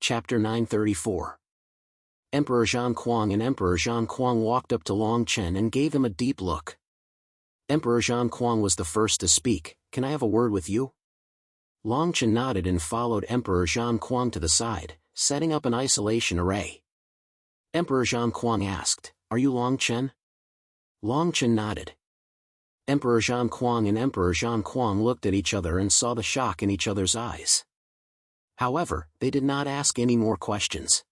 Chapter 934. Emperor Zhang and Emperor Zhang walked up to Long Chen and gave him a deep look. Emperor Zhang was the first to speak. "Can I have a word with you?" Long Chen nodded and followed Emperor Zhang to the side, setting up an isolation array. Emperor Zhang asked, "Are you Long Chen?" Long Chen nodded. Emperor Zhang and Emperor Zhang looked at each other and saw the shock in each other's eyes. However, they did not ask any more questions.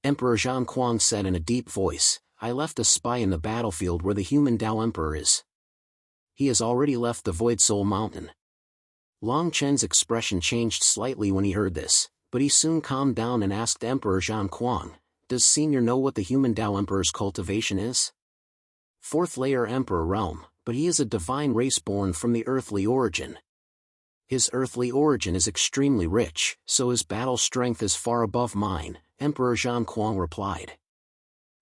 Emperor Zhang said in a deep voice, "I left a spy in the battlefield where the human Tao Emperor is. He has already left the Void Soul Mountain." Long Chen's expression changed slightly when he heard this, but he soon calmed down and asked Emperor Zhang, "Does Senior know what the human Tao Emperor's cultivation is?" "Fourth layer Emperor realm, but he is a divine race born from the earthly origin. His earthly origin is extremely rich, so his battle strength is far above mine," Emperor Zhang replied.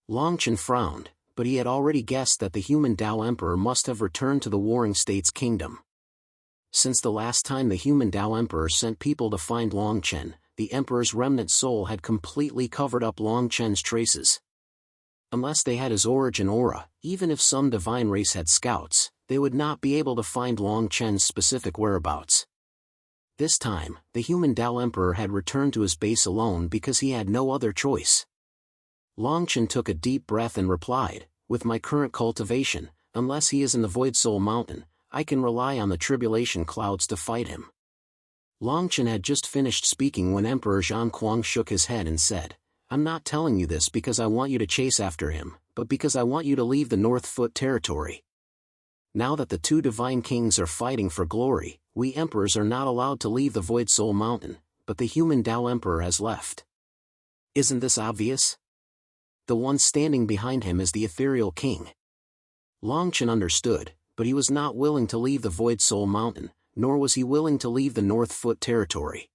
Long Chen frowned, but he had already guessed that the human Tao Emperor must have returned to the Warring States Kingdom. Since the last time the human Tao Emperor sent people to find Long Chen, the Emperor's remnant soul had completely covered up Long Chen's traces. Unless they had his origin aura, even if some divine race had scouts, they would not be able to find Long Chen's specific whereabouts. This time, the human Tao Emperor had returned to his base alone because he had no other choice. Long Chen took a deep breath and replied, "With my current cultivation, unless he is in the Void Soul Mountain, I can rely on the tribulation clouds to fight him." Long Chen had just finished speaking when Emperor Zhang shook his head and said, "I'm not telling you this because I want you to chase after him, but because I want you to leave the North Foot territory. Now that the two divine kings are fighting for glory, we emperors are not allowed to leave the Void Soul Mountain, but the human Tao Emperor has left. Isn't this obvious? The one standing behind him is the Ethereal King." Long Chen understood, but he was not willing to leave the Void Soul Mountain, nor was he willing to leave the North Foot territory.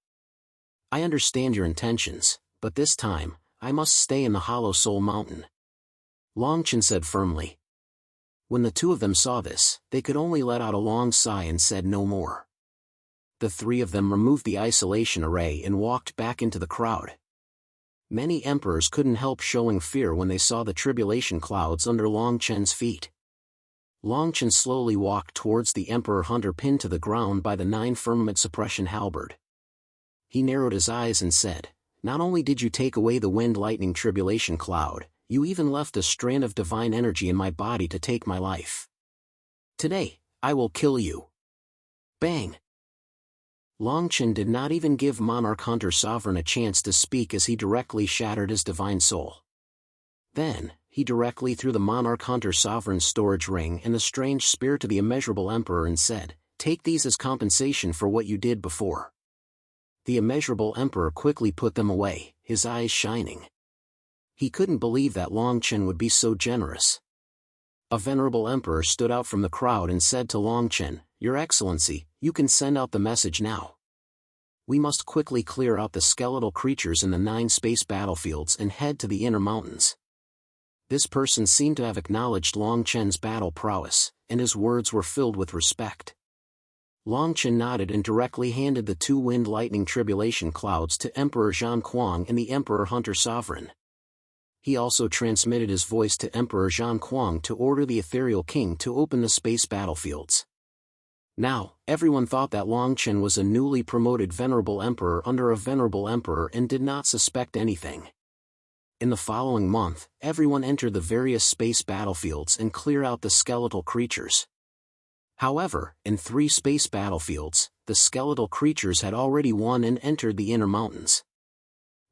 "I understand your intentions, but this time, I must stay in the Hollow Soul Mountain," Long Chen said firmly. When the two of them saw this, they could only let out a long sigh and said no more. The three of them removed the isolation array and walked back into the crowd. Many emperors couldn't help showing fear when they saw the tribulation clouds under Long Chen's feet. Long Chen slowly walked towards the Emperor Hunter pinned to the ground by the 9 firmament suppression halberd. He narrowed his eyes and said, "Not only did you take away the wind lightning tribulation cloud, you even left a strand of divine energy in my body to take my life. Today, I will kill you." Bang! Long Chen did not even give Monarch Hunter Sovereign a chance to speak as he directly shattered his divine soul. Then, he directly threw the Monarch Hunter Sovereign's storage ring and the strange spear to the immeasurable Emperor and said, "Take these as compensation for what you did before." The immeasurable Emperor quickly put them away, his eyes shining. He couldn't believe that Long Chen would be so generous. A venerable emperor stood out from the crowd and said to Long Chen, "Your Excellency, you can send out the message now. We must quickly clear out the skeletal creatures in the 9 space battlefields and head to the inner mountains." This person seemed to have acknowledged Long Chen's battle prowess, and his words were filled with respect. Long Chen nodded and directly handed the 2 wind lightning tribulation clouds to Emperor Zhang and the Emperor Hunter Sovereign. He also transmitted his voice to Emperor Zhang to order the Ethereal King to open the space battlefields. Now, everyone thought that Long Chen was a newly promoted venerable emperor under a venerable emperor and did not suspect anything. In the following month, everyone entered the various space battlefields and cleared out the skeletal creatures. However, in 3 space battlefields, the skeletal creatures had already won and entered the inner mountains.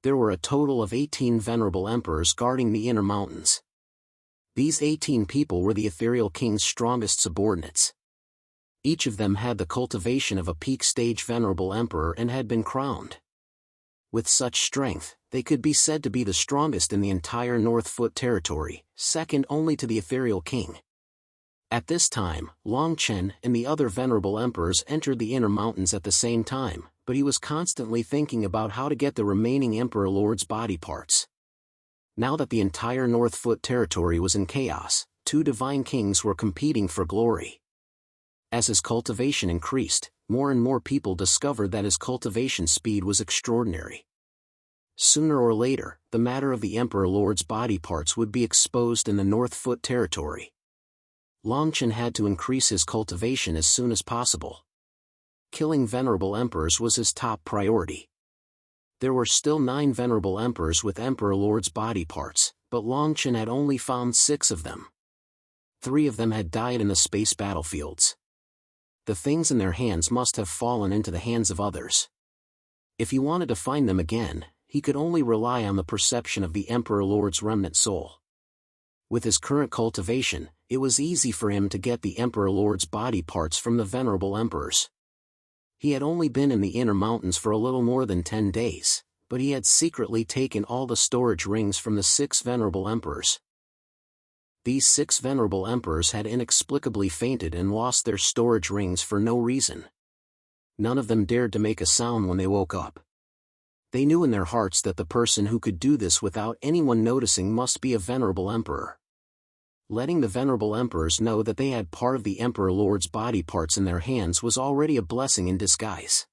There were a total of 18 venerable emperors guarding the inner mountains. These 18 people were the Ethereal King's strongest subordinates. Each of them had the cultivation of a peak-stage venerable emperor and had been crowned. With such strength, they could be said to be the strongest in the entire North Foot territory, second only to the Ethereal King. At this time, Long Chen and the other venerable emperors entered the inner mountains at the same time, but he was constantly thinking about how to get the remaining Emperor Lord's body parts. Now that the entire North Foot territory was in chaos, 2 divine kings were competing for glory. As his cultivation increased, more and more people discovered that his cultivation speed was extraordinary. Sooner or later, the matter of the Emperor Lord's body parts would be exposed in the North Foot territory. Longchen had to increase his cultivation as soon as possible. Killing venerable emperors was his top priority. There were still 9 venerable emperors with Emperor Lord's body parts, but Longchen had only found 6 of them. 3 of them had died in the space battlefields. The things in their hands must have fallen into the hands of others. If he wanted to find them again, he could only rely on the perception of the Emperor Lord's remnant soul. With his current cultivation, it was easy for him to get the Emperor Lord's body parts from the venerable emperors. He had only been in the inner mountains for a little more than 10 days, but he had secretly taken all the storage rings from the 6 venerable emperors. These 6 venerable emperors had inexplicably fainted and lost their storage rings for no reason. None of them dared to make a sound when they woke up. They knew in their hearts that the person who could do this without anyone noticing must be a venerable emperor. Letting the venerable emperors know that they had part of the Emperor Lord's body parts in their hands was already a blessing in disguise.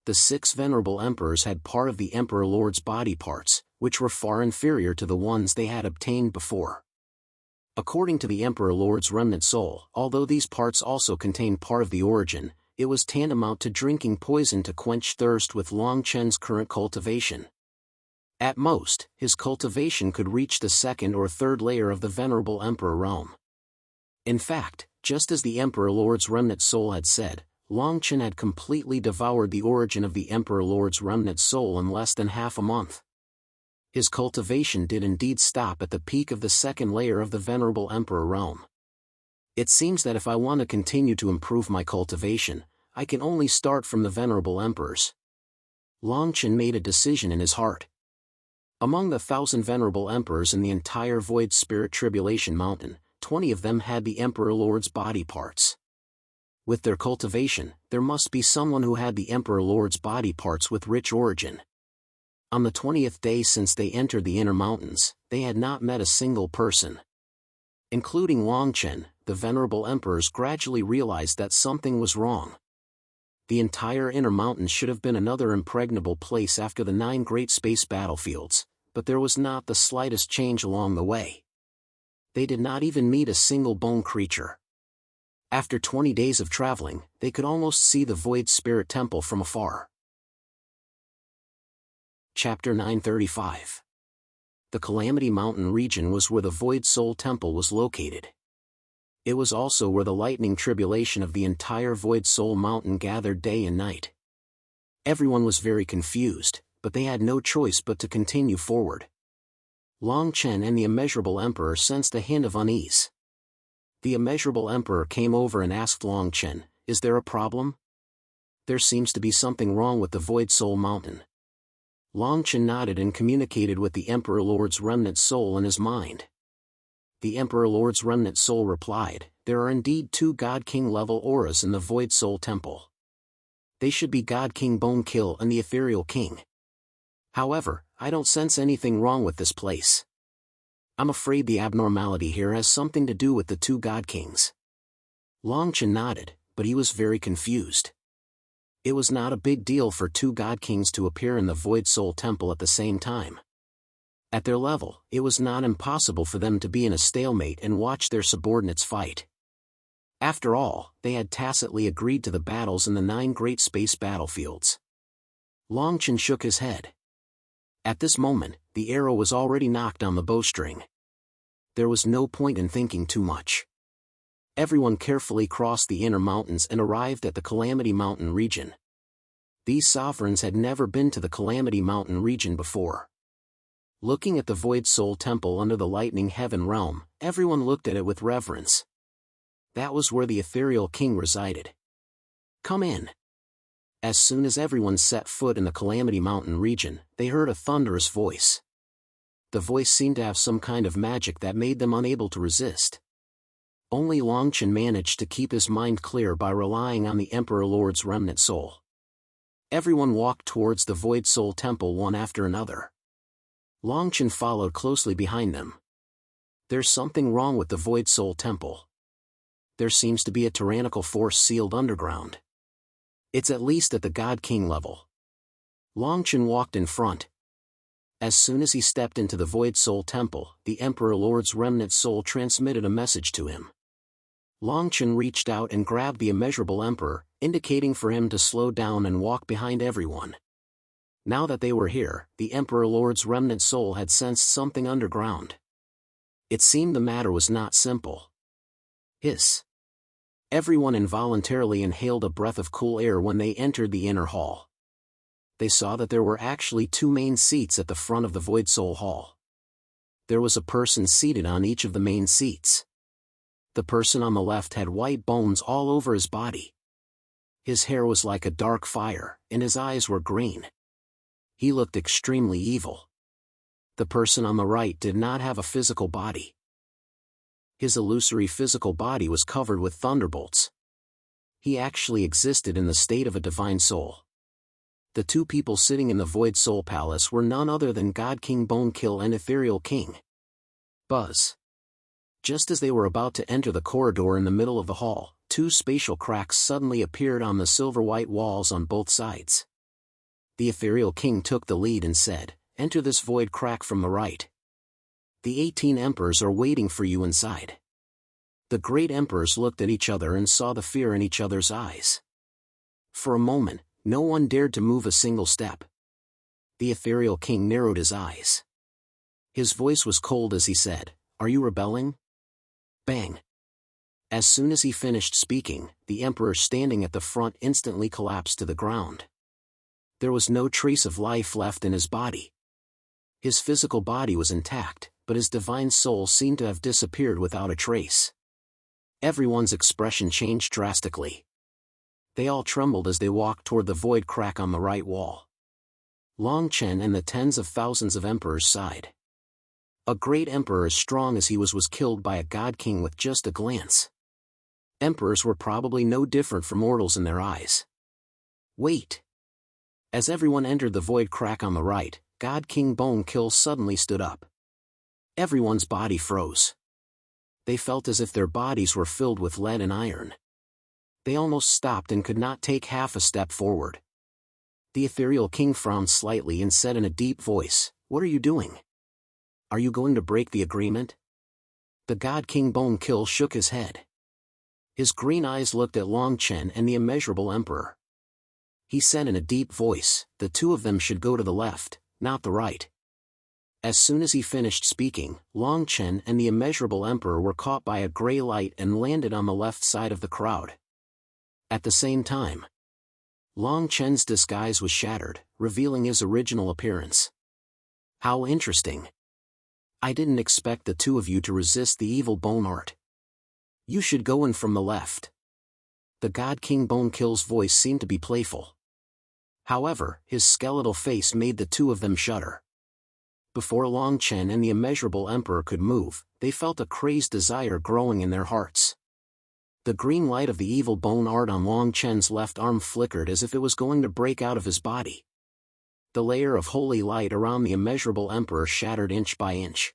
The 6 venerable emperors had part of the Emperor Lord's body parts, which were far inferior to the ones they had obtained before. According to the Emperor Lord's remnant soul, although these parts also contained part of the origin, it was tantamount to drinking poison to quench thirst with Longchen's current cultivation. At most, his cultivation could reach the 2nd or 3rd layer of the venerable emperor realm. In fact, just as the Emperor Lord's remnant soul had said, Longchen had completely devoured the origin of the Emperor Lord's remnant soul in less than half a month. His cultivation did indeed stop at the peak of the 2nd layer of the venerable emperor realm. It seems that if I want to continue to improve my cultivation, I can only start from the venerable emperors. Longchen made a decision in his heart. Among the 1,000 venerable emperors in the entire Void Spirit Tribulation Mountain, 20 of them had the Emperor Lord's body parts. With their cultivation, there must be someone who had the Emperor Lord's body parts with rich origin. On the 20th day since they entered the inner mountains, they had not met a single person. Including Longchen, the venerable emperors gradually realized that something was wrong. The entire inner mountains should have been another impregnable place after the 9 great space battlefields, but there was not the slightest change along the way. They did not even meet a single bone creature. After 20 days of traveling, they could almost see the Void Spirit Temple from afar. Chapter 935. The Calamity Mountain region was where the Void Soul Temple was located. It was also where the lightning tribulation of the entire Void Soul Mountain gathered day and night. Everyone was very confused, but they had no choice but to continue forward. Longchen and the Immeasurable Emperor sensed a hint of unease. The Immeasurable Emperor came over and asked Longchen, "Is there a problem? There seems to be something wrong with the Void Soul Mountain." Longchen nodded and communicated with the Emperor Lord's remnant soul in his mind. The Emperor Lord's remnant soul replied, "There are indeed 2 God King level auras in the Void Soul Temple. They should be God King Bone Kill and the Ethereal King. However, I don't sense anything wrong with this place. I'm afraid the abnormality here has something to do with the 2 God Kings." Longchen nodded, but he was very confused. It was not a big deal for 2 God Kings to appear in the Void Soul Temple at the same time. At their level, it was not impossible for them to be in a stalemate and watch their subordinates fight. After all, they had tacitly agreed to the battles in the 9 great space battlefields. Longchen shook his head. At this moment, the arrow was already knocked on the bowstring. There was no point in thinking too much. Everyone carefully crossed the inner mountains and arrived at the Calamity Mountain region. These sovereigns had never been to the Calamity Mountain region before. Looking at the Void Soul Temple under the Lightning Heaven realm, everyone looked at it with reverence. That was where the Ethereal King resided. "Come in." As soon as everyone set foot in the Calamity Mountain region, they heard a thunderous voice. The voice seemed to have some kind of magic that made them unable to resist. Only Longchen managed to keep his mind clear by relying on the Emperor Lord's remnant soul. Everyone walked towards the Void Soul Temple one after another. Longchen followed closely behind them. "There's something wrong with the Void Soul Temple. There seems to be a tyrannical force sealed underground. It's at least at the God King level." Longchen walked in front. As soon as he stepped into the Void Soul Temple, the Emperor Lord's remnant soul transmitted a message to him. Longchen reached out and grabbed the immeasurable Emperor, indicating for him to slow down and walk behind everyone. Now that they were here, the Emperor Lord's remnant soul had sensed something underground. It seemed the matter was not simple. Hiss. Everyone involuntarily inhaled a breath of cool air when they entered the inner hall. They saw that there were actually 2 main seats at the front of the Void Soul Hall. There was a person seated on each of the main seats. The person on the left had white bones all over his body. His hair was like a dark fire, and his eyes were green. He looked extremely evil. The person on the right did not have a physical body. His illusory physical body was covered with thunderbolts. He actually existed in the state of a divine soul. The 2 people sitting in the Void Soul Palace were none other than God King Bonekill and Ethereal King. Buzz. Just as they were about to enter the corridor in the middle of the hall, 2 spatial cracks suddenly appeared on the silver-white walls on both sides. The Ethereal King took the lead and said, "Enter this void crack from the right. The 18 emperors are waiting for you inside." The great emperors looked at each other and saw the fear in each other's eyes. For a moment, no one dared to move a single step. The Ethereal King narrowed his eyes. His voice was cold as he said, "Are you rebelling?" Bang! As soon as he finished speaking, the emperor standing at the front instantly collapsed to the ground. There was no trace of life left in his body. His physical body was intact, but his divine soul seemed to have disappeared without a trace. Everyone's expression changed drastically. They all trembled as they walked toward the void crack on the right wall. Longchen and the tens of thousands of emperors sighed. A great emperor as strong as he was killed by a god king with just a glance. Emperors were probably no different from mortals in their eyes. Wait! As everyone entered the void crack on the right, God King Bonekill suddenly stood up. Everyone's body froze. They felt as if their bodies were filled with lead and iron. They almost stopped and could not take half a step forward. The Ethereal King frowned slightly and said in a deep voice, "What are you doing? Are you going to break the agreement?" The God King Bonekill shook his head. His green eyes looked at Longchen and the immeasurable Emperor. He said in a deep voice, "The 2 of them should go to the left, not the right." As soon as he finished speaking, Longchen and the immeasurable Emperor were caught by a gray light and landed on the left side of the crowd. At the same time, Longchen's disguise was shattered, revealing his original appearance. How interesting. I didn't expect the 2 of you to resist the evil bone art. You should go in from the left. The God King Bonekill's voice seemed to be playful. However, his skeletal face made the 2 of them shudder. Before Longchen and the immeasurable Emperor could move, they felt a crazed desire growing in their hearts. The green light of the evil bone art on Longchen's left arm flickered as if it was going to break out of his body. The layer of holy light around the immeasurable Emperor shattered inch by inch.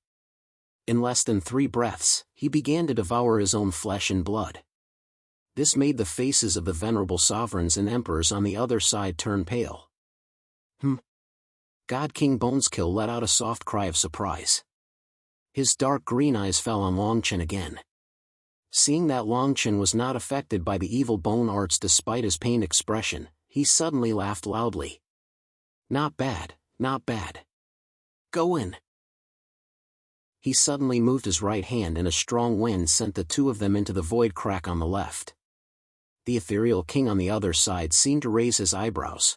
In less than 3 breaths, he began to devour his own flesh and blood. This made the faces of the venerable sovereigns and emperors on the other side turn pale. God King Bonekill let out a soft cry of surprise. His dark green eyes fell on Longchen again. Seeing that Longchen was not affected by the evil bone arts despite his pained expression, he suddenly laughed loudly. "Not bad, not bad. Go in." He suddenly moved his right hand and a strong wind sent the 2 of them into the void crack on the left. The Ethereal King on the other side seemed to raise his eyebrows.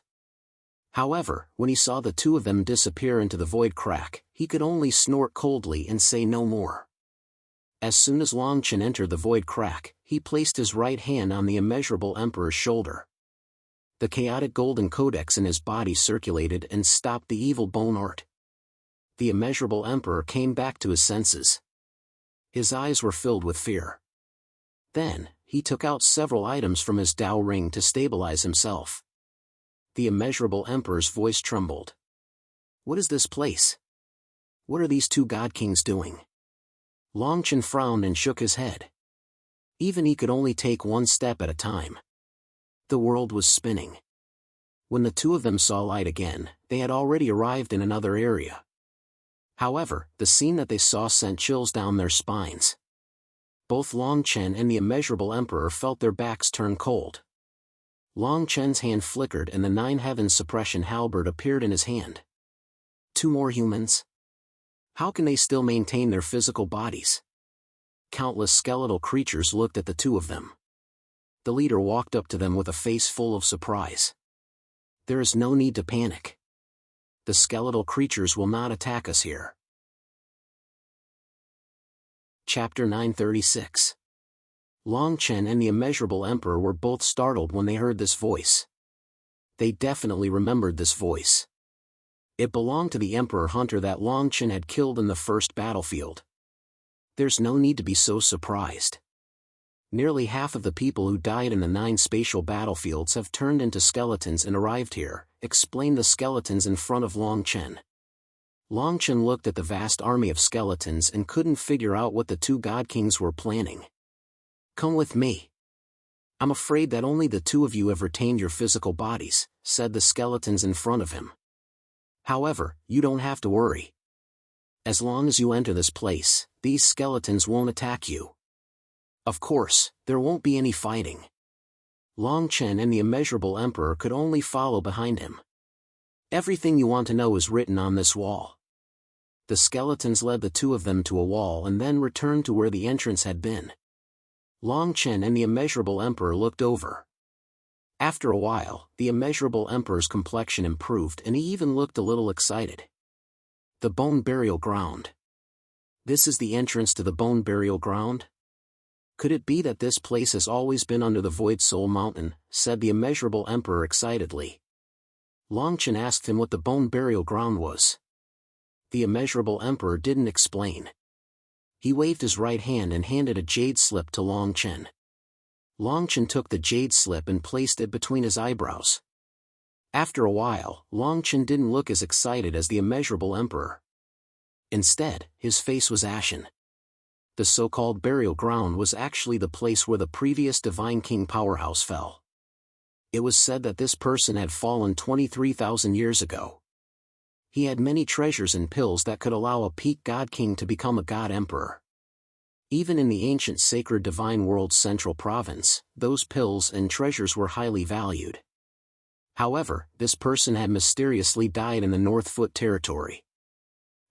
However, when he saw the 2 of them disappear into the void crack, he could only snort coldly and say no more. As soon as Longchen entered the void crack, he placed his right hand on the immeasurable Emperor's shoulder. The chaotic golden codex in his body circulated and stopped the evil bone art. The immeasurable Emperor came back to his senses. His eyes were filled with fear. Then, he took out several items from his Tao ring to stabilize himself. The immeasurable Emperor's voice trembled. "What is this place? What are these 2 God Kings doing?" Longchen frowned and shook his head. Even he could only take 1 step at a time. The world was spinning. When the 2 of them saw light again, they had already arrived in another area. However, the scene that they saw sent chills down their spines. Both Long Chen and the immeasurable emperor felt their backs turn cold. Long Chen's hand flickered and the Nine Heavens suppression halberd appeared in his hand. Two more humans? How can they still maintain their physical bodies? Countless skeletal creatures looked at the two of them. The leader walked up to them with a face full of surprise. There is no need to panic. The skeletal creatures will not attack us here. Chapter 936. Long Chen and the immeasurable emperor were both startled when they heard this voice. They definitely remembered this voice. It belonged to the Emperor Hunter that Long Chen had killed in the first battlefield. There's no need to be so surprised. Nearly half of the people who died in the 9 spatial battlefields have turned into skeletons and arrived here, explained the skeletons in front of Long Chen. Long Chen looked at the vast army of skeletons and couldn't figure out what the two God Kings were planning. Come with me. I'm afraid that only the two of you have retained your physical bodies, said the skeletons in front of him. However, you don't have to worry. As long as you enter this place, these skeletons won't attack you. Of course, there won't be any fighting. Long Chen and the immeasurable emperor could only follow behind him. Everything you want to know is written on this wall. The skeletons led the two of them to a wall and then returned to where the entrance had been. Long Chen and the immeasurable emperor looked over. After a while, the immeasurable emperor's complexion improved and he even looked a little excited. The Bone Burial Ground. This is the entrance to the Bone Burial Ground? Could it be that this place has always been under the Void Soul Mountain, said the immeasurable emperor excitedly. Long Chen asked him what the Bone Burial Ground was. The immeasurable emperor didn't explain. He waved his right hand and handed a jade slip to Long Chen. Long Chen took the jade slip and placed it between his eyebrows. After a while, Long Chen didn't look as excited as the immeasurable emperor. Instead, his face was ashen. The so-called burial ground was actually the place where the previous Divine King powerhouse fell. It was said that this person had fallen 23,000 years ago. He had many treasures and pills that could allow a peak God King to become a God Emperor. Even in the ancient sacred divine world's central province, those pills and treasures were highly valued. However, this person had mysteriously died in the Northfoot territory.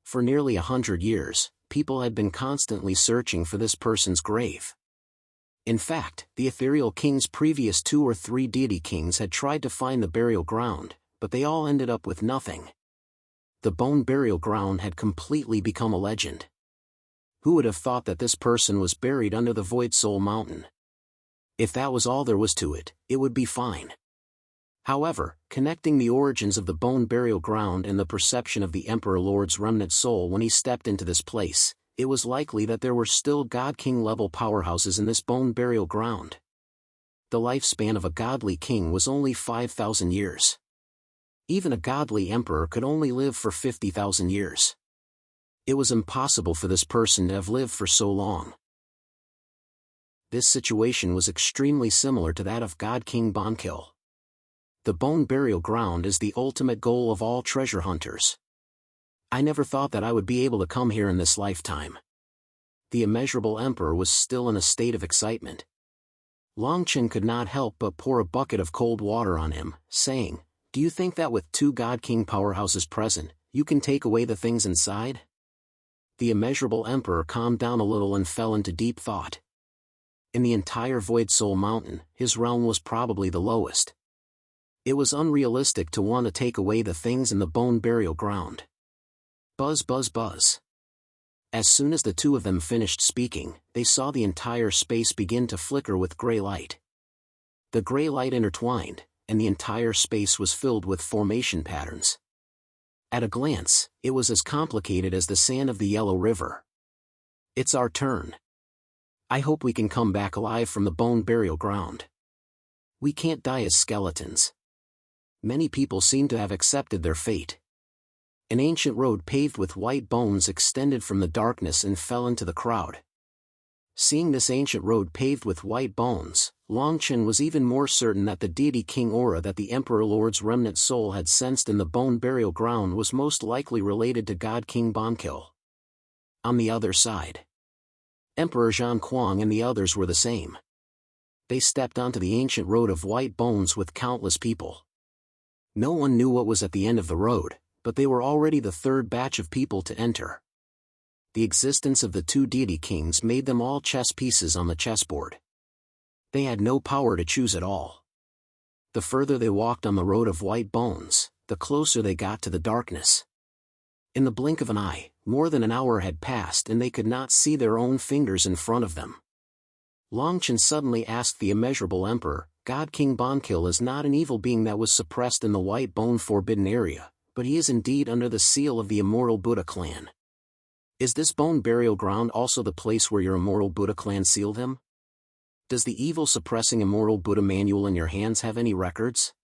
For nearly 100 years, people had been constantly searching for this person's grave. In fact, the Ethereal King's previous 2 or 3 deity kings had tried to find the burial ground, but they all ended up with nothing. The Bone Burial Ground had completely become a legend. Who would have thought that this person was buried under the Void Soul Mountain? If that was all there was to it, it would be fine. However, connecting the origins of the Bone Burial Ground and the perception of the Emperor Lord's remnant soul when he stepped into this place, it was likely that there were still God King level powerhouses in this Bone Burial Ground. The lifespan of a godly king was only 5,000 years. Even a godly emperor could only live for 50,000 years. It was impossible for this person to have lived for so long. This situation was extremely similar to that of God King Bonkil. The Bone Burial Ground is the ultimate goal of all treasure hunters. I never thought that I would be able to come here in this lifetime. The immeasurable emperor was still in a state of excitement. Long Chen could not help but pour a bucket of cold water on him, saying, "Do you think that with 2 God King powerhouses present, you can take away the things inside?" The immeasurable emperor calmed down a little and fell into deep thought. In the entire Void Soul Mountain, his realm was probably the lowest. It was unrealistic to want to take away the things in the Bone Burial Ground. Buzz buzz buzz. As soon as the two of them finished speaking, they saw the entire space begin to flicker with gray light. The gray light intertwined, and the entire space was filled with formation patterns. At a glance, it was as complicated as the sand of the Yellow River. It's our turn. I hope we can come back alive from the Bone Burial Ground. We can't die as skeletons. Many people seem to have accepted their fate. An ancient road paved with white bones extended from the darkness and fell into the crowd. Seeing this ancient road paved with white bones, Longchen was even more certain that the deity King Aura that the Emperor Lord's remnant soul had sensed in the bone burial ground was most likely related to God King Bonkil. On the other side, Emperor Zhan Kuang and the others were the same. They stepped onto the ancient road of white bones with countless people. No one knew what was at the end of the road, but they were already the third batch of people to enter. The existence of the two deity kings made them all chess pieces on the chessboard. They had no power to choose at all. The further they walked on the road of white bones, the closer they got to the darkness. In the blink of an eye, more than an hour had passed and they could not see their own fingers in front of them. Longchen suddenly asked the immeasurable emperor, God King Bonkil is not an evil being that was suppressed in the white bone forbidden area, but he is indeed under the seal of the immortal Buddha clan. Is this bone burial ground also the place where your immortal Buddha clan sealed him? Does the evil-suppressing immortal Buddha manual in your hands have any records?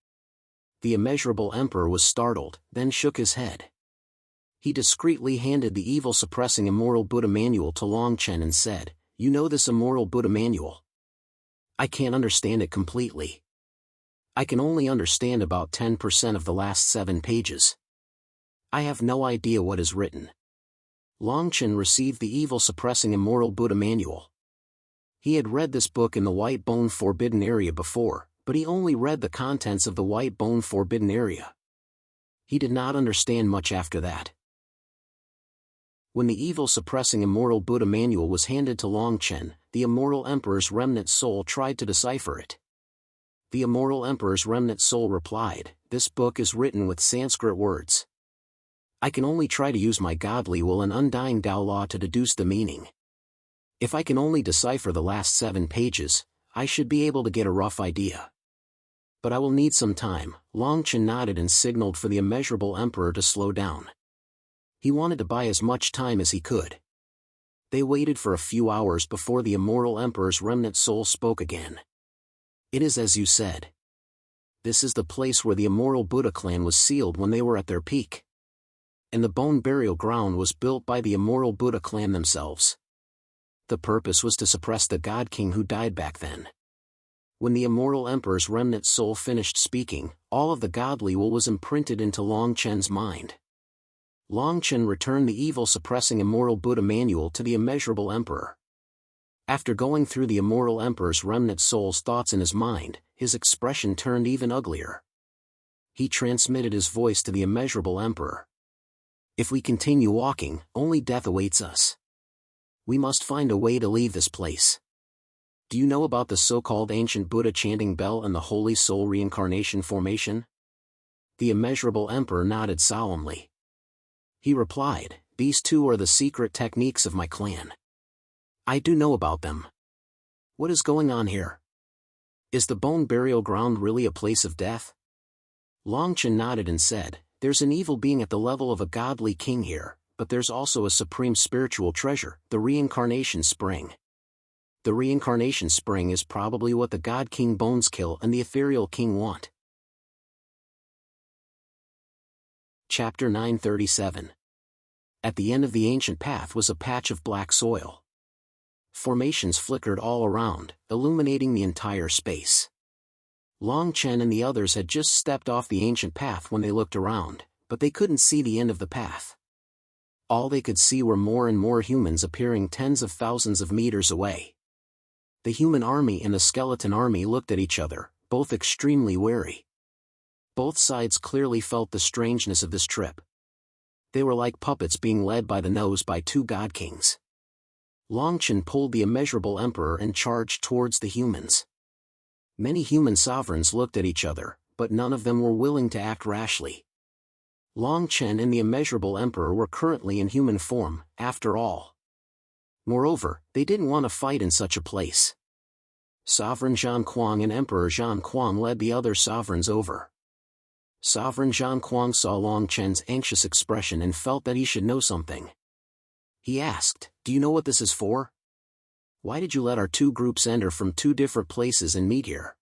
The immeasurable emperor was startled, then shook his head. He discreetly handed the evil-suppressing immortal Buddha manual to Longchen and said, You know this immortal Buddha manual? I can't understand it completely. I can only understand about 10% of the last 7 pages. I have no idea what is written. Longchen received the evil-suppressing immortal Buddha manual. He had read this book in the white bone forbidden area before, but he only read the contents of the white bone forbidden area. He did not understand much after that. When the evil-suppressing immortal Buddha manual was handed to Longchen, the immortal emperor's remnant soul tried to decipher it. The immortal emperor's remnant soul replied, This book is written with Sanskrit words. I can only try to use my godly will and undying Tao law to deduce the meaning. If I can only decipher the last 7 pages, I should be able to get a rough idea. But I will need some time. Longchen nodded and signaled for the immeasurable emperor to slow down. He wanted to buy as much time as he could. They waited for a few hours before the immortal emperor's remnant soul spoke again. It is as you said. This is the place where the immortal Buddha clan was sealed when they were at their peak. And the bone burial ground was built by the immortal Buddha clan themselves. The purpose was to suppress the God King who died back then. When the immortal emperor's remnant soul finished speaking, all of the godly will was imprinted into Longchen's mind. Longchen returned the evil-suppressing immortal Buddha manual to the immeasurable emperor. After going through the immortal emperor's remnant soul's thoughts in his mind, his expression turned even uglier. He transmitted his voice to the immeasurable emperor. If we continue walking, only death awaits us. We must find a way to leave this place. Do you know about the so-called ancient Buddha chanting bell and the Holy Soul reincarnation formation? The immeasurable emperor nodded solemnly. He replied, These two are the secret techniques of my clan. I do know about them. What is going on here? Is the bone burial ground really a place of death? Longchen nodded and said, There's an evil being at the level of a godly king here, but there's also a supreme spiritual treasure, the reincarnation spring. The reincarnation spring is probably what the God King Bones Kill and the ethereal king want. Chapter 937. At the end of the ancient path was a patch of black soil. Formations flickered all around, illuminating the entire space. Longchen and the others had just stepped off the ancient path when they looked around, but they couldn't see the end of the path. All they could see were more and more humans appearing tens of thousands of meters away. The human army and the skeleton army looked at each other, both extremely wary. Both sides clearly felt the strangeness of this trip. They were like puppets being led by the nose by two god kings. Longchen pulled the immeasurable emperor and charged towards the humans. Many human sovereigns looked at each other, but none of them were willing to act rashly. Longchen and the immeasurable emperor were currently in human form, after all. Moreover, they didn't want to fight in such a place. Sovereign Zhan Kuang and Emperor Zhan Kuang led the other sovereigns over. Sovereign Zhan Kuang saw Longchen's anxious expression and felt that he should know something. He asked, Do you know what this is for? Why did you let our two groups enter from two different places and meet here?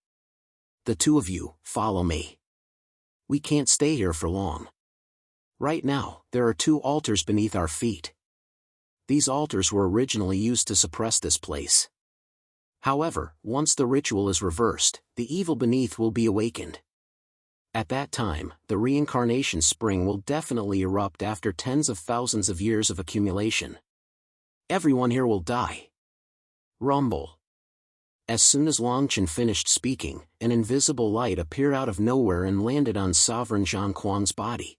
The two of you, follow me. We can't stay here for long. Right now, there are two altars beneath our feet. These altars were originally used to suppress this place. However, once the ritual is reversed, the evil beneath will be awakened. At that time, the reincarnation spring will definitely erupt after tens of thousands of years of accumulation. Everyone here will die. Rumble. As soon as Longchen finished speaking, an invisible light appeared out of nowhere and landed on Sovereign Zhang Kuang's body.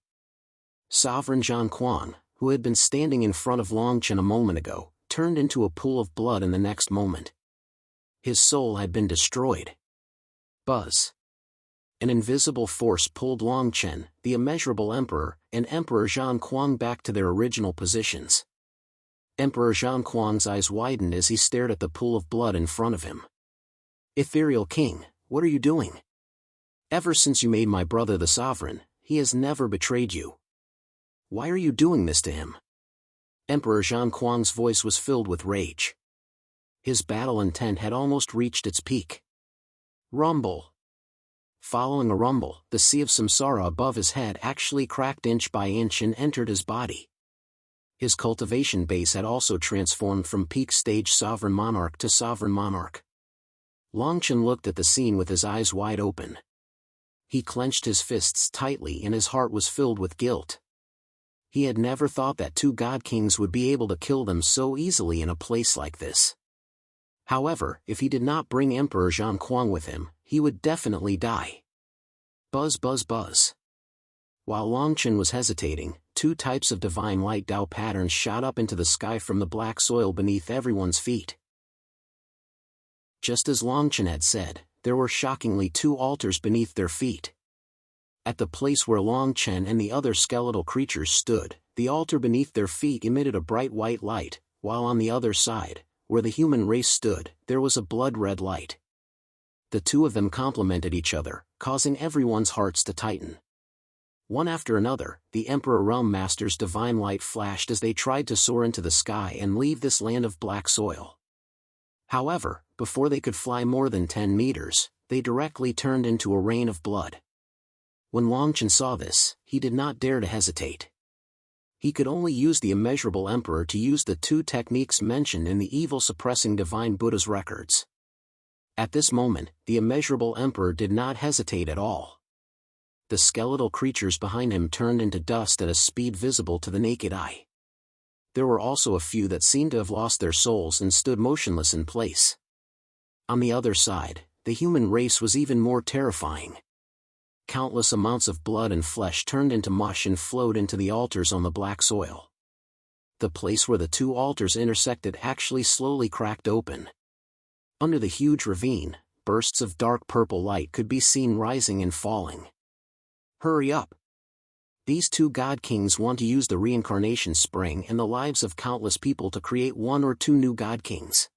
Sovereign Zhang Kuang, who had been standing in front of Longchen a moment ago, turned into a pool of blood in the next moment. His soul had been destroyed. Buzz. An invisible force pulled Longchen, the immeasurable emperor, and Emperor Zhang Kuang back to their original positions. Emperor Zhang Kuang's eyes widened as he stared at the pool of blood in front of him. Ethereal King, what are you doing? Ever since you made my brother the sovereign, he has never betrayed you. Why are you doing this to him? Emperor Zhang Kuang's voice was filled with rage. His battle intent had almost reached its peak. Rumble. Following a rumble, the sea of samsara above his head actually cracked inch by inch and entered his body. His cultivation base had also transformed from peak stage sovereign monarch to sovereign monarch. Longchen looked at the scene with his eyes wide open. He clenched his fists tightly and his heart was filled with guilt. He had never thought that two god kings would be able to kill them so easily in a place like this. However, if he did not bring Emperor Zhang Kuang with him, he would definitely die. Buzz buzz buzz. While Longchen was hesitating, two types of divine light Dao patterns shot up into the sky from the black soil beneath everyone's feet. Just as Longchen had said, there were shockingly two altars beneath their feet. At the place where Longchen and the other skeletal creatures stood, the altar beneath their feet emitted a bright white light, while on the other side, where the human race stood, there was a blood-red light. The two of them complemented each other, causing everyone's hearts to tighten. One after another, the Emperor Realm Master's divine light flashed as they tried to soar into the sky and leave this land of black soil. However, before they could fly more than 10 meters, they directly turned into a rain of blood. When Longchen saw this, he did not dare to hesitate. He could only use the immeasurable emperor to use the two techniques mentioned in the evil-suppressing divine Buddha's records. At this moment, the immeasurable emperor did not hesitate at all. The skeletal creatures behind him turned into dust at a speed visible to the naked eye. There were also a few that seemed to have lost their souls and stood motionless in place. On the other side, the human race was even more terrifying. Countless amounts of blood and flesh turned into mush and flowed into the altars on the black soil. The place where the two altars intersected actually slowly cracked open. Under the huge ravine, bursts of dark purple light could be seen rising and falling. Hurry up! These two god kings want to use the reincarnation spring and the lives of countless people to create one or two new god kings.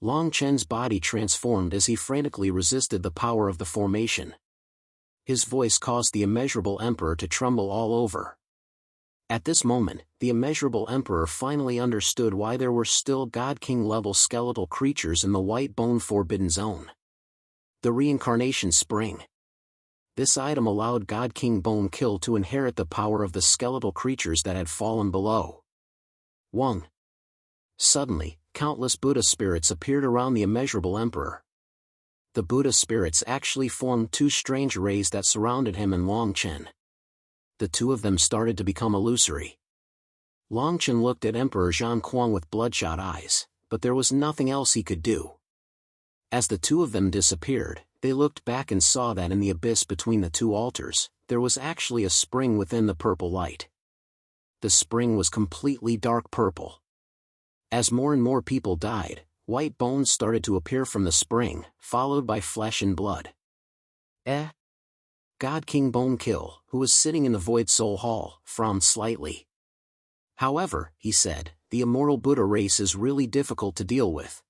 Longchen's body transformed as he frantically resisted the power of the formation. His voice caused the immeasurable emperor to tremble all over. At this moment, the immeasurable emperor finally understood why there were still god king level skeletal creatures in the white bone forbidden zone. The reincarnation spring. This item allowed God King Bone Kill to inherit the power of the skeletal creatures that had fallen below. Wang. Suddenly, countless Buddha spirits appeared around the immeasurable emperor. The Buddha spirits actually formed two strange rays that surrounded him and Longchen. The two of them started to become illusory. Longchen looked at Emperor Zhang Kuang with bloodshot eyes, but there was nothing else he could do. As the two of them disappeared, they looked back and saw that in the abyss between the two altars, there was actually a spring within the purple light. The spring was completely dark purple. As more and more people died, white bones started to appear from the spring, followed by flesh and blood. God King Bone Kill, who was sitting in the Void Soul Hall, frowned slightly. However, he said, the immortal Buddha race is really difficult to deal with.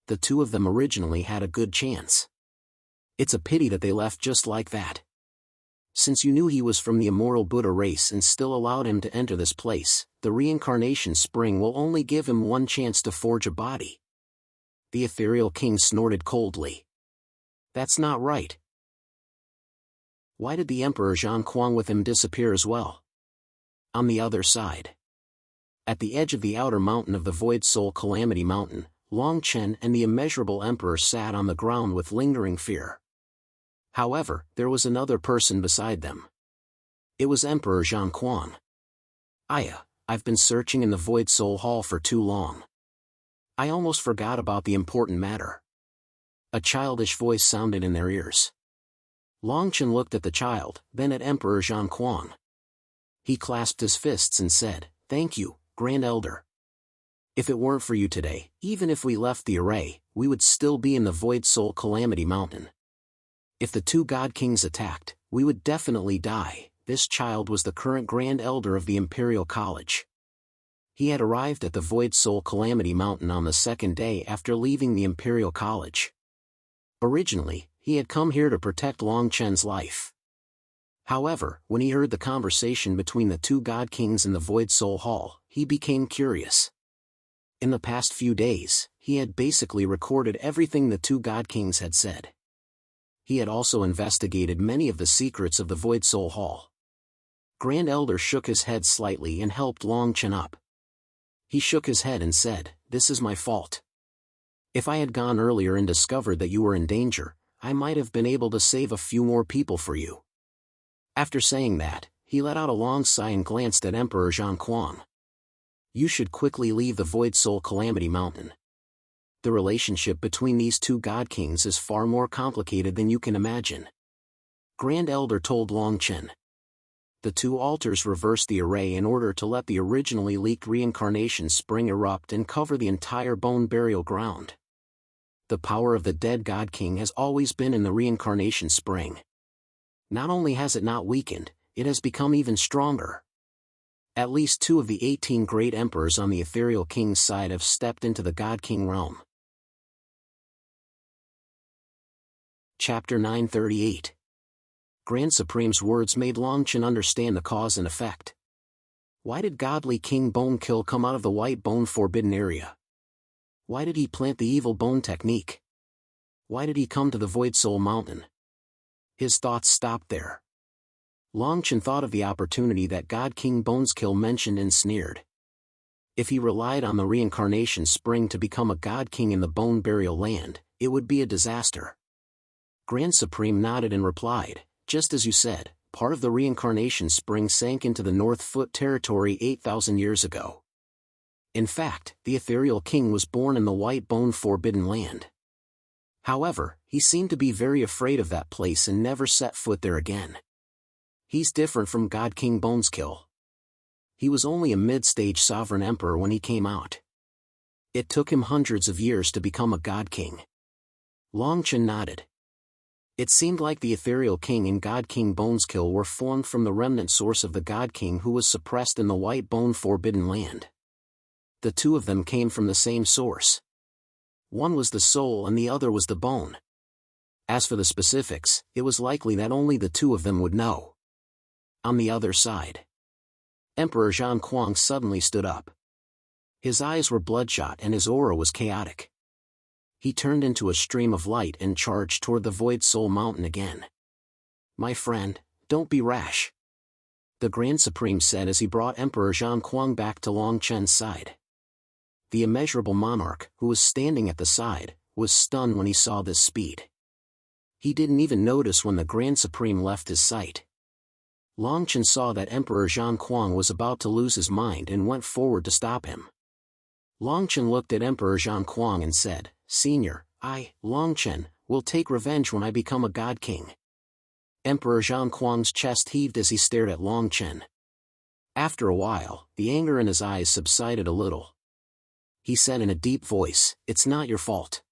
The two of them originally had a good chance. It's a pity that they left just like that. Since you knew he was from the immortal Buddha race and still allowed him to enter this place, the reincarnation spring will only give him one chance to forge a body. The ethereal king snorted coldly. That's not right. Why did the Emperor Zhang Kuang with him disappear as well? On the other side. At the edge of the outer mountain of the Void Soul Calamity Mountain, Long Chen and the immeasurable emperor sat on the ground with lingering fear. However, there was another person beside them. It was Emperor Zhang Quan. I've been searching in the Void Soul Hall for too long. I almost forgot about the important matter. A childish voice sounded in their ears. Long Chen looked at the child, then at Emperor Zhang Quan. He clasped his fists and said, "Thank you, Grand Elder. If it weren't for you today, even if we left the array, we would still be in the Void Soul Calamity Mountain. If the two God Kings attacked, we would definitely die." This child was the current Grand Elder of the Imperial College. He had arrived at the Void Soul Calamity Mountain on the second day after leaving the Imperial College. Originally, he had come here to protect Long Chen's life. However, when he heard the conversation between the two God Kings in the Void Soul Hall, he became curious. In the past few days, he had basically recorded everything the two God Kings had said. He had also investigated many of the secrets of the Void Soul Hall. Grand Elder shook his head slightly and helped Long Chen up. He shook his head and said, "This is my fault. If I had gone earlier and discovered that you were in danger, I might have been able to save a few more people for you." After saying that, he let out a long sigh and glanced at Emperor Zhang Quan. "You should quickly leave the Void Soul Calamity Mountain. The relationship between these two God Kings is far more complicated than you can imagine," Grand Elder told Long Chen. The two altars reversed the array in order to let the originally leaked reincarnation spring erupt and cover the entire bone burial ground. The power of the dead God King has always been in the reincarnation spring. Not only has it not weakened, it has become even stronger. At least 2 of the 18 great emperors on the Ethereal King's side have stepped into the God King realm. Chapter 938. Grand Supreme's words made Long Chen understand the cause and effect. Why did Godly King Bone Kill come out of the White Bone Forbidden Area? Why did he plant the Evil Bone technique? Why did he come to the Void Soul Mountain? His thoughts stopped there. Long Chen thought of the opportunity that God King Bones Kill mentioned and sneered. If he relied on the reincarnation spring to become a God King in the Bone Burial Land, it would be a disaster. Grand Supreme nodded and replied, "Just as you said, part of the reincarnation spring sank into the North Foot territory 8,000 years ago. In fact, the Ethereal King was born in the White Bone Forbidden Land. However, he seemed to be very afraid of that place and never set foot there again. He's different from God King Boneskill. He was only a mid-stage sovereign emperor when he came out. It took him hundreds of years to become a God King." Long Chen nodded. It seemed like the Ethereal King and God King Boneskill were formed from the remnant source of the God King who was suppressed in the White Bone Forbidden Land. The two of them came from the same source. One was the soul and the other was the bone. As for the specifics, it was likely that only the two of them would know. On the other side, Emperor Zhang Quan suddenly stood up. His eyes were bloodshot and his aura was chaotic. He turned into a stream of light and charged toward the Void Soul Mountain again. "My friend, don't be rash," the Grand Supreme said as he brought Emperor Zhang Quan back to Long Chen's side. The immeasurable monarch, who was standing at the side, was stunned when he saw this speed. He didn't even notice when the Grand Supreme left his sight. Long Chen saw that Emperor Zhang Quan was about to lose his mind and went forward to stop him. Long Chen looked at Emperor Zhang Quan and said, "Senior, Long Chen, will take revenge when I become a God King." Emperor Zhang Quan's chest heaved as he stared at Long Chen. After a while, the anger in his eyes subsided a little. He said in a deep voice, "It's not your fault.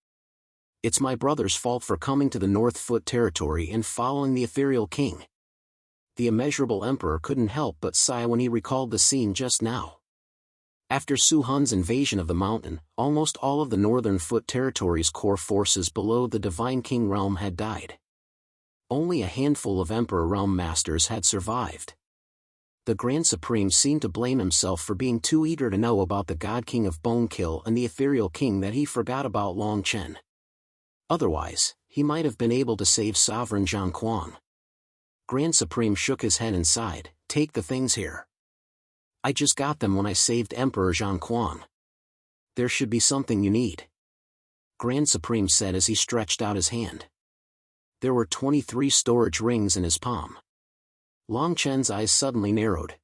It's my brother's fault for coming to the North Foot territory and following the Ethereal King." The immeasurable emperor couldn't help but sigh when he recalled the scene just now. After Su Hun's invasion of the mountain, almost all of the Northern Foot territory's core forces below the Divine King realm had died. Only a handful of Emperor Realm Masters had survived. The Grand Supreme seemed to blame himself for being too eager to know about the God King of Bone Kill and the Ethereal King that he forgot about Long Chen. Otherwise, he might have been able to save Sovereign Zhang Quan. Grand Supreme shook his head and sighed, "Take the things here. I just got them when I saved Emperor Zhang Kuang. There should be something you need. Grand Supreme said as he stretched out his hand. There were 23 storage rings in his palm. Long Chen's eyes suddenly narrowed.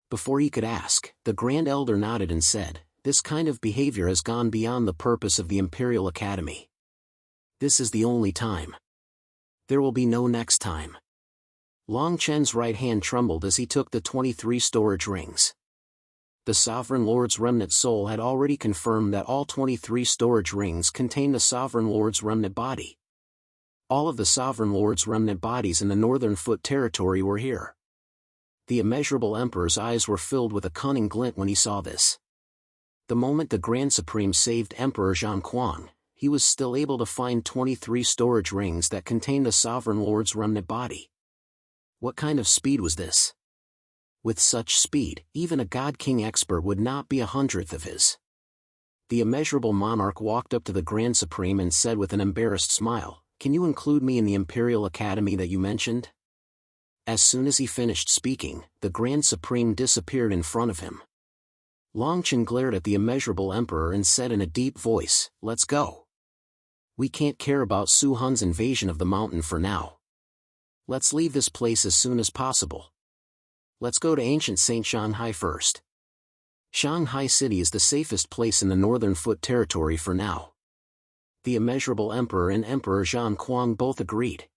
Before he could ask, the Grand Elder nodded and said, "This kind of behavior has gone beyond the purpose of the Imperial Academy. This is the only time. There will be no next time." Long Chen's right hand trembled as he took the 23 storage rings. The Sovereign Lord's remnant soul had already confirmed that all 23 storage rings contained the Sovereign Lord's remnant body. All of the Sovereign Lord's remnant bodies in the Northern Foot territory were here. The immeasurable Emperor's eyes were filled with a cunning glint when he saw this. The moment the Grand Supreme saved Emperor Zhang Kuang, he was still able to find 23 storage rings that contained the Sovereign Lord's remnant body. What kind of speed was this? With such speed, even a God King expert would not be 1/100th of his. The immeasurable monarch walked up to the Grand Supreme and said with an embarrassed smile, "Can you include me in the Imperial Academy that you mentioned?" As soon as he finished speaking, the Grand Supreme disappeared in front of him. Long Chen glared at the immeasurable Emperor and said in a deep voice, "Let's go. We can't care about Su Hun's invasion of the mountain for now. Let's leave this place as soon as possible. Let's go to ancient Saint Shanghai first. Shanghai City is the safest place in the Northern Foot territory for now." The immeasurable Emperor and Emperor Zhang Kuang both agreed.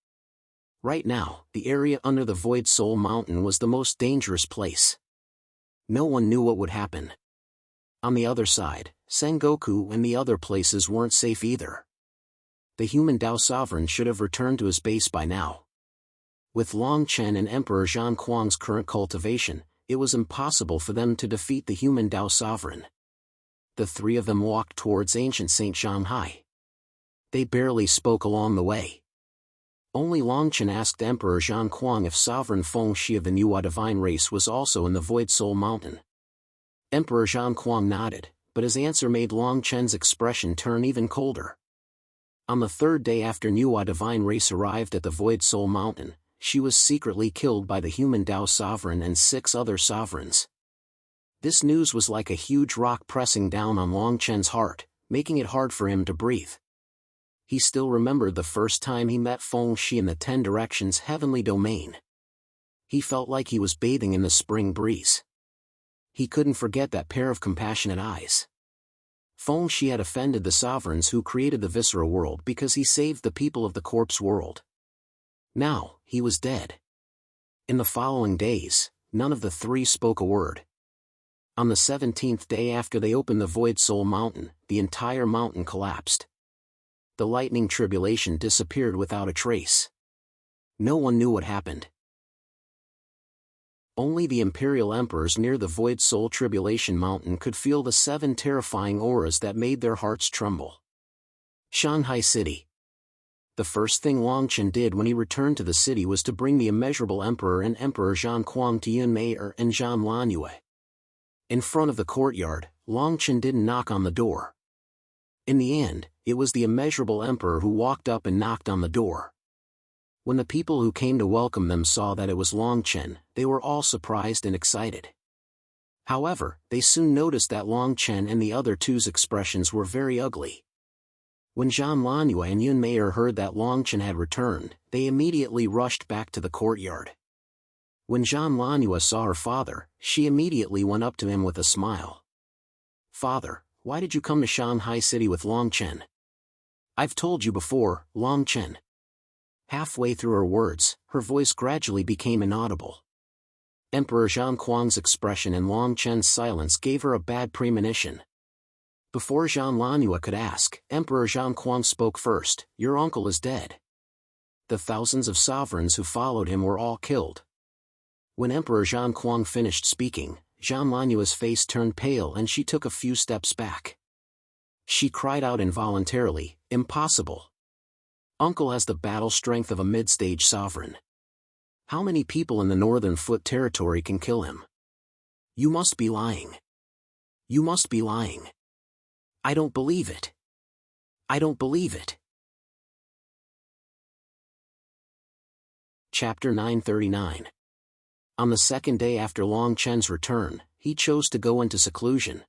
Right now, the area under the Void Soul Mountain was the most dangerous place. No one knew what would happen. On the other side, Sengoku and the other places weren't safe either. The human Dao Sovereign should have returned to his base by now. With Long Chen and Emperor Zhang Kuang's current cultivation, it was impossible for them to defeat the human Dao Sovereign. The three of them walked towards ancient Saint Shanghai. They barely spoke along the way. Only Long Chen asked Emperor Zhang Kuang if Sovereign Feng Shi of the Nuwa divine race was also in the Void Soul Mountain. Emperor Zhang Kuang nodded, but his answer made Long Chen's expression turn even colder. On the third day after Nuwa divine race arrived at the Void Soul Mountain, she was secretly killed by the human Dao Sovereign and 6 other sovereigns. This news was like a huge rock pressing down on Long Chen's heart, making it hard for him to breathe. He still remembered the first time he met Feng Shi in the 10 Directions heavenly domain. He felt like he was bathing in the spring breeze. He couldn't forget that pair of compassionate eyes. Feng Shi had offended the sovereigns who created the Viscera world because he saved the people of the corpse world. Now, he was dead. In the following days, none of the three spoke a word. On the 17th day after they opened the Void Soul Mountain, the entire mountain collapsed. The lightning tribulation disappeared without a trace. No one knew what happened. Only the Imperial Emperors near the Void Soul Tribulation Mountain could feel the 7 terrifying auras that made their hearts tremble. Shanghai City. The first thing Long Chen did when he returned to the city was to bring the immeasurable Emperor and Emperor Zhang Kuang to Yunmei and Zhan Lanyue. In front of the courtyard, Long Chen didn't knock on the door. In the end, it was the immeasurable Emperor who walked up and knocked on the door. When the people who came to welcome them saw that it was Long Chen, they were all surprised and excited. However, they soon noticed that Long Chen and the other two's expressions were very ugly. When Zhan Lanyue and Yun Mei heard that Long Chen had returned, they immediately rushed back to the courtyard. When Zhan Lanyue saw her father, she immediately went up to him with a smile. "Father, why did you come to Shanghai City with Long Chen?" "I've told you before, Long Chen." Halfway through her words, her voice gradually became inaudible. Emperor Zhang Kuang's expression and Long Chen's silence gave her a bad premonition. Before Zhan Lanyue could ask, Emperor Zhang Kuang spoke first, "Your uncle is dead." The thousands of sovereigns who followed him were all killed. When Emperor Zhang Kuang finished speaking, Zhan Lanyue's face turned pale and she took a few steps back. She cried out involuntarily, "Impossible! Uncle has the battle strength of a mid-stage sovereign. How many people in the Northern Foot territory can kill him? You must be lying. You must be lying. I don't believe it. I don't believe it." Chapter 939. On the second day after Long Chen's return, he chose to go into seclusion.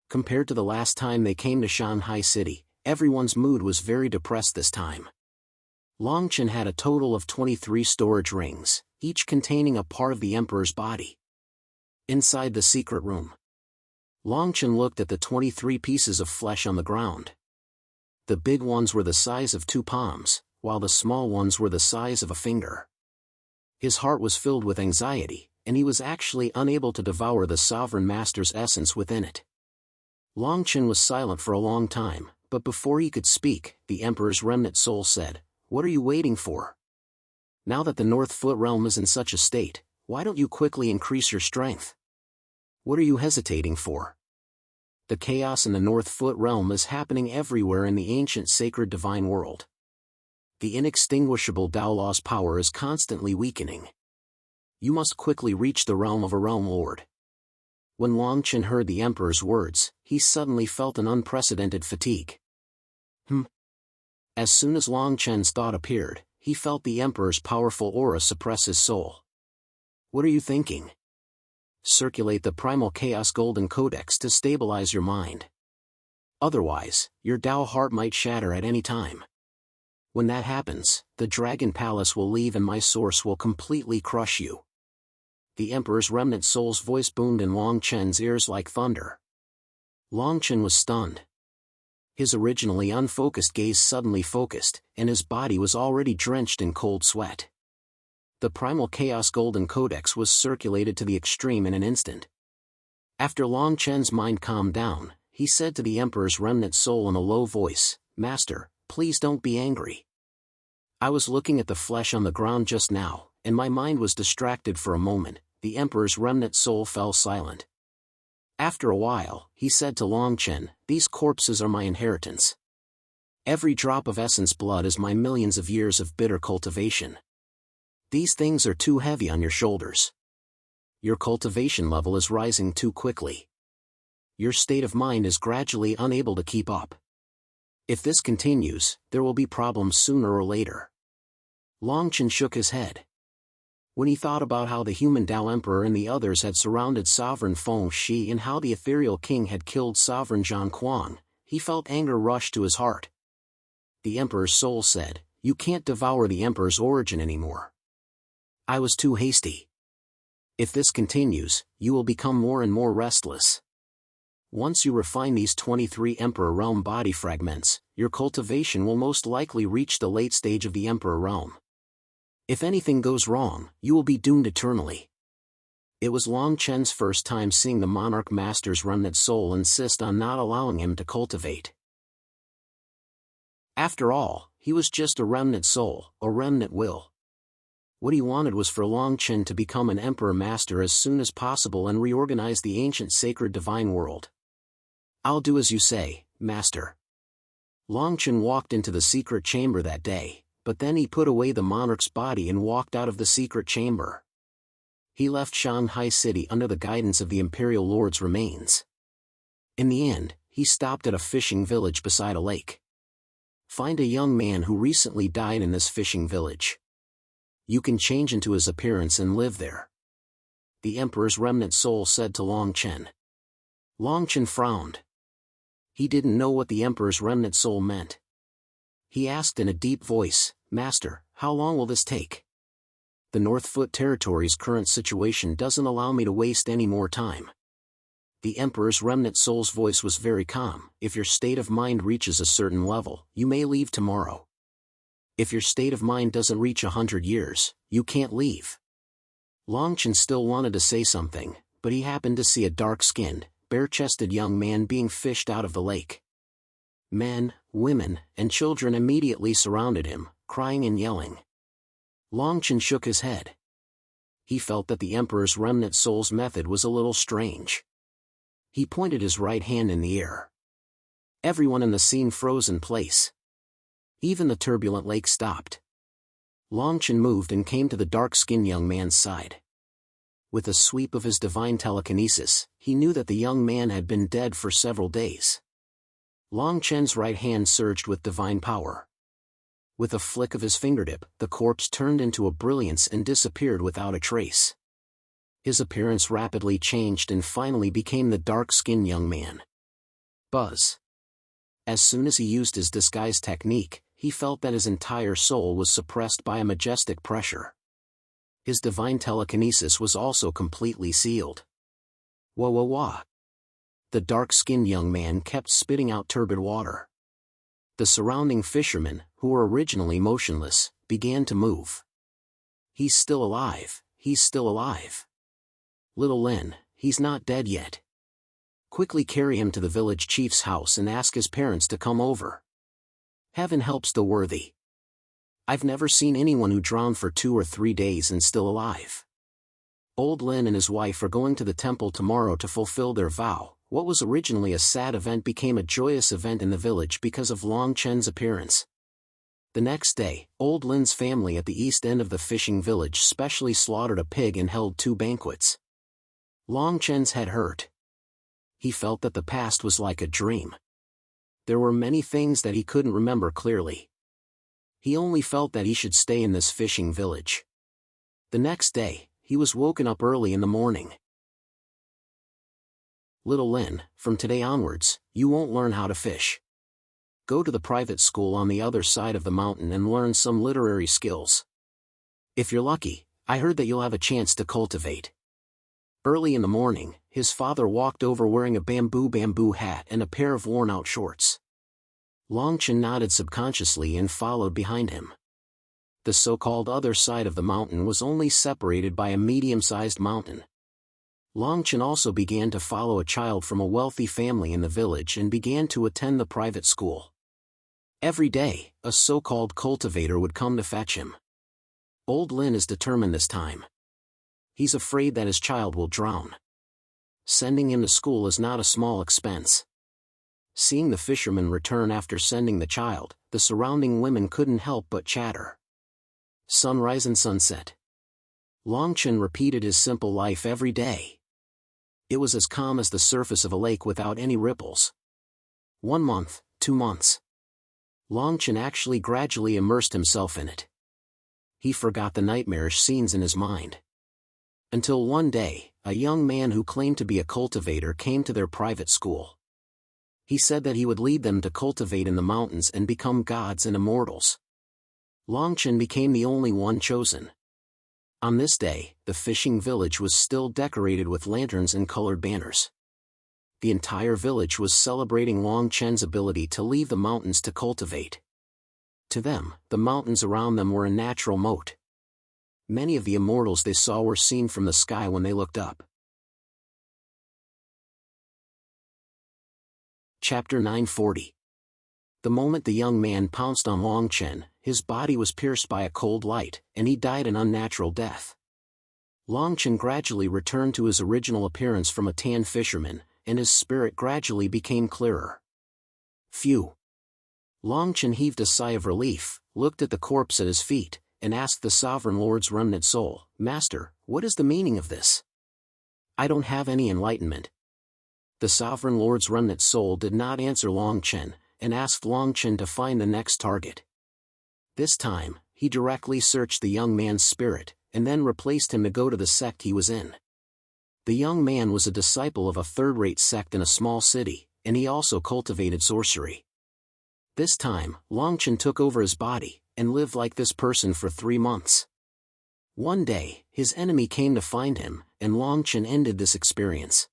Compared to the last time they came to Shanghai City, everyone's mood was very depressed this time. Long Chen had a total of 23 storage rings, each containing a part of the emperor's body. Inside the secret room, Long Chen looked at the 23 pieces of flesh on the ground. The big ones were the size of 2 palms, while the small ones were the size of a finger. His heart was filled with anxiety, and he was actually unable to devour the sovereign master's essence within it. Long Chen was silent for a long time, but before he could speak, the emperor's remnant soul said, "What are you waiting for? Now that the North Foot realm is in such a state, why don't you quickly increase your strength? What are you hesitating for? The chaos in the North Foot realm is happening everywhere in the ancient sacred divine world. The inextinguishable Tao Law's power is constantly weakening. You must quickly reach the realm of a realm lord." When Long Chen heard the emperor's words, he suddenly felt an unprecedented fatigue. As soon as Long Chen's thought appeared, he felt the emperor's powerful aura suppress his soul. "What are you thinking? Circulate the primal chaos golden codex to stabilize your mind. Otherwise, your Tao heart might shatter at any time. When that happens, the Dragon Palace will leave and my source will completely crush you." The emperor's remnant soul's voice boomed in Long Chen's ears like thunder. Long Chen was stunned. His originally unfocused gaze suddenly focused, and his body was already drenched in cold sweat. The primal chaos golden codex was circulated to the extreme in an instant. After Long Chen's mind calmed down, he said to the emperor's remnant soul in a low voice, "Master, please don't be angry. I was looking at the flesh on the ground just now, and my mind was distracted for a moment." The emperor's remnant soul fell silent. After a while, he said to Long Chen, "These corpses are my inheritance. Every drop of essence blood is my millions of years of bitter cultivation. These things are too heavy on your shoulders. Your cultivation level is rising too quickly. Your state of mind is gradually unable to keep up. If this continues, there will be problems sooner or later." Long Chen shook his head. When he thought about how the human Tao Emperor and the others had surrounded Sovereign Feng Shi and how the ethereal king had killed Sovereign Zhang Kuang, he felt anger rush to his heart. The Emperor's soul said, "You can't devour the Emperor's origin anymore. I was too hasty. If this continues, you will become more and more restless. Once you refine these 23 Emperor Realm body fragments, your cultivation will most likely reach the late stage of the Emperor Realm. If anything goes wrong, you will be doomed eternally." It was Long Chen's first time seeing the Monarch Master's remnant soul insist on not allowing him to cultivate. After all, he was just a remnant soul, a remnant will. What he wanted was for Long Chen to become an Emperor Master as soon as possible and reorganize the ancient sacred divine world. "I'll do as you say, Master." Long Chen walked into the secret chamber that day, but then he put away the monarch's body and walked out of the secret chamber. He left Shanghai City under the guidance of the Imperial Lord's remains. In the end, he stopped at a fishing village beside a lake. "Find a young man who recently died in this fishing village. You can change into his appearance and live there," the Emperor's remnant soul said to Long Chen. Long Chen frowned. He didn't know what the Emperor's remnant soul meant. He asked in a deep voice, "Master, how long will this take? The North Foot territory's current situation doesn't allow me to waste any more time." The Emperor's remnant soul's voice was very calm. "If your state of mind reaches a certain level, you may leave tomorrow. If your state of mind doesn't reach 100 years, you can't leave." Long Chen still wanted to say something, but he happened to see a dark-skinned, bare-chested young man being fished out of the lake. Men, women, and children immediately surrounded him, crying and yelling. Long Chen shook his head. He felt that the Emperor's remnant soul's method was a little strange. He pointed his right hand in the air. Everyone in the scene froze in place. Even the turbulent lake stopped. Long Chen moved and came to the dark-skinned young man's side. With a sweep of his divine telekinesis, he knew that the young man had been dead for several days. Long Chen's right hand surged with divine power. With a flick of his fingertip, the corpse turned into a brilliance and disappeared without a trace. His appearance rapidly changed and finally became the dark-skinned young man. Buzz. As soon as he used his disguise technique, he felt that his entire soul was suppressed by a majestic pressure. His divine telekinesis was also completely sealed. Wah wah wah. The dark-skinned young man kept spitting out turbid water. The surrounding fishermen, who were originally motionless, began to move. He's still alive, he's still alive. Little Len, he's not dead yet. Quickly carry him to the village chief's house and ask his parents to come over. Heaven helps the worthy. I've never seen anyone who drowned for 2 or 3 days and still alive. Old Len and his wife are going to the temple tomorrow to fulfill their vow. What was originally a sad event became a joyous event in the village because of Long Chen's appearance. The next day, Old Lin's family at the east end of the fishing village specially slaughtered a pig and held 2 banquets. Long Chen's head hurt. He felt that the past was like a dream. There were many things that he couldn't remember clearly. He only felt that he should stay in this fishing village. The next day, he was woken up early in the morning. Little Len, from today onwards, you won't learn how to fish. Go to the private school on the other side of the mountain and learn some literary skills. If you're lucky, I heard that you'll have a chance to cultivate. Early in the morning, his father walked over wearing a bamboo hat and a pair of worn-out shorts. Long Chen nodded subconsciously and followed behind him. The so-called other side of the mountain was only separated by a medium-sized mountain. Long Chen also began to follow a child from a wealthy family in the village and began to attend the private school. Every day, a so-called cultivator would come to fetch him. Old Lin is determined this time. He's afraid that his child will drown. Sending him to school is not a small expense. Seeing the fisherman return after sending the child, the surrounding women couldn't help but chatter. Sunrise and sunset. Long Chen repeated his simple life every day. It was as calm as the surface of a lake without any ripples. 1 month, 2 months. Long Chen actually gradually immersed himself in it. He forgot the nightmarish scenes in his mind. Until one day, a young man who claimed to be a cultivator came to their private school. He said that he would lead them to cultivate in the mountains and become gods and immortals. Long Chen became the only one chosen. On this day, the fishing village was still decorated with lanterns and colored banners. The entire village was celebrating Long Chen's ability to leave the mountains to cultivate. To them, the mountains around them were a natural moat. Many of the immortals they saw were seen from the sky when they looked up. Chapter 940. The moment the young man pounced on Long Chen, his body was pierced by a cold light, and he died an unnatural death. Long Chen gradually returned to his original appearance from a tan fisherman, and his spirit gradually became clearer. Phew! Long Chen heaved a sigh of relief, looked at the corpse at his feet, and asked the Sovereign Lord's remnant soul, "Master, what is the meaning of this? I don't have any enlightenment." The Sovereign Lord's remnant soul did not answer Long Chen, and asked Long Chen to find the next target. This time, he directly searched the young man's spirit, and then replaced him to go to the sect he was in. The young man was a disciple of a third-rate sect in a small city, and he also cultivated sorcery. This time, Long Chen took over his body, and lived like this person for 3 months. One day, his enemy came to find him, and Long Chen ended this experience.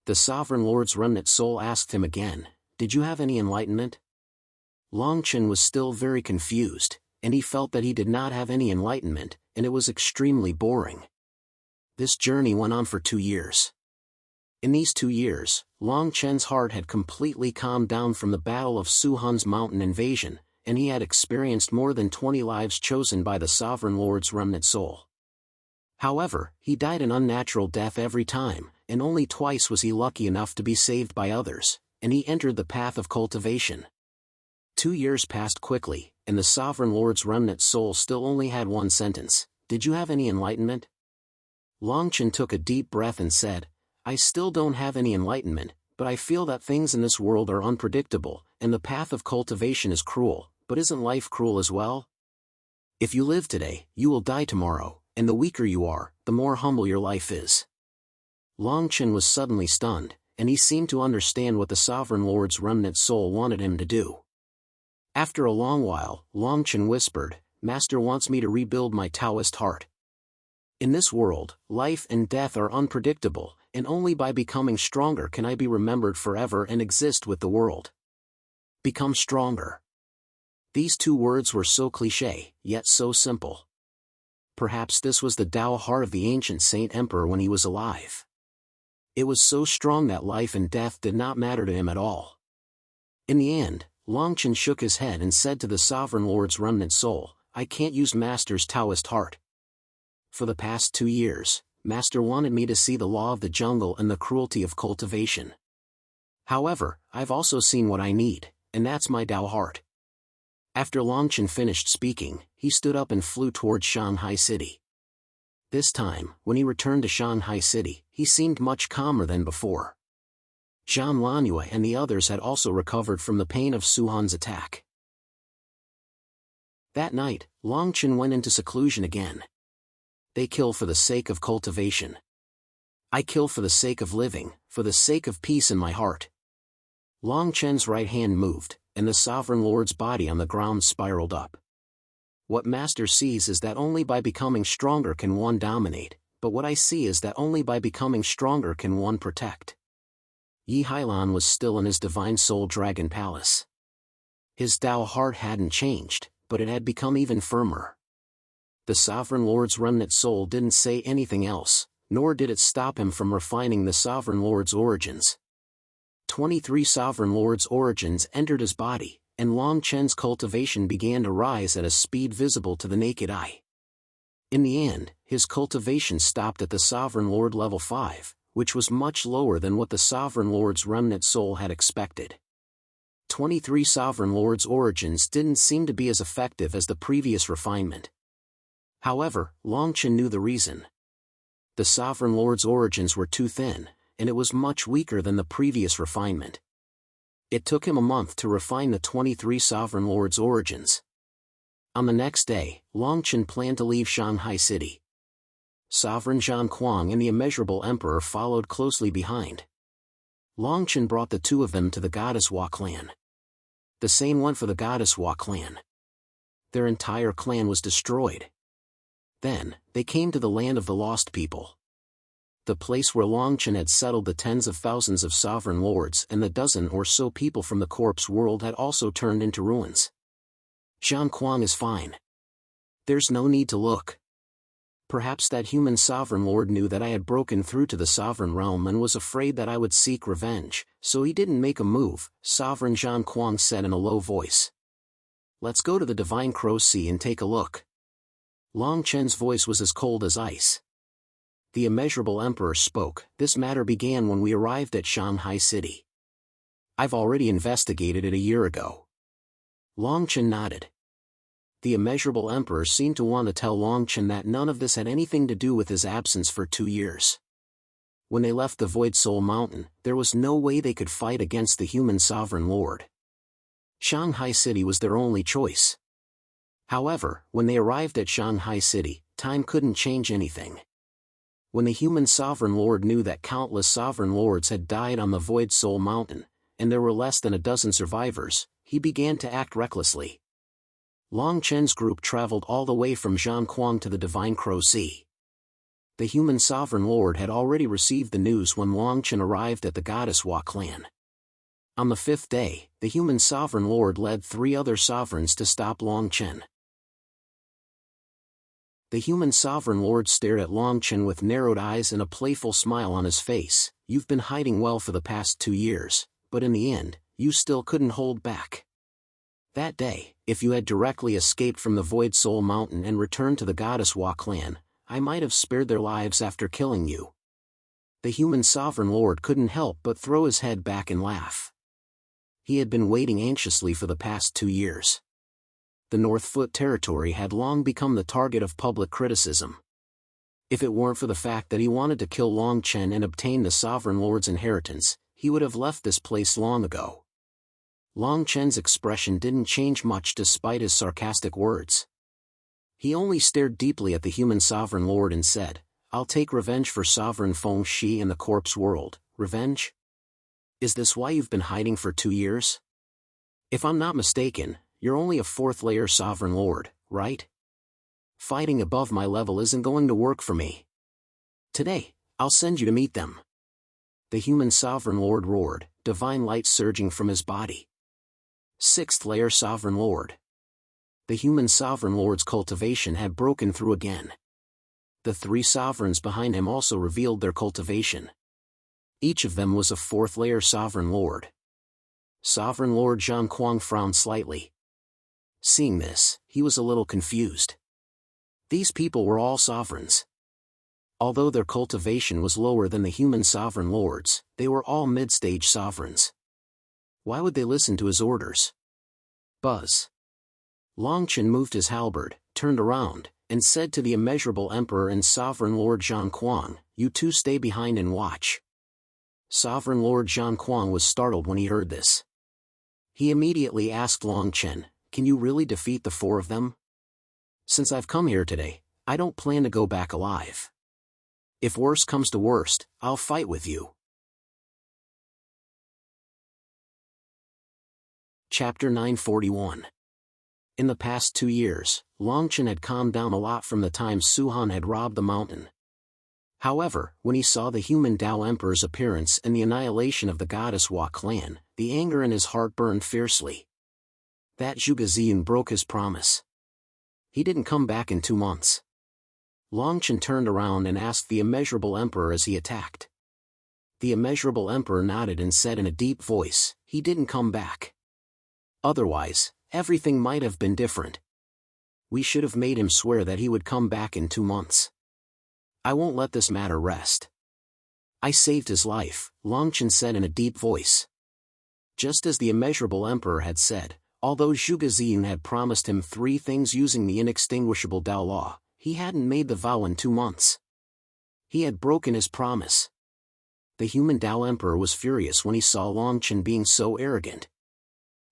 The Sovereign Lord's remnant soul asked him again, "Did you have any enlightenment?" Long Chen was still very confused, and he felt that he did not have any enlightenment, and it was extremely boring. This journey went on for 2 years. In these 2 years, Long Chen's heart had completely calmed down from the battle of Su Hun's mountain invasion, and he had experienced more than 20 lives chosen by the Sovereign Lord's remnant soul. However, he died an unnatural death every time, and only twice was he lucky enough to be saved by others, and he entered the path of cultivation. 2 years passed quickly, and the Sovereign Lord's remnant soul still only had one sentence: "Did you have any enlightenment?" Long Chen took a deep breath and said, "I still don't have any enlightenment, but I feel that things in this world are unpredictable, and the path of cultivation is cruel, but isn't life cruel as well? If you live today, you will die tomorrow, and the weaker you are, the more humble your life is. Long Chen was suddenly stunned, and he seemed to understand what the Sovereign Lord's remnant soul wanted him to do. After a long while, Long Chen whispered, "Master wants me to rebuild my Taoist heart. In this world, life and death are unpredictable, and only by becoming stronger can I be remembered forever and exist with the world. Become stronger." These two words were so cliché, yet so simple. Perhaps this was the Tao heart of the ancient Saint Emperor when he was alive. It was so strong that life and death did not matter to him at all. In the end, Long Chen shook his head and said to the Sovereign Lord's remnant soul, "I can't use Master's Taoist heart. For the past 2 years, Master wanted me to see the law of the jungle and the cruelty of cultivation. However, I've also seen what I need, and that's my Tao heart." After Long Chen finished speaking, he stood up and flew towards Shanghai City. This time, when he returned to Shanghai City, he seemed much calmer than before. Zhang Lanyue and the others had also recovered from the pain of Su Han's attack. That night, Long Chen went into seclusion again. They kill for the sake of cultivation. I kill for the sake of living, for the sake of peace in my heart. Long Chen's right hand moved, and the Sovereign Lord's body on the ground spiraled up. What Master sees is that only by becoming stronger can one dominate, but what I see is that only by becoming stronger can one protect. Yi Hailan was still in his Divine Soul Dragon Palace. His Tao heart hadn't changed, but it had become even firmer. The Sovereign Lord's remnant soul didn't say anything else, nor did it stop him from refining the Sovereign Lord's origins. 23 Sovereign Lord's origins entered his body, and Long Chen's cultivation began to rise at a speed visible to the naked eye. In the end, his cultivation stopped at the Sovereign Lord level 5, which was much lower than what the Sovereign Lord's remnant soul had expected. 23 Sovereign Lord's origins didn't seem to be as effective as the previous refinement. However, Long Chen knew the reason. The Sovereign Lord's origins were too thin, and it was much weaker than the previous refinement. It took him a month to refine the 23 Sovereign Lord's origins. On the next day, Long Chen planned to leave Shanghai City. Sovereign Zhan Kuang and the Immeasurable Emperor followed closely behind. Long Chen brought the two of them to the Goddess Hua clan. The same went for the Goddess Hua clan. Their entire clan was destroyed. Then, they came to the land of the lost people. The place where Long Chen had settled the tens of thousands of sovereign lords, and the dozen or so people from the corpse world had also turned into ruins. Zhan Kuang is fine. There's no need to look. Perhaps that human sovereign lord knew that I had broken through to the sovereign realm and was afraid that I would seek revenge, so he didn't make a move, Sovereign Zhan Kuang said in a low voice. Let's go to the Divine Crow Sea and take a look. Long Chen's voice was as cold as ice. The Immeasurable Emperor spoke. This matter began when we arrived at Shanghai City. I've already investigated it a year ago. Long Chen nodded. The Immeasurable Emperor seemed to want to tell Long Chen that none of this had anything to do with his absence for 2 years. When they left the Void Soul Mountain, there was no way they could fight against the human sovereign lord. Shanghai City was their only choice. However, when they arrived at Shanghai City, time couldn't change anything. When the human sovereign lord knew that countless sovereign lords had died on the Void Soul Mountain, and there were less than a dozen survivors, he began to act recklessly. Long Chen's group traveled all the way from Zhan Kuang to the Divine Crow Sea. The human sovereign lord had already received the news when Long Chen arrived at the Goddess Hua clan. On the 5th day, the human sovereign lord led 3 other sovereigns to stop Long Chen. The human sovereign lord stared at Long Chen with narrowed eyes and a playful smile on his face. You've been hiding well for the past 2 years, but in the end, you still couldn't hold back. That day, if you had directly escaped from the Void Soul Mountain and returned to the Goddess Hua clan, I might have spared their lives after killing you. The human sovereign lord couldn't help but throw his head back and laugh. He had been waiting anxiously for the past 2 years. The North Foot territory had long become the target of public criticism. If it weren't for the fact that he wanted to kill Long Chen and obtain the sovereign lord's inheritance, he would have left this place long ago. Long Chen's expression didn't change much despite his sarcastic words. He only stared deeply at the human sovereign lord and said, "I'll take revenge for sovereign Feng Shi and the corpse world." Revenge? Is this why you've been hiding for 2 years? If I'm not mistaken, you're only a 4th layer sovereign lord, right? Fighting above my level isn't going to work for me. Today, I'll send you to meet them. The human sovereign lord roared, divine light surging from his body. 6th layer sovereign lord. The human sovereign lord's cultivation had broken through again. The 3 sovereigns behind him also revealed their cultivation. Each of them was a 4th layer sovereign lord. Sovereign Lord Zhang Kuang frowned slightly. Seeing this, he was a little confused. These people were all sovereigns. Although their cultivation was lower than the human sovereign lords, they were all mid-stage sovereigns. Why would they listen to his orders? Buzz. Longchen moved his halberd, turned around, and said to the immeasurable emperor and sovereign lord Zhang Kuang, "You two stay behind and watch." Sovereign Lord Zhang Kuang was startled when he heard this. He immediately asked Longchen, "Can you really defeat the 4 of them? Since I've come here today, I don't plan to go back alive. If worse comes to worst, I'll fight with you." Chapter 941. In the past 2 years, Longchen had calmed down a lot from the time Suhan had robbed the mountain. However, when he saw the human Tao Emperor's appearance and the annihilation of the goddess Hua clan, the anger in his heart burned fiercely. That Zhuge Ziyun broke his promise. He didn't come back in 2 months. Longchen turned around and asked the immeasurable emperor as he attacked. The immeasurable emperor nodded and said in a deep voice, "He didn't come back. Otherwise, everything might have been different. We should have made him swear that he would come back in 2 months. I won't let this matter rest." "I saved his life," Longchen said in a deep voice. Just as the immeasurable emperor had said, although Zhuge Ziyun had promised him 3 things using the inextinguishable Tao law, he hadn't made the vow in 2 months. He had broken his promise. The human Tao Emperor was furious when he saw Longchen being so arrogant.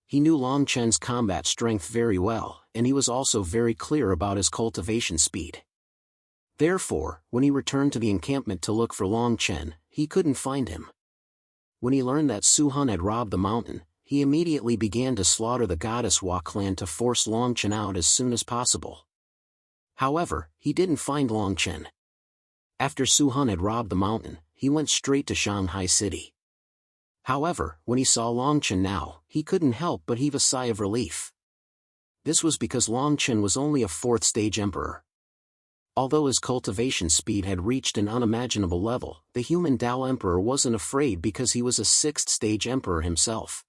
He knew Longchen's combat strength very well, and he was also very clear about his cultivation speed. Therefore, when he returned to the encampment to look for Longchen, he couldn't find him. When he learned that Suhan had robbed the mountain, he immediately began to slaughter the goddess Hua clan to force Longchen out as soon as possible. However, he didn't find Longchen. After Suhan had robbed the mountain, he went straight to Shanghai City. However, when he saw Longchen now, he couldn't help but heave a sigh of relief. This was because Longchen was only a 4th stage emperor. Although his cultivation speed had reached an unimaginable level, the human Tao Emperor wasn't afraid because he was a 6th stage emperor himself.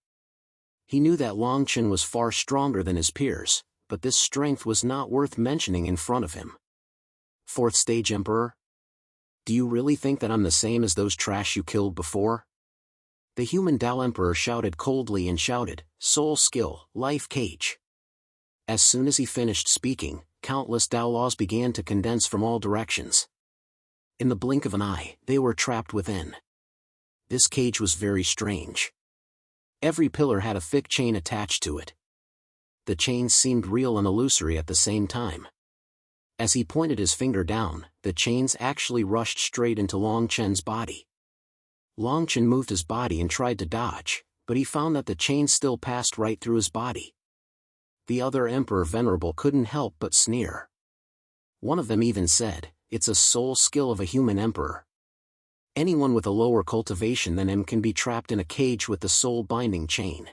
He knew that Longchen was far stronger than his peers, but this strength was not worth mentioning in front of him. 4th stage emperor? Do you really think that I'm the same as those trash you killed before? The human Tao Emperor shouted coldly and shouted, "Soul skill, life cage." As soon as he finished speaking, countless Tao laws began to condense from all directions. In the blink of an eye, they were trapped within. This cage was very strange. Every pillar had a thick chain attached to it. The chains seemed real and illusory at the same time. As he pointed his finger down, the chains actually rushed straight into Longchen's body. Longchen moved his body and tried to dodge, but he found that the chains still passed right through his body. The other Emperor Venerable couldn't help but sneer. One of them even said, "It's a soul skill of a human emperor. Anyone with a lower cultivation than him can be trapped in a cage with the soul-binding chain.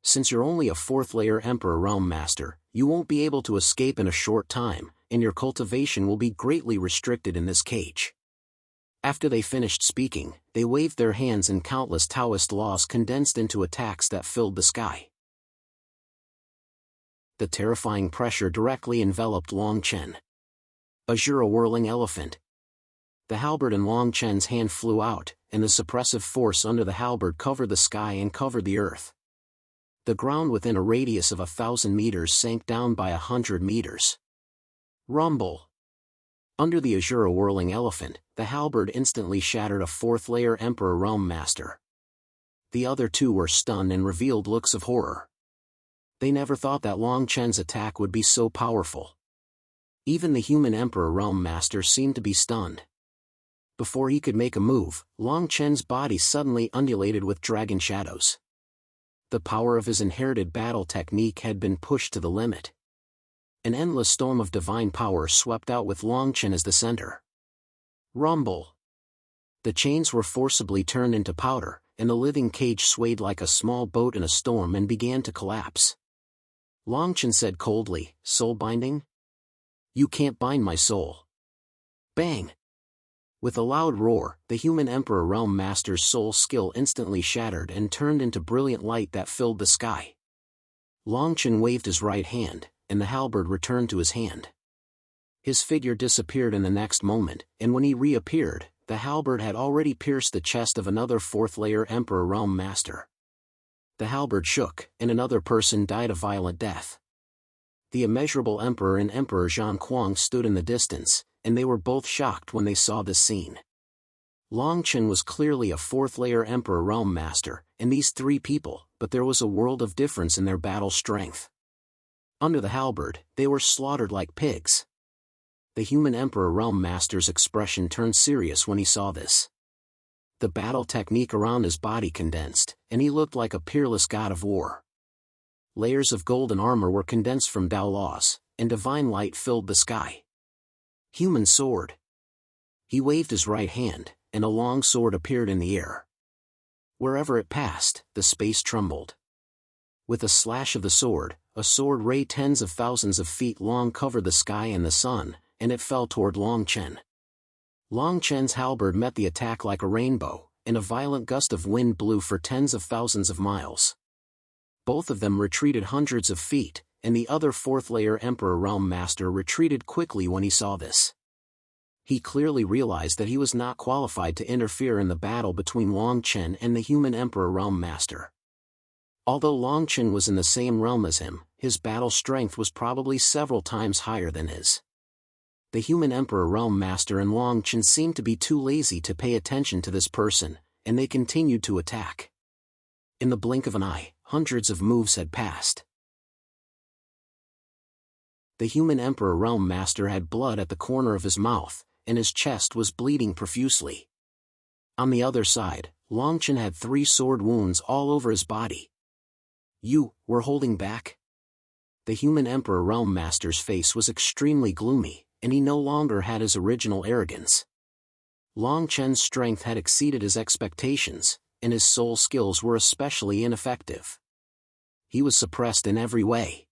Since you're only a 4th layer Emperor Realm Master, you won't be able to escape in a short time, and your cultivation will be greatly restricted in this cage." After they finished speaking, they waved their hands and countless Taoist laws condensed into attacks that filled the sky. The terrifying pressure directly enveloped Longchen. Azure, a whirling elephant. The halberd in Longchen's hand flew out, and the suppressive force under the halberd covered the sky and covered the earth. The ground within a radius of 1,000 meters sank down by 100 meters. Rumble! Under the Azure, a whirling elephant, the halberd instantly shattered a 4th layer Emperor Realm Master. The other 2 were stunned and revealed looks of horror. They never thought that Longchen's attack would be so powerful. Even the human Emperor Realm Master seemed to be stunned. Before he could make a move, Long Chen's body suddenly undulated with dragon shadows. The power of his inherited battle technique had been pushed to the limit. An endless storm of divine power swept out with Long Chen as the center. Rumble! The chains were forcibly turned into powder, and the living cage swayed like a small boat in a storm and began to collapse. Long Chen said coldly, "Soul binding? You can't bind my soul." Bang! With a loud roar, the human Emperor Realm Master's soul skill instantly shattered and turned into brilliant light that filled the sky. Long Chen waved his right hand, and the halberd returned to his hand. His figure disappeared in the next moment, and when he reappeared, the halberd had already pierced the chest of another fourth-layer Emperor Realm Master. The halberd shook, and another person died a violent death. The immeasurable Emperor and Emperor Zhan Kuang stood in the distance, and they were both shocked when they saw this scene. Long Chen was clearly a fourth-layer Emperor Realm Master, and these three people, but there was a world of difference in their battle strength. Under the halberd, they were slaughtered like pigs. The human Emperor Realm Master's expression turned serious when he saw this. The battle technique around his body condensed, and he looked like a peerless god of war. Layers of golden armor were condensed from Tao laws, and divine light filled the sky. Human sword. He waved his right hand, and a long sword appeared in the air. Wherever it passed, the space trembled. With a slash of the sword, a sword ray tens of thousands of feet long covered the sky and the sun, and it fell toward Long Chen. Long Chen's halberd met the attack like a rainbow, and a violent gust of wind blew for tens of thousands of miles. Both of them retreated hundreds of feet, and the other fourth-layer Emperor Realm Master retreated quickly when he saw this. He clearly realized that he was not qualified to interfere in the battle between Long Chen and the human Emperor Realm Master. Although Long Chen was in the same realm as him, his battle strength was probably several times higher than his. The human Emperor Realm Master and Long Chen seemed to be too lazy to pay attention to this person, and they continued to attack. In the blink of an eye, hundreds of moves had passed. The human Emperor Realm Master had blood at the corner of his mouth, and his chest was bleeding profusely. On the other side, Long Chen had 3 sword wounds all over his body. "You were holding back?" The human Emperor Realm Master's face was extremely gloomy, and he no longer had his original arrogance. Long Chen's strength had exceeded his expectations, and his soul skills were especially ineffective. He was suppressed in every way.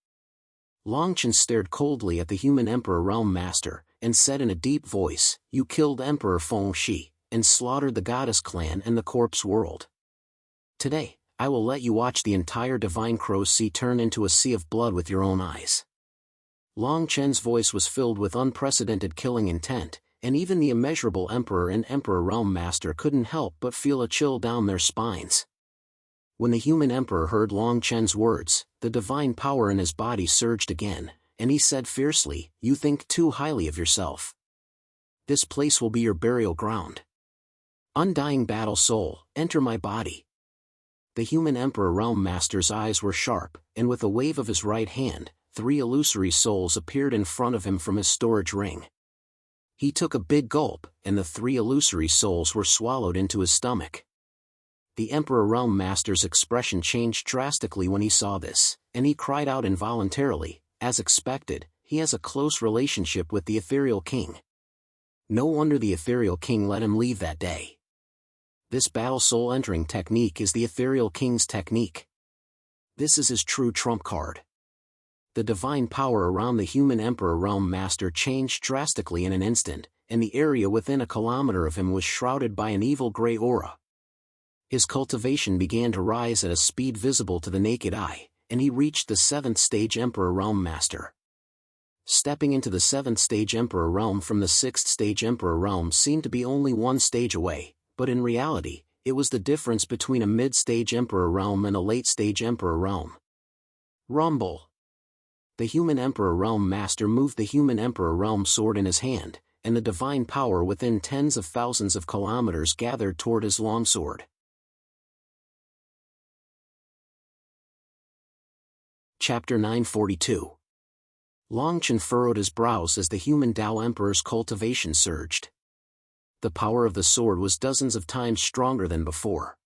Long Chen stared coldly at the human Emperor Realm Master, and said in a deep voice, "You killed Emperor Feng Shi, and slaughtered the Goddess Clan and the Corpse World. Today, I will let you watch the entire Divine Crow Sea turn into a sea of blood with your own eyes." Long Chen's voice was filled with unprecedented killing intent, and even the immeasurable Emperor and Emperor Realm Master couldn't help but feel a chill down their spines. When the human Emperor heard Long Chen's words, the divine power in his body surged again, and he said fiercely, "You think too highly of yourself. This place will be your burial ground. Undying battle soul, enter my body." The human Emperor Realm Master's eyes were sharp, and with a wave of his right hand, 3 illusory souls appeared in front of him from his storage ring. He took a big gulp, and the 3 illusory souls were swallowed into his stomach. The Emperor Realm Master's expression changed drastically when he saw this, and he cried out involuntarily, "As expected, he has a close relationship with the Ethereal King." No wonder the Ethereal King let him leave that day. This battle soul entering technique is the Ethereal King's technique. This is his true trump card. The divine power around the human Emperor Realm Master changed drastically in an instant, and the area within a kilometer of him was shrouded by an evil gray aura. His cultivation began to rise at a speed visible to the naked eye, and he reached the 7th stage Emperor Realm Master. Stepping into the 7th stage Emperor Realm from the 6th stage Emperor Realm seemed to be only 1 stage away, but in reality, it was the difference between a mid-stage Emperor Realm and a late-stage Emperor Realm. Rumble! The human Emperor Realm Master moved the human Emperor Realm sword in his hand, and the divine power within tens of thousands of kilometers gathered toward his longsword. Chapter 942. Long Chen furrowed his brows as the human Tao Emperor's cultivation surged. The power of the sword was dozens of times stronger than before.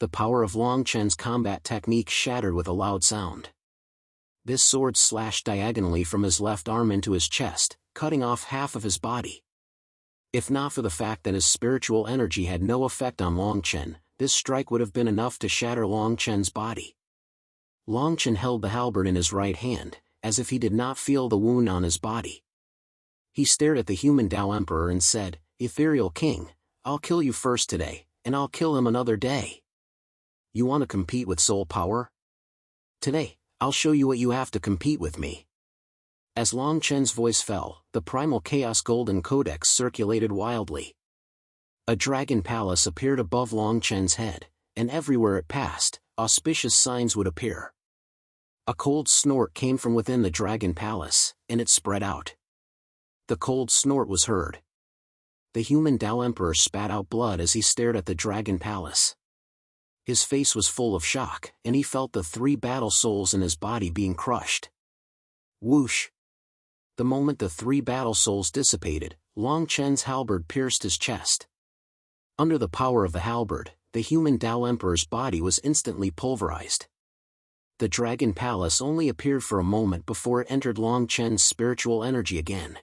The power of Long Chen's combat technique shattered with a loud sound. This sword slashed diagonally from his left arm into his chest, cutting off half of his body. If not for the fact that his spiritual energy had no effect on Long Chen, this strike would have been enough to shatter Long Chen's body. Long Chen held the halberd in his right hand, as if he did not feel the wound on his body. He stared at the human Tao Emperor and said, "Ethereal King, I'll kill you first today, and I'll kill him another day. You want to compete with soul power? Today, I'll show you what you have to compete with me." As Long Chen's voice fell, the primal chaos golden codex circulated wildly. A dragon palace appeared above Long Chen's head, and everywhere it passed, auspicious signs would appear. A cold snort came from within the dragon palace, and it spread out. The cold snort was heard. The human Tao Emperor spat out blood as he stared at the dragon palace. His face was full of shock, and he felt the 3 battle souls in his body being crushed. Whoosh! The moment the 3 battle souls dissipated, Long Chen's halberd pierced his chest. Under the power of the halberd, the human Tao Emperor's body was instantly pulverized. The dragon palace only appeared for a moment before it entered Long Chen's spiritual energy again.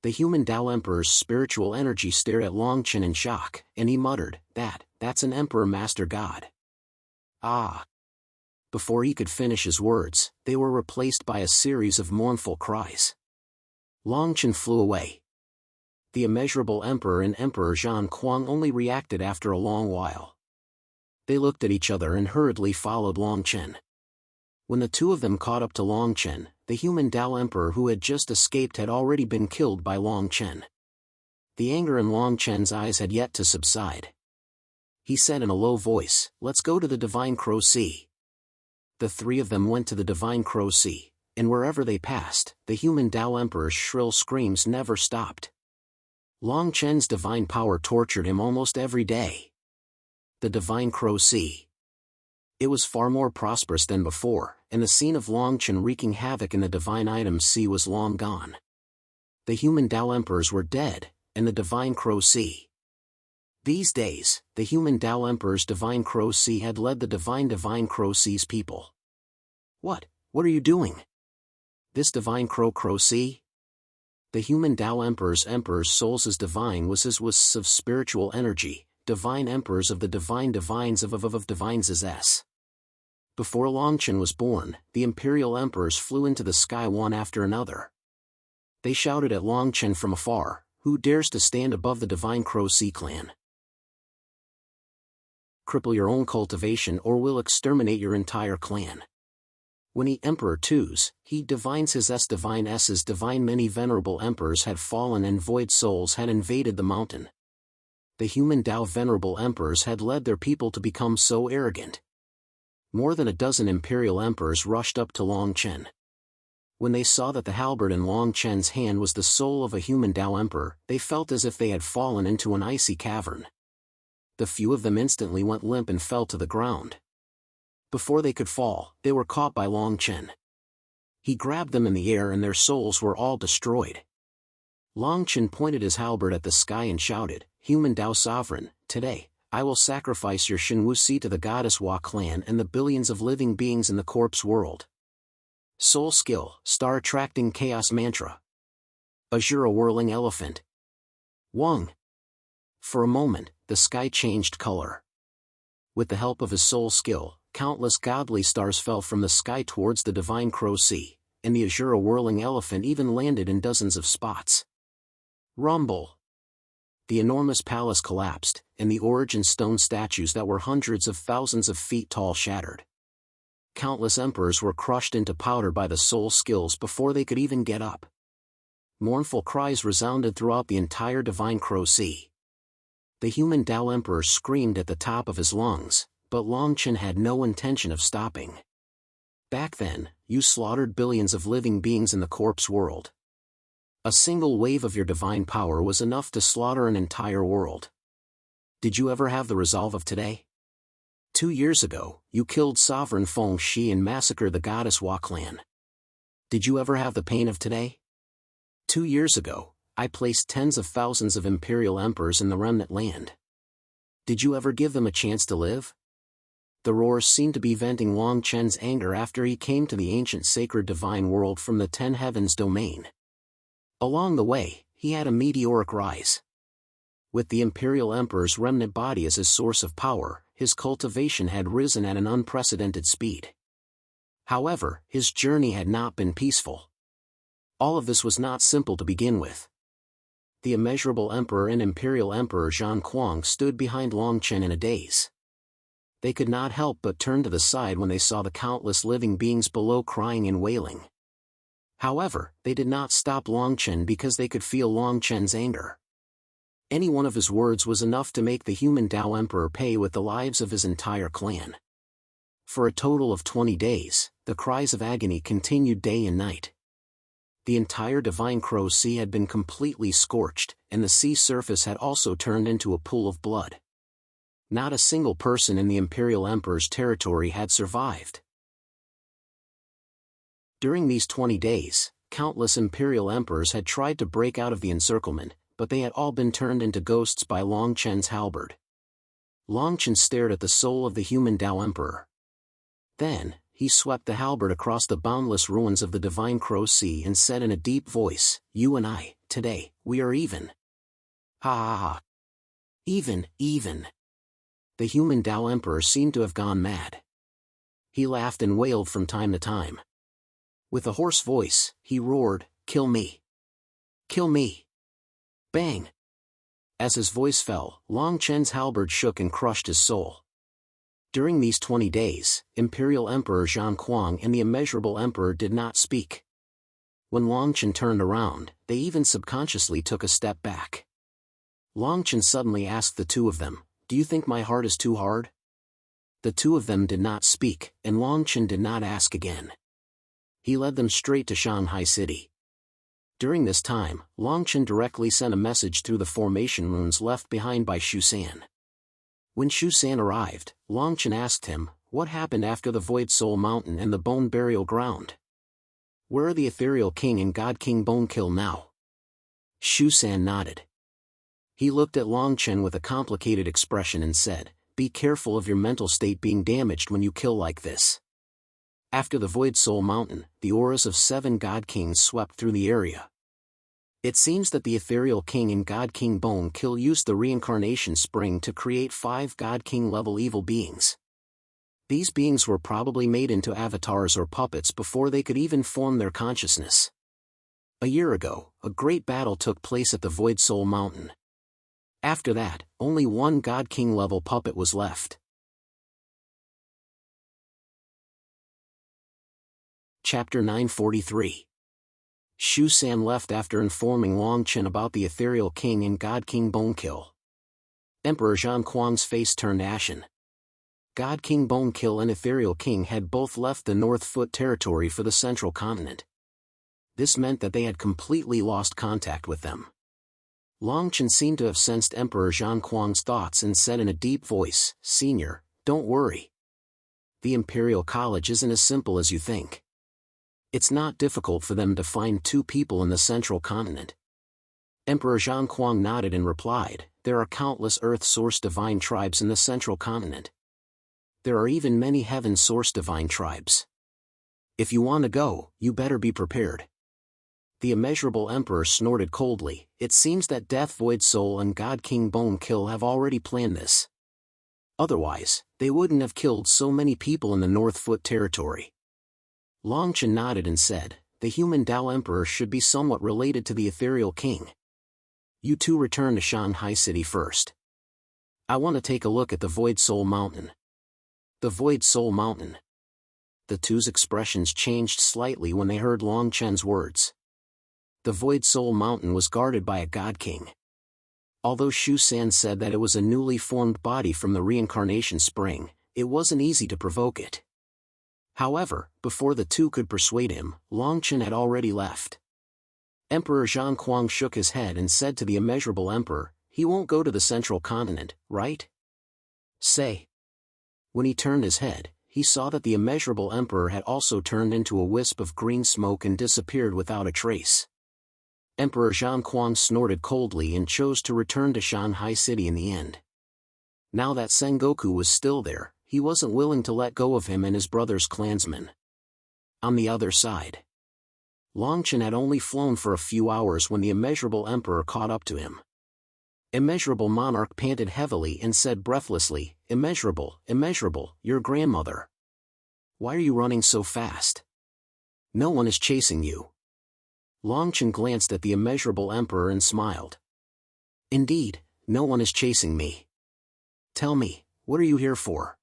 The human Tao Emperor's spiritual energy stared at Long Chen in shock, and he muttered, That's an Emperor Master God." Ah! Before he could finish his words, they were replaced by a series of mournful cries. Long Chen flew away. The immeasurable Emperor and Emperor Zhan Kuang only reacted after a long while. They looked at each other and hurriedly followed Long Chen. When the two of them caught up to Long Chen, the human Tao Emperor who had just escaped had already been killed by Long Chen. The anger in Long Chen's eyes had yet to subside. He said in a low voice, "Let's go to the Divine Crow Sea." The 3 of them went to the Divine Crow Sea, and wherever they passed, the human Tao Emperor's shrill screams never stopped. Long Chen's divine power tortured him almost every day. The Divine Crow Sea. It was far more prosperous than before, and the scene of Long Chen wreaking havoc in the Divine Items Sea was long gone. The human Tao Emperors were dead, and the Divine Crow Sea. These days, the human Tao Emperor's Divine Crow Sea had led the Divine Crow Sea's people. What are you doing? This Divine Crow Sea? The human Tao Emperor's souls as divine was his wisps of spiritual energy, divine emperors of the divine divines of divines as S. Before Long Chen was born, the imperial emperors flew into the sky one after another. They shouted at Long Chen from afar, "Who dares to stand above the Divine Crow Sea clan? Cripple your own cultivation or we'll exterminate your entire clan." When he Emperor Twos, he divines his S divine S's divine many venerable emperors had fallen and void souls had invaded the mountain. The human Tao venerable emperors had led their people to become so arrogant. More than a dozen imperial emperors rushed up to Long Chen. When they saw that the halberd in Long Chen's hand was the soul of a human Tao emperor, they felt as if they had fallen into an icy cavern. The few of them instantly went limp and fell to the ground. Before they could fall, they were caught by Long Chen. He grabbed them in the air and their souls were all destroyed. Long Chen pointed his halberd at the sky and shouted, "Human Tao Sovereign, today, I will sacrifice your Shenwu Si to the Goddess Hua clan and the billions of living beings in the corpse world." Soul Skill, Star Attracting Chaos Mantra. Azura Whirling Elephant. Wang. For a moment, the sky changed color. With the help of his soul skill, countless godly stars fell from the sky towards the Divine Crow Sea, and the Azura Whirling Elephant even landed in dozens of spots. Rumble. The enormous palace collapsed, and the origin stone statues that were hundreds of thousands of feet tall shattered. Countless emperors were crushed into powder by the soul skills before they could even get up. Mournful cries resounded throughout the entire Divine Crow Sea. The human Tao Emperor screamed at the top of his lungs, but Long Chen had no intention of stopping. Back then, you slaughtered billions of living beings in the corpse world. A single wave of your divine power was enough to slaughter an entire world. Did you ever have the resolve of today? 2 years ago, you killed Sovereign Feng Shi and massacred the Goddess Hua clan. Did you ever have the pain of today? 2 years ago, I placed tens of thousands of imperial emperors in the remnant land. Did you ever give them a chance to live? The roars seemed to be venting Long Chen's anger after he came to the ancient sacred divine world from the 10 heavens domain. Along the way, he had a meteoric rise. With the imperial emperor's remnant body as his source of power, his cultivation had risen at an unprecedented speed. However, his journey had not been peaceful. All of this was not simple to begin with. The immeasurable emperor and imperial emperor Zhan Kuang stood behind Long Chen in a daze. They could not help but turn to the side when they saw the countless living beings below crying and wailing. However, they did not stop Long Chen because they could feel Long Chen's anger. Any one of his words was enough to make the human Tao Emperor pay with the lives of his entire clan. For a total of 20 days, the cries of agony continued day and night. The entire Divine Crow Sea had been completely scorched, and the sea surface had also turned into a pool of blood. Not a single person in the Imperial Emperor's territory had survived. During these 20 days, countless Imperial Emperors had tried to break out of the encirclement, but they had all been turned into ghosts by Long Chen's halberd. Long Chen stared at the soul of the human Tao Emperor. Then, he swept the halberd across the boundless ruins of the Divine Crow Sea and said in a deep voice, "You and I, today, we are even. Ha ha ha. Even. The human Tao Emperor seemed to have gone mad. He laughed and wailed from time to time. With a hoarse voice, he roared, "Kill me! Kill me!" Bang! As his voice fell, Long Chen's halberd shook and crushed his soul. During these 20 days, Imperial Emperor Zhan Kuang and the Immeasurable Emperor did not speak. When Long Chen turned around, they even subconsciously took a step back. Long Chen suddenly asked the two of them, "Do you think my heart is too hard?" The two of them did not speak, and Long Chen did not ask again. He led them straight to Shanghai City. During this time, Long Chen directly sent a message through the formation runes left behind by Shu San. When Shu San arrived, Long Chen asked him, "What happened after the Void Soul Mountain and the Bone Burial Ground? Where are the Ethereal King and God King Bone Kill now?" Shu San nodded. He looked at Long Chen with a complicated expression and said, "Be careful of your mental state being damaged when you kill like this." After the Void Soul Mountain, the auras of 7 God Kings swept through the area. It seems that the Ethereal King and God King Bone Kill used the reincarnation spring to create 5 God King level evil beings. These beings were probably made into avatars or puppets before they could even form their consciousness. A year ago, a great battle took place at the Void Soul Mountain. After that, only 1 God King level puppet was left. Chapter 943. Shu San left after informing Long Chen about the Ethereal King and God King Bone Kill. Emperor Zhan Kuang's face turned ashen. God King Bone Kill and Ethereal King had both left the North Foot territory for the Central Continent. This meant that they had completely lost contact with them. Long Chen seemed to have sensed Emperor Zhan Kuang's thoughts and said in a deep voice, "Senior, don't worry. The Imperial College isn't as simple as you think. It's not difficult for them to find 2 people in the Central Continent." Emperor Zhan Kuang nodded and replied, "There are countless Earth-source divine tribes in the Central Continent. There are even many Heaven-source divine tribes. If you want to go, you better be prepared." The Immeasurable Emperor snorted coldly, "It seems that Death Void Soul and God King Bone Kill have already planned this. Otherwise, they wouldn't have killed so many people in the North Foot territory." Long Chen nodded and said, "The human Tao Emperor should be somewhat related to the Ethereal King. You two return to Shanghai City first. I want to take a look at the Void Soul Mountain." The Void Soul Mountain. The two's expressions changed slightly when they heard Long Chen's words. The Void Soul Mountain was guarded by a God King. Although Shu San said that it was a newly formed body from the reincarnation spring, it wasn't easy to provoke it. However, before the two could persuade him, Long Chen had already left. Emperor Zhan Kuang shook his head and said to the Immeasurable Emperor, "He won't go to the Central Continent, right? Say." When he turned his head, he saw that the immeasurable emperor had also turned into a wisp of green smoke and disappeared without a trace. Emperor Zhang Kuang snorted coldly and chose to return to Shanghai City in the end. Now that Sengoku was still there, he wasn't willing to let go of him and his brother's clansmen. On the other side, Longchen had only flown for a few hours when the immeasurable emperor caught up to him. Immeasurable monarch panted heavily and said breathlessly, "Immeasurable, immeasurable, your grandmother. Why are you running so fast? No one is chasing you." Longchen glanced at the immeasurable emperor and smiled. "Indeed, no one is chasing me. Tell me, what are you here for?"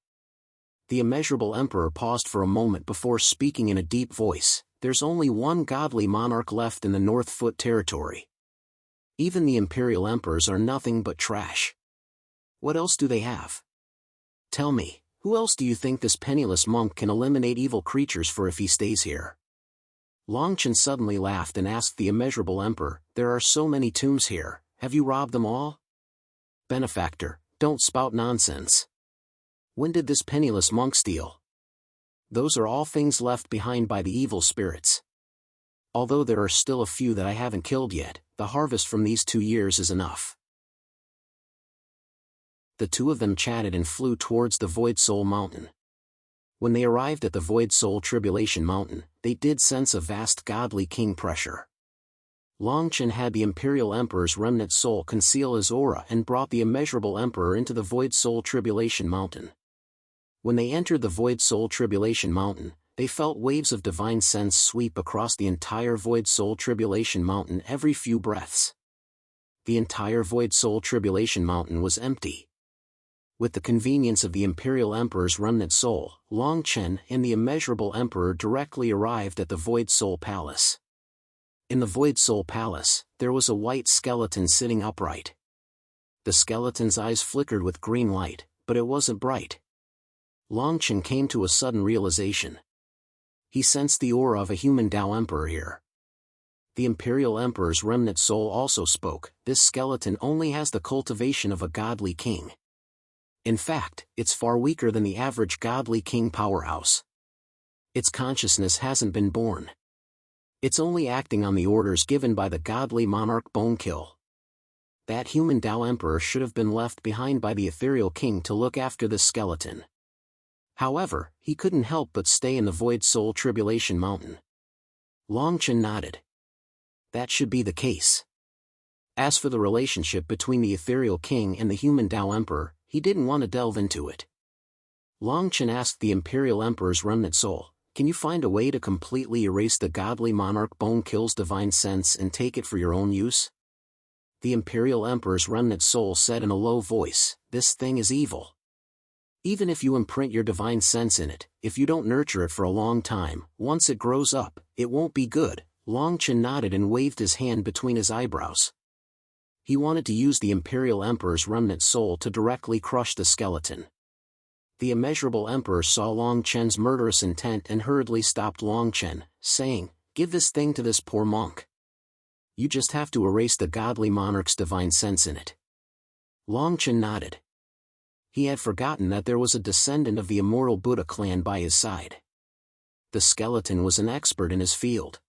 The immeasurable emperor paused for a moment before speaking in a deep voice. "There's only one godly monarch left in the North Foot territory. Even the imperial emperors are nothing but trash. What else do they have? Tell me, who else do you think this penniless monk can eliminate evil creatures for if he stays here?" Longchen suddenly laughed and asked the immeasurable emperor, "There are so many tombs here, have you robbed them all?" "Benefactor, don't spout nonsense. When did this penniless monk steal? Those are all things left behind by the evil spirits. Although there are still a few that I haven't killed yet, the harvest from these 2 years is enough." The two of them chatted and flew towards the Void Soul Mountain. When they arrived at the Void Soul Tribulation Mountain, they did sense a vast godly king pressure. Longchen had the Imperial Emperor's remnant soul conceal his aura and brought the immeasurable emperor into the Void Soul Tribulation Mountain. When they entered the Void Soul Tribulation Mountain, they felt waves of divine sense sweep across the entire Void Soul Tribulation Mountain every few breaths. The entire Void Soul Tribulation Mountain was empty. With the convenience of the Imperial Emperor's remnant soul, Longchen and the immeasurable emperor directly arrived at the Void Soul Palace. In the Void Soul Palace, there was a white skeleton sitting upright. The skeleton's eyes flickered with green light, but it wasn't bright. Longchen came to a sudden realization. He sensed the aura of a human Tao Emperor here. The Imperial Emperor's remnant soul also spoke. "This skeleton only has the cultivation of a godly king. In fact, it's far weaker than the average godly king powerhouse. Its consciousness hasn't been born. It's only acting on the orders given by the godly monarch Bone Kill. That human Tao Emperor should have been left behind by the ethereal king to look after this skeleton." However, he couldn't help but stay in the Void Soul Tribulation Mountain. Longchen nodded. That should be the case. As for the relationship between the ethereal king and the human Tao Emperor, he didn't want to delve into it. Longchen asked the Imperial Emperor's remnant soul, "Can you find a way to completely erase the godly monarch Bone Kill's divine sense and take it for your own use?" The Imperial Emperor's remnant soul said in a low voice, "This thing is evil. Even if you imprint your divine sense in it, if you don't nurture it for a long time, once it grows up, it won't be good." Longchen nodded and waved his hand between his eyebrows. He wanted to use the Imperial Emperor's remnant soul to directly crush the skeleton. The immeasurable emperor saw Longchen's murderous intent and hurriedly stopped Longchen, saying, "Give this thing to this poor monk. You just have to erase the godly monarch's divine sense in it." Longchen nodded. He had forgotten that there was a descendant of the immortal Buddha clan by his side. The skeleton was an expert in his field.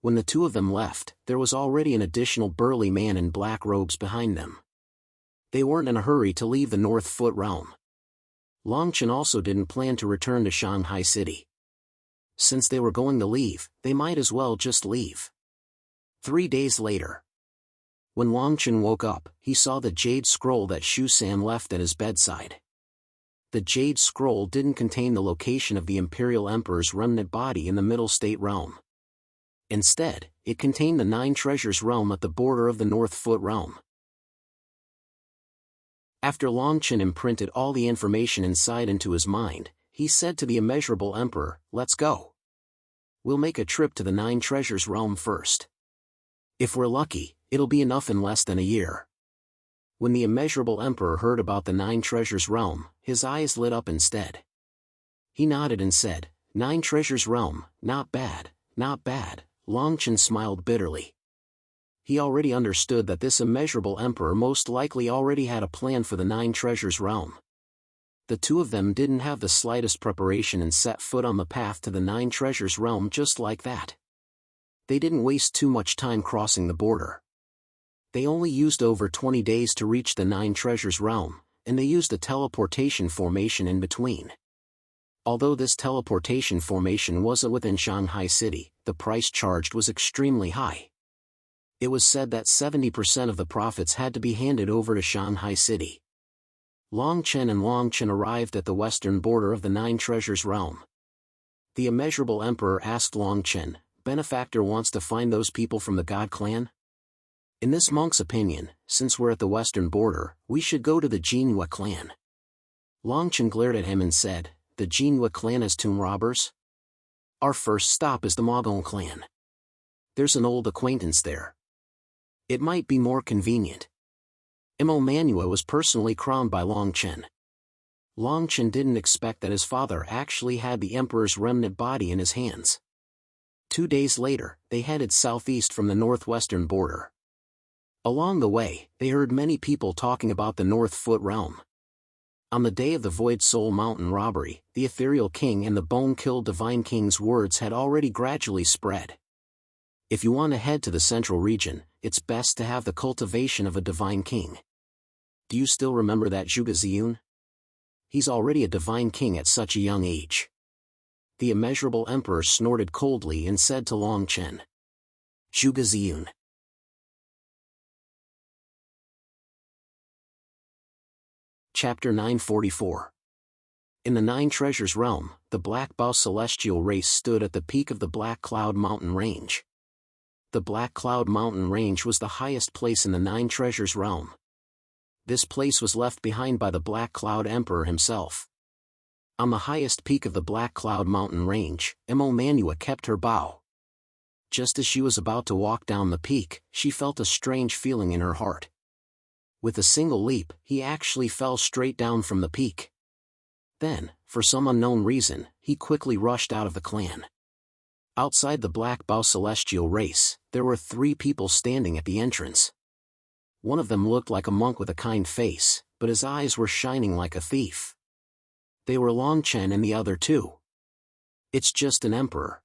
When the two of them left, there was already an additional burly man in black robes behind them. They weren't in a hurry to leave the North Foot realm. Longchen also didn't plan to return to Shanghai City. Since they were going to leave, they might as well just leave. 3 days later, when Longchen woke up, he saw the jade scroll that Shu San left at his bedside. The jade scroll didn't contain the location of the Imperial Emperor's remnant body in the Middle State realm. Instead, it contained the 9 treasures realm at the border of the North Foot realm. After Longchen imprinted all the information inside into his mind, he said to the immeasurable emperor, "Let's go. We'll make a trip to the 9 treasures realm first. If we're lucky, it'll be enough in less than a year." When the immeasurable emperor heard about the 9 treasures realm, his eyes lit up instead. He nodded and said, "9 treasures realm, not bad, not bad." Longchen smiled bitterly. He already understood that this immeasurable emperor most likely already had a plan for the 9 treasures realm. The two of them didn't have the slightest preparation and set foot on the path to the Nine Treasures realm just like that. They didn't waste too much time crossing the border. They only used over 20 days to reach the Nine Treasures realm, and they used a teleportation formation in between. Although this teleportation formation wasn't within Shanghai City, the price charged was extremely high. It was said that 70% of the profits had to be handed over to Shanghai City. Long Chen and Long Chen arrived at the western border of the Nine Treasures realm. The immeasurable emperor asked Long Chen, "Benefactor wants to find those people from the God clan?" In this monk's opinion, since we're at the western border, we should go to the Jinhua clan. Long Chen glared at him and said, "The Jinhua clan is tomb robbers? Our first stop is the Magon clan. There's an old acquaintance there. It might be more convenient." Imo Manua was personally crowned by Long Chen. Long Chen didn't expect that his father actually had the emperor's remnant body in his hands. 2 days later, they headed southeast from the northwestern border. Along the way, they heard many people talking about the North Foot realm. On the day of the Void Soul Mountain robbery, the Ethereal King and the Bone-Killed Divine King's words had already gradually spread. If you want to head to the central region, it's best to have the cultivation of a Divine King. Do you still remember that Zhuge Ziyun? He's already a Divine King at such a young age. The immeasurable emperor snorted coldly and said to Long Chen, "Zhuge Ziyun." Chapter 944. In the Nine Treasures realm, the Black Bao celestial race stood at the peak of the Black Cloud Mountain Range. The Black Cloud Mountain Range was the highest place in the Nine Treasures realm. This place was left behind by the Black Cloud Emperor himself. On the highest peak of the Black Cloud Mountain Range, Imo Manua kept her bow. Just as she was about to walk down the peak, she felt a strange feeling in her heart. With a single leap, he actually fell straight down from the peak. Then, for some unknown reason, he quickly rushed out of the clan. Outside the Black Bao celestial race, there were 3 people standing at the entrance. One of them looked like a monk with a kind face, but his eyes were shining like a thief. They were Long Chen and the other 2. It's just an emperor.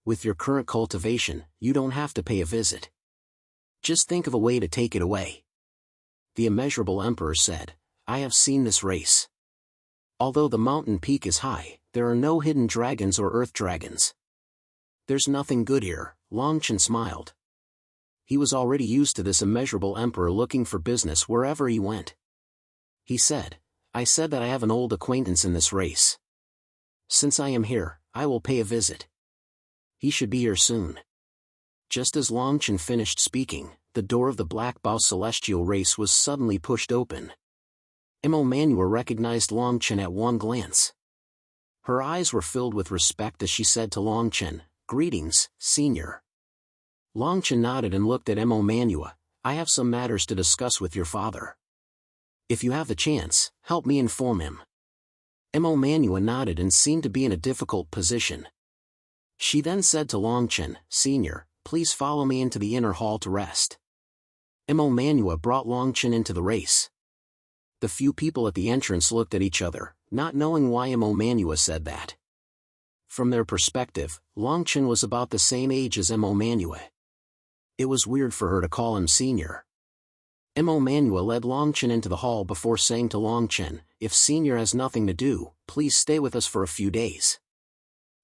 With your current cultivation, you don't have to pay a visit. Just think of a way to take it away. The immeasurable emperor said, "I have seen this race. Although the mountain peak is high, there are no hidden dragons or earth dragons. There's nothing good here." Long Chen smiled. He was already used to this immeasurable emperor looking for business wherever he went. He said, "I said that I have an old acquaintance in this race. Since I am here, I will pay a visit. He should be here soon." Just as Long Chen finished speaking, the door of the Black Bao celestial race was suddenly pushed open. Imo Manua recognized Long Chen at one glance. Her eyes were filled with respect as she said to Long Chen, "Greetings, Senior." Long Chen nodded and looked at Imo Manua, "I have some matters to discuss with your father. If you have the chance, help me inform him." Imo Manua nodded and seemed to be in a difficult position. She then said to Long Chen, "Senior, please follow me into the inner hall to rest." Imo Manua brought Long Chen into the race. The few people at the entrance looked at each other, not knowing why Imo Manua said that. From their perspective, Long Chen was about the same age as Imo Manua. It was weird for her to call him senior. Imo Manua led Long Chen into the hall before saying to Long Chen, "If Senior has nothing to do, please stay with us for a few days.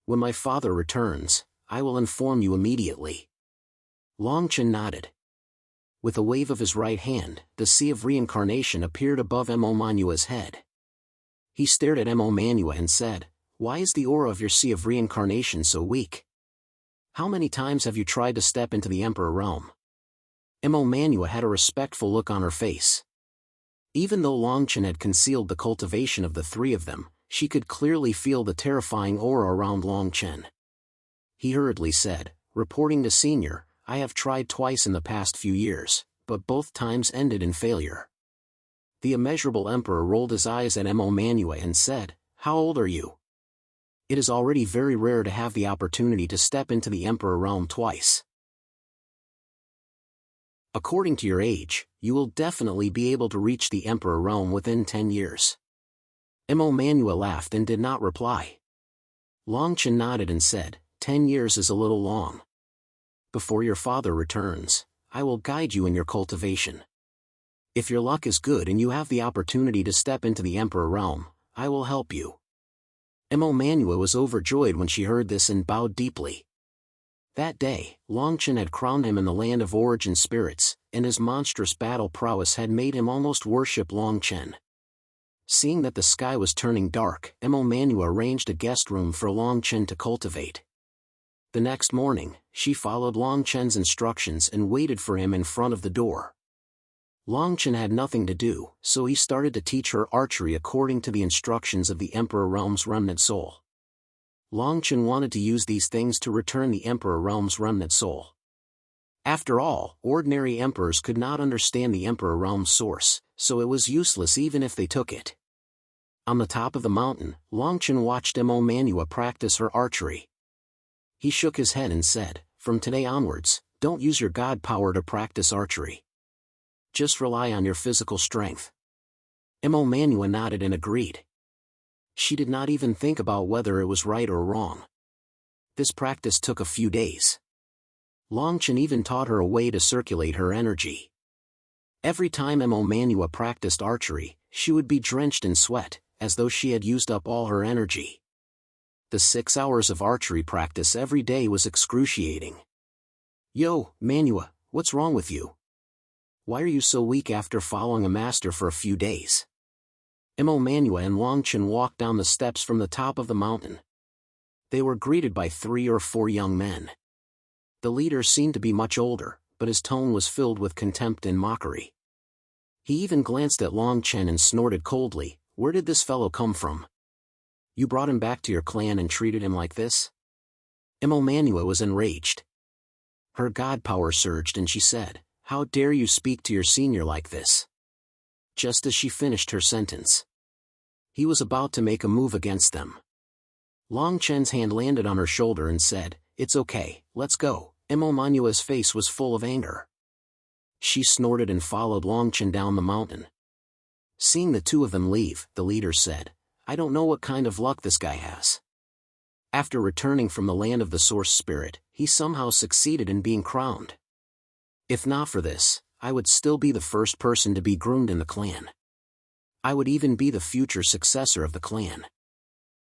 When my father returns, I will inform you immediately." Long Chen nodded. With a wave of his right hand, the Sea of Reincarnation appeared above Imo Manua's head. He stared at Imo Manua and said, "Why is the aura of your Sea of Reincarnation so weak? How many times have you tried to step into the Emperor realm?" Imo Manua had a respectful look on her face. Even though Long Chen had concealed the cultivation of the 3 of them, she could clearly feel the terrifying aura around Long Chen. He hurriedly said, "Reporting to Senior, I have tried twice in the past few years, but both times ended in failure." The immeasurable emperor rolled his eyes at Imo Manua and said, "How old are you? It is already very rare to have the opportunity to step into the Emperor realm twice. According to your age, you will definitely be able to reach the Emperor realm within 10 years. Mo Manua laughed and did not reply. Longchen nodded and said, 10 years is a little long. Before your father returns, I will guide you in your cultivation. If your luck is good and you have the opportunity to step into the Emperor realm, I will help you. Mo Manua was overjoyed when she heard this and bowed deeply. That day, Longchen had crowned him in the land of origin spirits, and his monstrous battle prowess had made him almost worship Longchen. Seeing that the sky was turning dark, Mo Manua arranged a guest room for Longchen to cultivate. The next morning, she followed Longchen's instructions and waited for him in front of the door. Longchen had nothing to do, so he started to teach her archery according to the instructions of the Emperor Realm's remnant soul. Longchen wanted to use these things to return the Emperor Realm's remnant soul. After all, ordinary emperors could not understand the Emperor Realm's source, so it was useless even if they took it. On the top of the mountain, Longchen watched Mo Manua practice her archery. He shook his head and said, from today onwards, don't use your god power to practice archery. Just rely on your physical strength. Mo Manua nodded and agreed. She did not even think about whether it was right or wrong. This practice took a few days. Longchen even taught her a way to circulate her energy. Every time Mo Manua practiced archery, she would be drenched in sweat, as though she had used up all her energy. The 6 hours of archery practice every day was excruciating. Yo, Manua, what's wrong with you? Why are you so weak after following a master for a few days? Mo Manua and Longchen walked down the steps from the top of the mountain. They were greeted by 3 or 4 young men. The leader seemed to be much older, but his tone was filled with contempt and mockery. He even glanced at Longchen and snorted coldly, where did this fellow come from? You brought him back to your clan and treated him like this? Mo Manua was enraged. Her god power surged and she said, how dare you speak to your senior like this? Just as she finished her sentence, he was about to make a move against them. Longchen's hand landed on her shoulder and said, it's okay, let's go. Mo Manua's face was full of anger. She snorted and followed Longchen down the mountain. Seeing the two of them leave, the leader said, I don't know what kind of luck this guy has. After returning from the land of the source spirit, he somehow succeeded in being crowned. If not for this, I would still be the first person to be groomed in the clan. I would even be the future successor of the clan.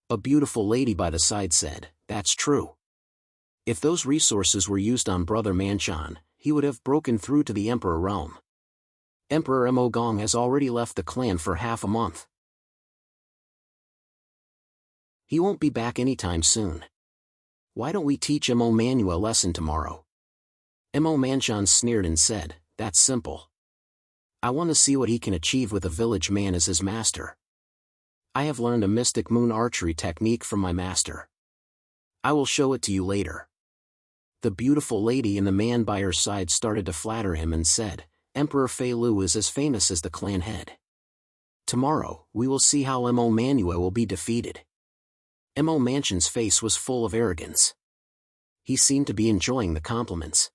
A beautiful lady by the side said, that's true. If those resources were used on Brother Manchan, he would have broken through to the Emperor realm. Emperor Mo Gong has already left the clan for half a month. He won't be back anytime soon. Why don't we teach Mo Manua a lesson tomorrow? Mo Manchan sneered and said, that's simple. I want to see what he can achieve with a village man as his master. I have learned a mystic moon archery technique from my master. I will show it to you later. The beautiful lady and the man by her side started to flatter him and said, Emperor Fei Lu is as famous as the clan head. Tomorrow, we will see how Mo Manua will be defeated. Mo Manchan's face was full of arrogance. He seemed to be enjoying the compliments.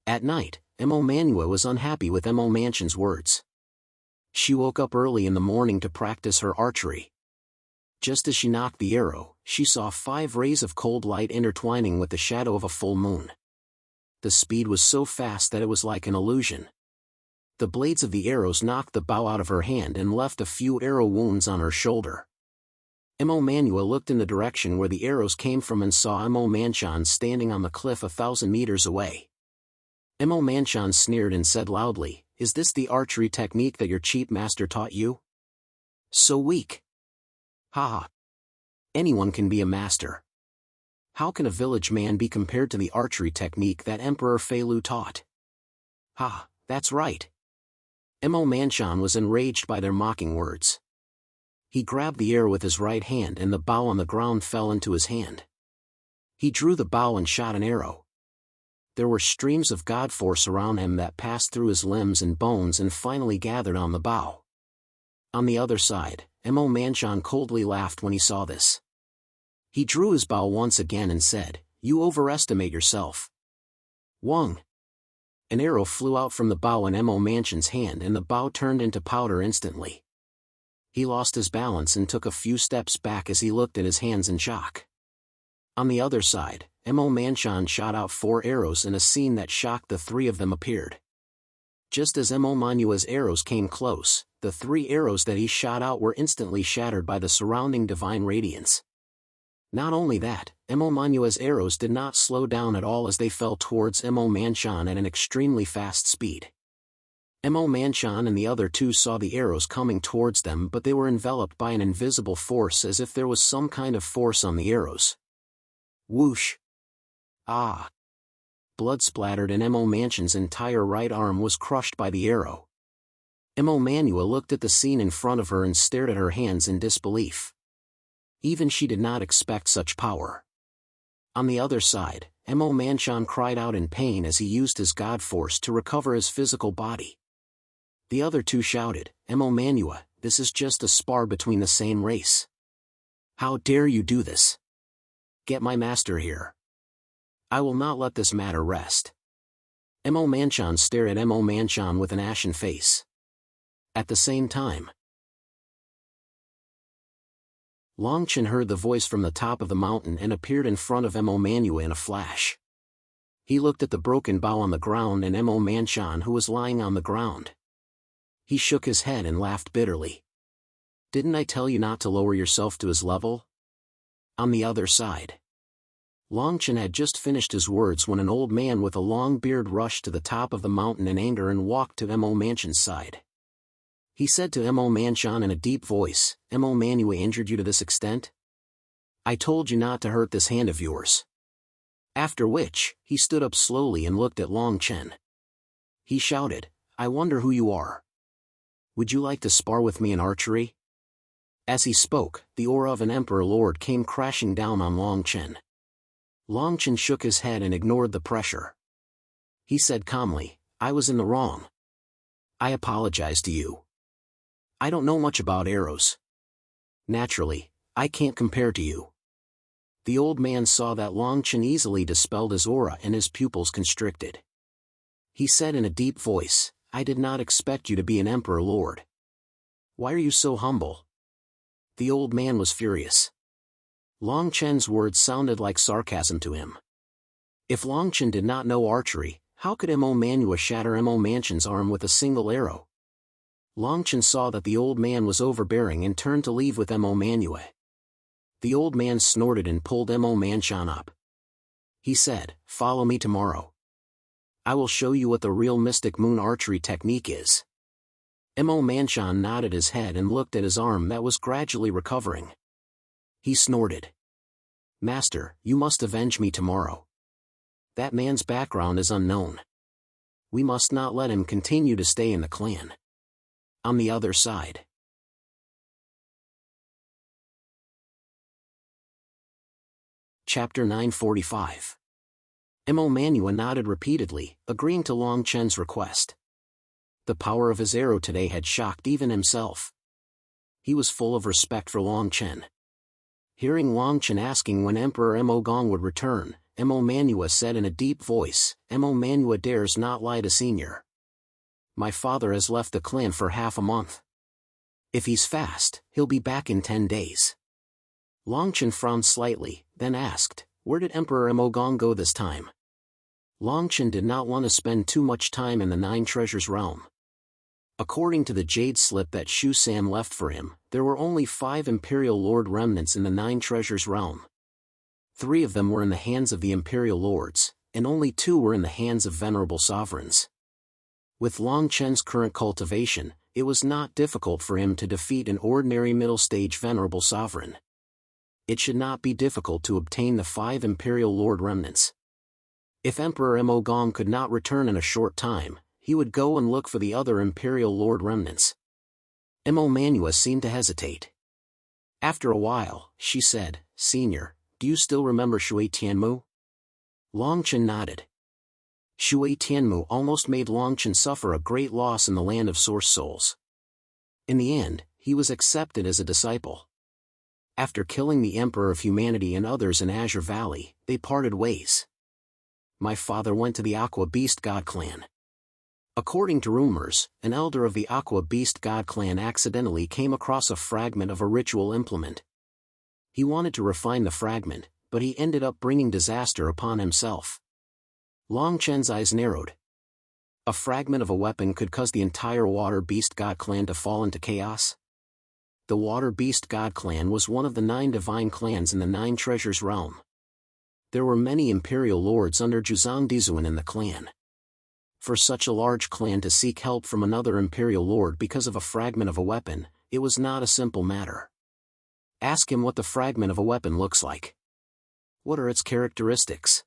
At night, Mo Manua was unhappy with Mo Manchan's words. She woke up early in the morning to practice her archery. Just as she knocked the arrow, she saw 5 rays of cold light intertwining with the shadow of a full moon. The speed was so fast that it was like an illusion. The blades of the arrows knocked the bow out of her hand and left a few arrow wounds on her shoulder. Mo Manua looked in the direction where the arrows came from and saw Mo Manchan standing on the cliff 1,000 meters away. Mo Manchan sneered and said loudly, is this the archery technique that your cheap master taught you? So weak. Ha! Anyone can be a master. How can a village man be compared to the archery technique that Emperor Fei Lu taught? Ha, that's right. Mo Manchan was enraged by their mocking words. He grabbed the arrow with his right hand and the bow on the ground fell into his hand. He drew the bow and shot an arrow. There were streams of god force around him that passed through his limbs and bones and finally gathered on the bow. On the other side, Mo Manchan coldly laughed when he saw this. He drew his bow once again and said, you overestimate yourself. Wong! An arrow flew out from the bow in Mo Manchan's hand and the bow turned into powder instantly. He lost his balance and took a few steps back as he looked at his hands in shock. On the other side, Mo Manchan shot out 4 arrows and a scene that shocked the 3 of them appeared. Just as Mo Manua's arrows came close, the 3 arrows that he shot out were instantly shattered by the surrounding divine radiance. Not only that, Mo Manua's arrows did not slow down at all as they fell towards Mo Manchan at an extremely fast speed. Mo Manchan and the other 2 saw the arrows coming towards them, but they were enveloped by an invisible force as if there was some kind of force on the arrows. Whoosh! Ah! Blood splattered and Mo Manchan's entire right arm was crushed by the arrow. Mo Manua looked at the scene in front of her and stared at her hands in disbelief. Even she did not expect such power. On the other side, Mo Manchan cried out in pain as he used his god force to recover his physical body. The other 2 shouted, Mo Manua, this is just a spar between the same race. How dare you do this? Get my master here. I will not let this matter rest. Mo Manchan stared at Mo Manchan with an ashen face. At the same time, Longchen heard the voice from the top of the mountain and appeared in front of Mo Manua in a flash. He looked at the broken bough on the ground and Mo Manchan who was lying on the ground. He shook his head and laughed bitterly. Didn't I tell you not to lower yourself to his level? On the other side, Longchen had just finished his words when an old man with a long beard rushed to the top of the mountain in anger and walked to Mo Manchan's side. He said to Mo Manchan in a deep voice, Mo Manua injured you to this extent? I told you not to hurt this hand of yours. After which, he stood up slowly and looked at Longchen. He shouted, I wonder who you are. Would you like to spar with me in archery? As he spoke, the aura of an emperor lord came crashing down on Longchen. Longchen shook his head and ignored the pressure. He said calmly, I was in the wrong. I apologize to you. I don't know much about arrows. Naturally, I can't compare to you. The old man saw that Longchen easily dispelled his aura and his pupils constricted. He said in a deep voice, I did not expect you to be an emperor lord. Why are you so humble? The old man was furious. Longchen's words sounded like sarcasm to him. If Longchen did not know archery, how could Mo Manua shatter Mo Manchan's arm with a single arrow? Longchen saw that the old man was overbearing and turned to leave with Mo Manua. The old man snorted and pulled Mo Manchan up. He said, follow me tomorrow. I will show you what the real mystic moon archery technique is. Mo Manchan nodded his head and looked at his arm that was gradually recovering. He snorted. Master, you must avenge me tomorrow. That man's background is unknown. We must not let him continue to stay in the clan. On the other side. Chapter 945. Mo Manua nodded repeatedly, agreeing to Longchen's request. The power of his arrow today had shocked even himself. He was full of respect for Longchen. Hearing Longchen asking when Emperor Mo Gong would return, Mo Manua said in a deep voice, Mo Manua dares not lie to Senior. My father has left the clan for half a month. If he's fast, he'll be back in 10 days. Longchen frowned slightly, then asked, where did Emperor Mo Gong go this time? Longchen did not want to spend too much time in the Nine Treasures realm. According to the jade slip that Shu San left for him, there were only 5 Imperial Lord remnants in the Nine Treasures realm. 3 of them were in the hands of the Imperial Lords, and only 2 were in the hands of venerable sovereigns. With Longchen's current cultivation, it was not difficult for him to defeat an ordinary middle-stage venerable sovereign. It should not be difficult to obtain the 5 Imperial Lord remnants. If Emperor Mo Gong could not return in a short time, he would go and look for the other Imperial Lord remnants. Mo Manua seemed to hesitate. After a while, she said, Senior, do you still remember Shui Tianmu? Longchen nodded. Shui Tianmu almost made Longchen suffer a great loss in the land of source souls. In the end, he was accepted as a disciple. After killing the Emperor of Humanity and others in Azure Valley, they parted ways. My father went to the Aqua Beast God clan. According to rumors, an elder of the Aqua Beast God clan accidentally came across a fragment of a ritual implement. He wanted to refine the fragment, but he ended up bringing disaster upon himself. Long Chen's eyes narrowed. A fragment of a weapon could cause the entire Water Beast God clan to fall into chaos? The Water Beast God clan was one of the 9 divine clans in the 9 Treasures realm. There were many imperial lords under Zhuzang Dizuan in the clan. For such a large clan to seek help from another imperial lord because of a fragment of a weapon, it was not a simple matter. Ask him what the fragment of a weapon looks like. What are its characteristics?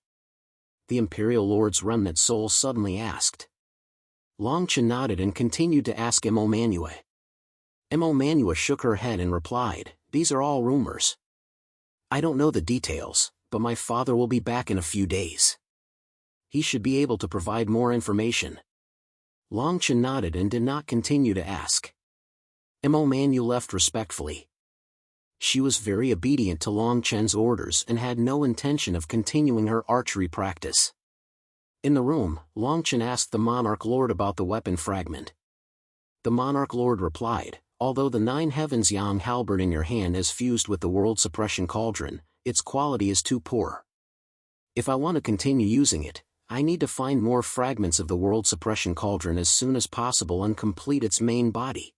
The imperial lord's remnant soul suddenly asked. Long Chen nodded and continued to ask Mo Manua. Mo Manua shook her head and replied, "These are all rumors. I don't know the details, but my father will be back in a few days. He should be able to provide more information." Long Chen nodded and did not continue to ask. Mo Manua left respectfully. She was very obedient to Long Chen's orders and had no intention of continuing her archery practice. In the room, Long Chen asked the Monarch Lord about the weapon fragment. The Monarch Lord replied, "Although the 9 Heavens Yang halberd in your hand is fused with the World Suppression Cauldron, its quality is too poor. If I want to continue using it, I need to find more fragments of the World Suppression Cauldron as soon as possible and complete its main body.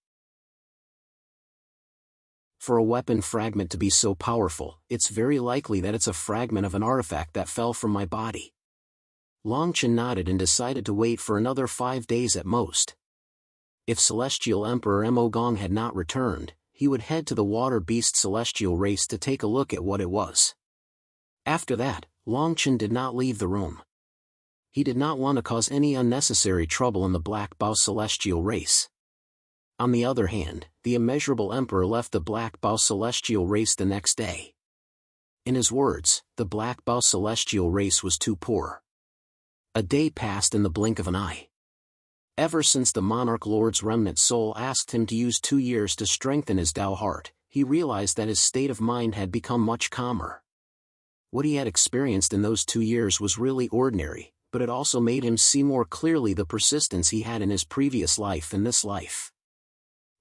For a weapon fragment to be so powerful, it's very likely that it's a fragment of an artifact that fell from my body." Long Chen nodded and decided to wait for another 5 days at most. If Celestial Emperor Mo Gong had not returned, he would head to the Water Beast Celestial race to take a look at what it was. After that, Long Chen did not leave the room. He did not want to cause any unnecessary trouble in the Black Bao Celestial race. On the other hand, the immeasurable Emperor left the Black Bao Celestial race the next day. In his words, the Black Bao Celestial race was too poor. A day passed in the blink of an eye. Ever since the Monarch Lord's remnant soul asked him to use 2 years to strengthen his Tao heart, he realized that his state of mind had become much calmer. What he had experienced in those 2 years was really ordinary, but it also made him see more clearly the persistence he had in his previous life and this life.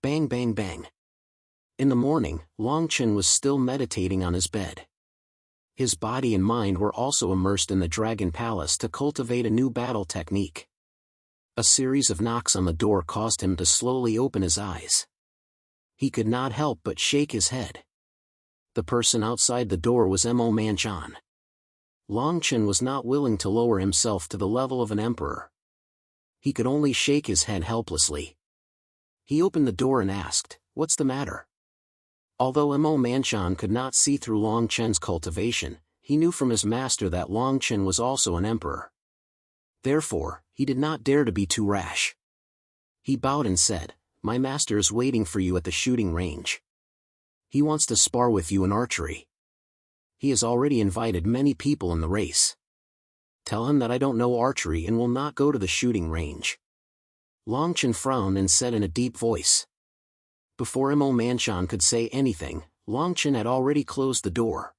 Bang bang bang. In the morning, Long Chen was still meditating on his bed. His body and mind were also immersed in the Dragon Palace to cultivate a new battle technique. A series of knocks on the door caused him to slowly open his eyes. He could not help but shake his head. The person outside the door was Mo Manua. Long Chen was not willing to lower himself to the level of an emperor. He could only shake his head helplessly. He opened the door and asked, "What's the matter?" Although Mo Manua could not see through Long Chen's cultivation, he knew from his master that Long Chen was also an emperor. Therefore, he did not dare to be too rash. He bowed and said, "My master is waiting for you at the shooting range. He wants to spar with you in archery. He has already invited many people in the race. Tell him that I don't know archery and will not go to the shooting range." Long Chen frowned and said in a deep voice. Before Mo Manua could say anything, Long Chen had already closed the door.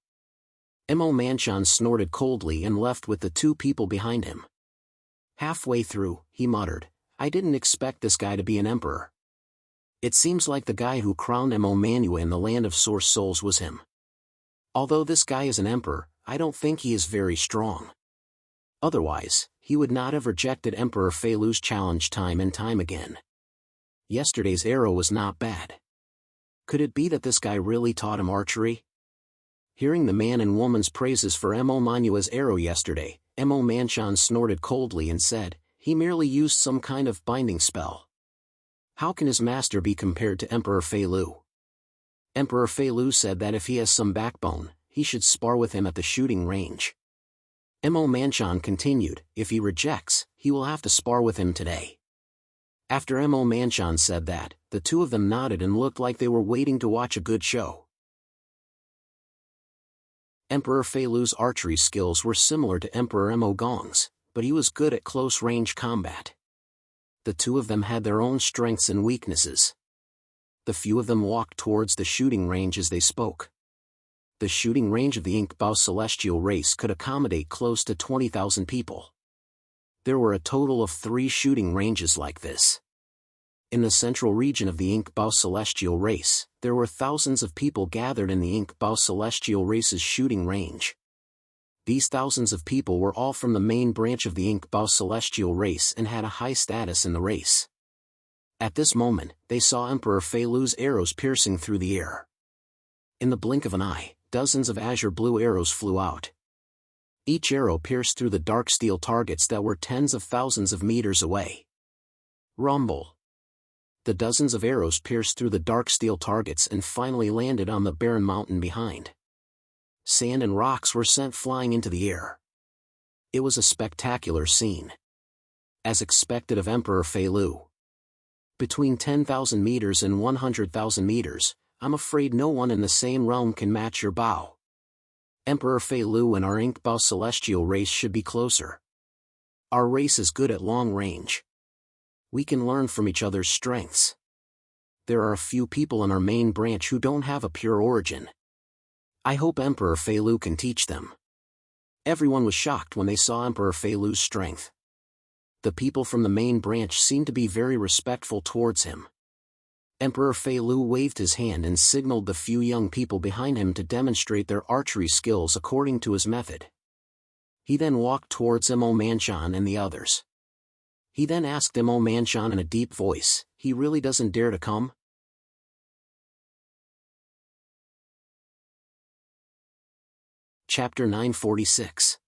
Mo Manua snorted coldly and left with the 2 people behind him. Halfway through, he muttered, "I didn't expect this guy to be an emperor. It seems like the guy who crowned Mo Manua in the land of source souls was him. Although this guy is an emperor, I don't think he is very strong. Otherwise, he would not have rejected Emperor Fei Lu's challenge time and time again. Yesterday's arrow was not bad. Could it be that this guy really taught him archery?" Hearing the man and woman's praises for Mo Manua's arrow yesterday, Mo Manua snorted coldly and said, "He merely used some kind of binding spell. How can his master be compared to Emperor Fei Lu?" Emperor Fei Lu said that if he has some backbone, he should spar with him at the shooting range. Mo Manua continued, "If he rejects, he will have to spar with him today." After Mo Manua said that, the 2 of them nodded and looked like they were waiting to watch a good show. Emperor Fei Lu's archery skills were similar to Emperor Mo Gong's, but he was good at close-range combat. The 2 of them had their own strengths and weaknesses. The few of them walked towards the shooting range as they spoke. The shooting range of the Ink Bao Celestial race could accommodate close to 20,000 people. There were a total of 3 shooting ranges like this. In the central region of the Inkbao celestial race, there were thousands of people gathered in the Inkbao celestial race's shooting range. These thousands of people were all from the main branch of the Inkbao celestial race and had a high status in the race. At this moment, they saw Emperor Fei Lu's arrows piercing through the air. In the blink of an eye, dozens of azure blue arrows flew out. Each arrow pierced through the dark steel targets that were tens of thousands of meters away. Rumble. The dozens of arrows pierced through the dark steel targets and finally landed on the barren mountain behind. Sand and rocks were sent flying into the air. It was a spectacular scene. As expected of Emperor Fei Lu. Between 10,000 meters and 100,000 meters, I'm afraid no one in the same realm can match your bow. Emperor Fei Lu and our Inkbao celestial race should be closer. Our race is good at long range. We can learn from each other's strengths. There are a few people in our main branch who don't have a pure origin. I hope Emperor Fei Lu can teach them. Everyone was shocked when they saw Emperor Fei Lu's strength. The people from the main branch seemed to be very respectful towards him. Emperor Fei Lu waved his hand and signaled the few young people behind him to demonstrate their archery skills according to his method. He then walked towards Mo Manshan and the others. He then asked Mo Manshan in a deep voice, "He really doesn't dare to come?" Chapter 946.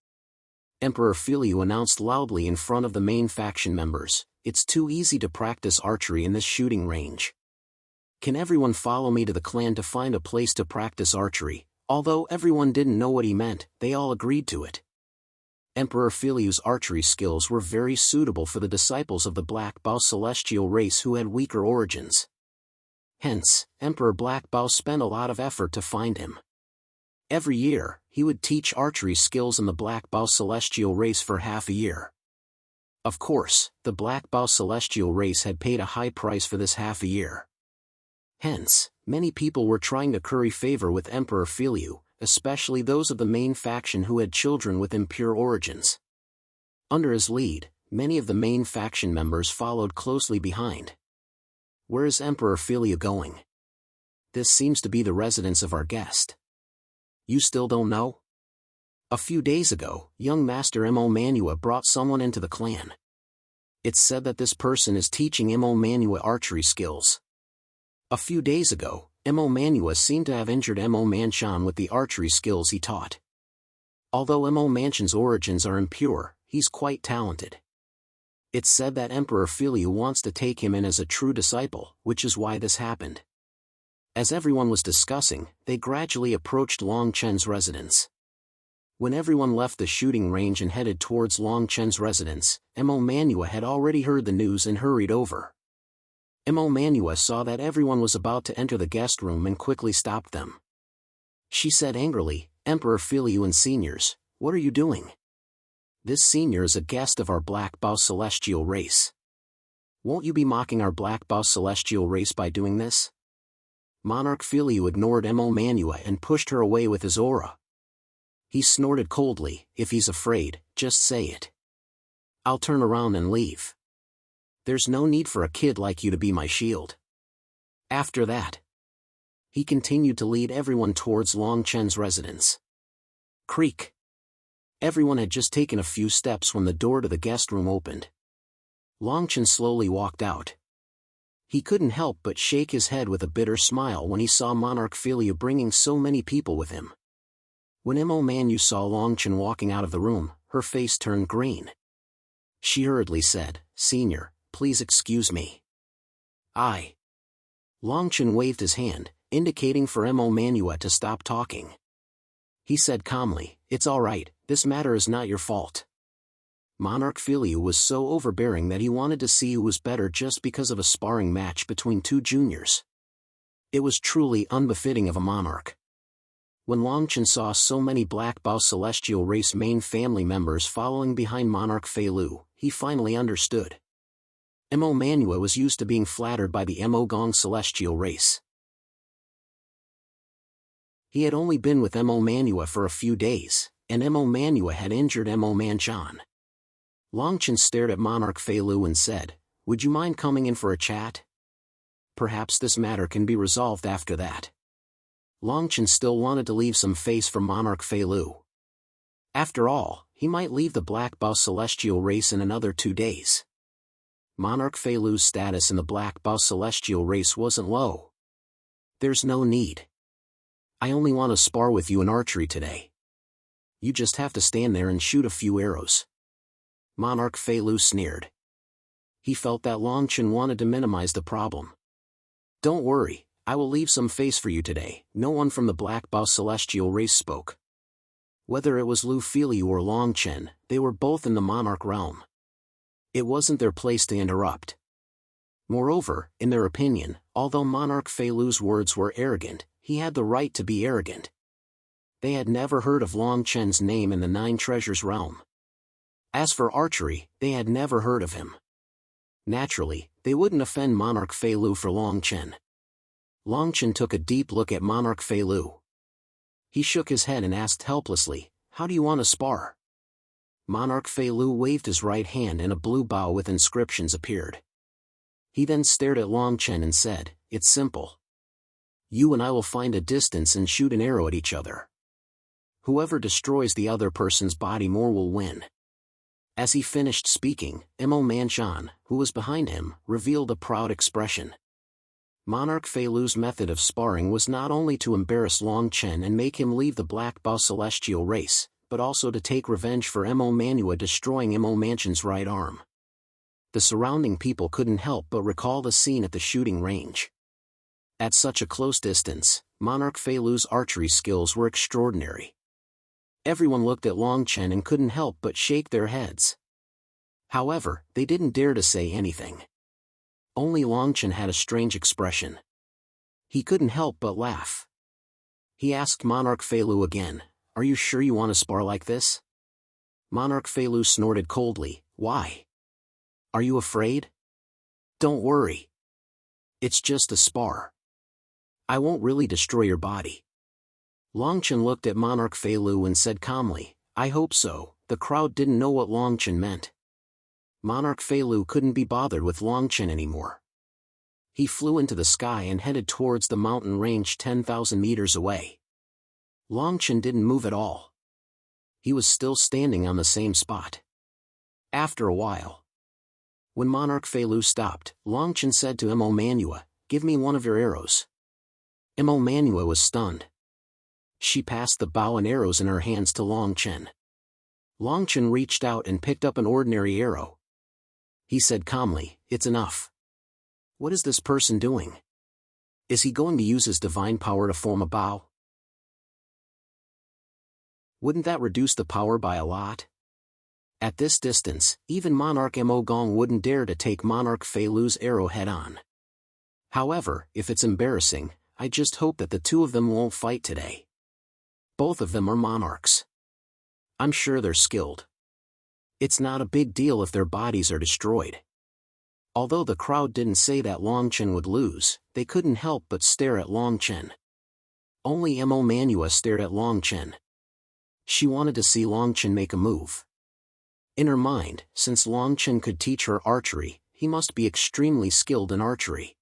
Emperor Fei Lu announced loudly in front of the main faction members, "It's too easy to practice archery in this shooting range. Can everyone follow me to the clan to find a place to practice archery?" Although everyone didn't know what he meant, they all agreed to it. Emperor Fei Lu's archery skills were very suitable for the disciples of the Black Bao celestial race who had weaker origins. Hence, Emperor Black Bao spent a lot of effort to find him. Every year, he would teach archery skills in the Black Bao celestial race for half a year. Of course, the Black Bao celestial race had paid a high price for this half a year. Hence, many people were trying to curry favor with Emperor Fei Lu, especially those of the main faction who had children with impure origins. Under his lead, many of the main faction members followed closely behind. Where is Emperor Fei Lu going? This seems to be the residence of our guest. You still don't know? A few days ago, young Master Mo Manua brought someone into the clan. It's said that this person is teaching Mo Manua archery skills. A few days ago, Mo Manua seemed to have injured Mo Manshan with the archery skills he taught. Although Mo Manshan's origins are impure, he's quite talented. It's said that Emperor Fei Lu wants to take him in as a true disciple, which is why this happened. As everyone was discussing, they gradually approached Long Chen's residence. When everyone left the shooting range and headed towards Long Chen's residence, Mo Manua had already heard the news and hurried over. Mo Manua saw that everyone was about to enter the guest room and quickly stopped them. She said angrily, "Emperor Fei Lu and seniors, what are you doing? This senior is a guest of our Black Bao celestial race. Won't you be mocking our Black Bao celestial race by doing this?" Monarch Fei Lu ignored Mo Manua and pushed her away with his aura. He snorted coldly, "If he's afraid, just say it. I'll turn around and leave. There's no need for a kid like you to be my shield." After that, he continued to lead everyone towards Long Chen's residence. Creak. Everyone had just taken a few steps when the door to the guest room opened. Long Chen slowly walked out. He couldn't help but shake his head with a bitter smile when he saw Monarch Fei Lu bringing so many people with him. When Mo Manu saw Long Chen walking out of the room, her face turned green. She hurriedly said, "Senior, please excuse me." Long Chen waved his hand, indicating for Mo Manua to stop talking. He said calmly, "It's all right, this matter is not your fault." Monarch Fei Lu was so overbearing that he wanted to see who was better just because of a sparring match between two juniors. It was truly unbefitting of a monarch. When Long Chen saw so many Black Bao celestial race main family members following behind Monarch Fei Lu, he finally understood. Mo Manua was used to being flattered by the Mo Gong celestial race. He had only been with Mo Manua for a few days, and Mo Manua had injured Mo Manshan. Longchen stared at Monarch Feilu and said, "Would you mind coming in for a chat? Perhaps this matter can be resolved after that." Longchen still wanted to leave some face for Monarch Feilu. After all, he might leave the Black Bow celestial race in another 2 days. Monarch Feilu's status in the Black Bow celestial race wasn't low. "There's no need. I only want to spar with you in archery today. You just have to stand there and shoot a few arrows." Monarch Feilu sneered. He felt that Longchen wanted to minimize the problem. "Don't worry, I will leave some face for you today." No one from the Black Bow celestial race spoke. Whether it was Lu Filiu or Longchen, they were both in the Monarch realm. It wasn't their place to interrupt. Moreover, in their opinion, although Monarch Feilu's words were arrogant, he had the right to be arrogant. They had never heard of Longchen's name in the Nine Treasures realm. As for archery, they had never heard of him. Naturally, they wouldn't offend Monarch Feilu for Longchen. Longchen took a deep look at Monarch Feilu. He shook his head and asked helplessly, "How do you want to spar?" Monarch Feilu waved his right hand and a blue bow with inscriptions appeared. He then stared at Longchen and said, "It's simple. You and I will find a distance and shoot an arrow at each other. Whoever destroys the other person's body more will win." As he finished speaking, Mo Manchan, who was behind him, revealed a proud expression. Monarch Feilu's method of sparring was not only to embarrass Longchen and make him leave the Black Bow celestial race, but also to take revenge for Mo Manua destroying Mo Manchan's right arm. The surrounding people couldn't help but recall the scene at the shooting range. At such a close distance, Monarch Feilu's archery skills were extraordinary. Everyone looked at Longchen and couldn't help but shake their heads. However, they didn't dare to say anything. Only Longchen had a strange expression. He couldn't help but laugh. He asked Monarch Feilu again, "Are you sure you want to spar like this?" Monarch Feilu snorted coldly, "Why? Are you afraid? Don't worry. It's just a spar. I won't really destroy your body." Longchen looked at Monarch Feilu and said calmly, "I hope so." The crowd didn't know what Longchen meant. Monarch Feilu couldn't be bothered with Longchen anymore. He flew into the sky and headed towards the mountain range 10,000 meters away. Longchen didn't move at all. He was still standing on the same spot. After a while, when Monarch Feilu stopped, Longchen said to Mo Manua, "Give me one of your arrows." Mo Manua was stunned. She passed the bow and arrows in her hands to Longchen. Longchen reached out and picked up an ordinary arrow. He said calmly, "It's enough. What is this person doing? Is he going to use his divine power to form a bow? Wouldn't that reduce the power by a lot?" At this distance, even Monarch Mo Gong wouldn't dare to take Monarch Feilu's arrow head-on. However, if it's embarrassing, I just hope that the two of them won't fight today. Both of them are monarchs. I'm sure they're skilled. It's not a big deal if their bodies are destroyed. Although the crowd didn't say that Longchen would lose, they couldn't help but stare at Longchen. Only Mo Manua stared at Longchen. She wanted to see Longchen make a move. In her mind, since Longchen could teach her archery, he must be extremely skilled in archery.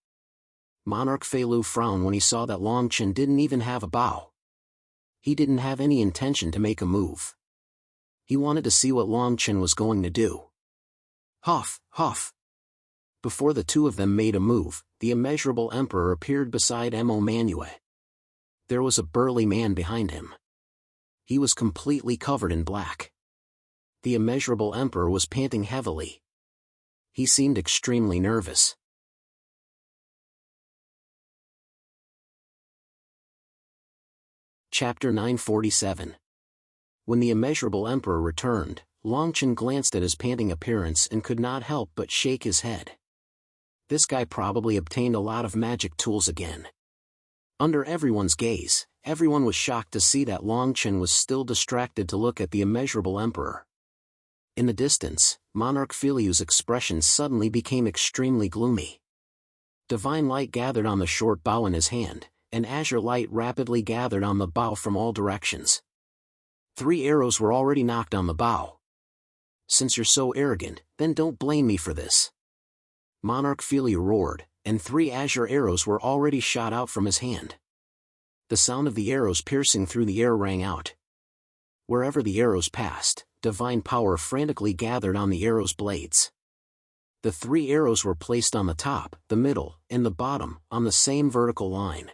Monarch Feilu frowned when he saw that Longchen didn't even have a bow. He didn't have any intention to make a move. He wanted to see what Longchen was going to do. Huff, huff. Before the two of them made a move, the immeasurable emperor appeared beside Mo Manua. There was a burly man behind him. He was completely covered in black. The immeasurable emperor was panting heavily. He seemed extremely nervous. Chapter 947. When the immeasurable emperor returned, Longchen glanced at his panting appearance and could not help but shake his head. This guy probably obtained a lot of magic tools again. Under everyone's gaze, everyone was shocked to see that Longchen was still distracted to look at the immeasurable emperor. In the distance, Monarch Filiu's expression suddenly became extremely gloomy. Divine light gathered on the short bow in his hand, and azure light rapidly gathered on the bow from all directions. 3 arrows were already knocked on the bow. Since you're so arrogant, then don't blame me for this. Monarch Filiu roared, and 3 azure arrows were already shot out from his hand. The sound of the arrows piercing through the air rang out. Wherever the arrows passed, divine power frantically gathered on the arrows' blades. The 3 arrows were placed on the top, the middle, and the bottom, on the same vertical line.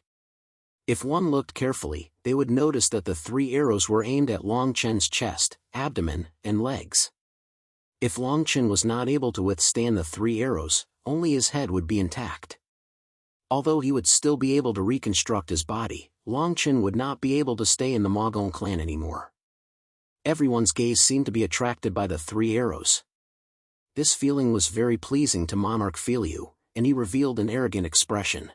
If one looked carefully, they would notice that the 3 arrows were aimed at Long Chen's chest, abdomen, and legs. If Long Chen was not able to withstand the 3 arrows, only his head would be intact. Although he would still be able to reconstruct his body, Long Chen would not be able to stay in the Magon clan anymore. Everyone's gaze seemed to be attracted by the 3 arrows. This feeling was very pleasing to Monarch Filiu, and he revealed an arrogant expression.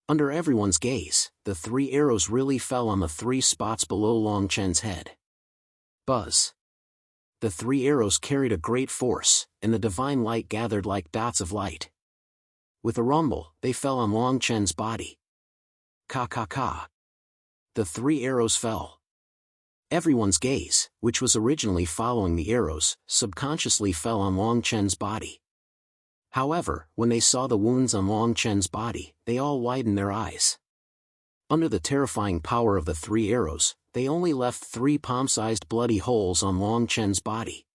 Under everyone's gaze, the 3 arrows really fell on the 3 spots below Long Chen's head. Buzz. The 3 arrows carried a great force, and the divine light gathered like dots of light. With a rumble, they fell on Long Chen's body. Ka ka ka. The 3 arrows fell. Everyone's gaze, which was originally following the arrows, subconsciously fell on Long Chen's body. However, when they saw the wounds on Long Chen's body, they all widened their eyes. Under the terrifying power of the 3 arrows, they only left 3 palm-sized bloody holes on Long Chen's body.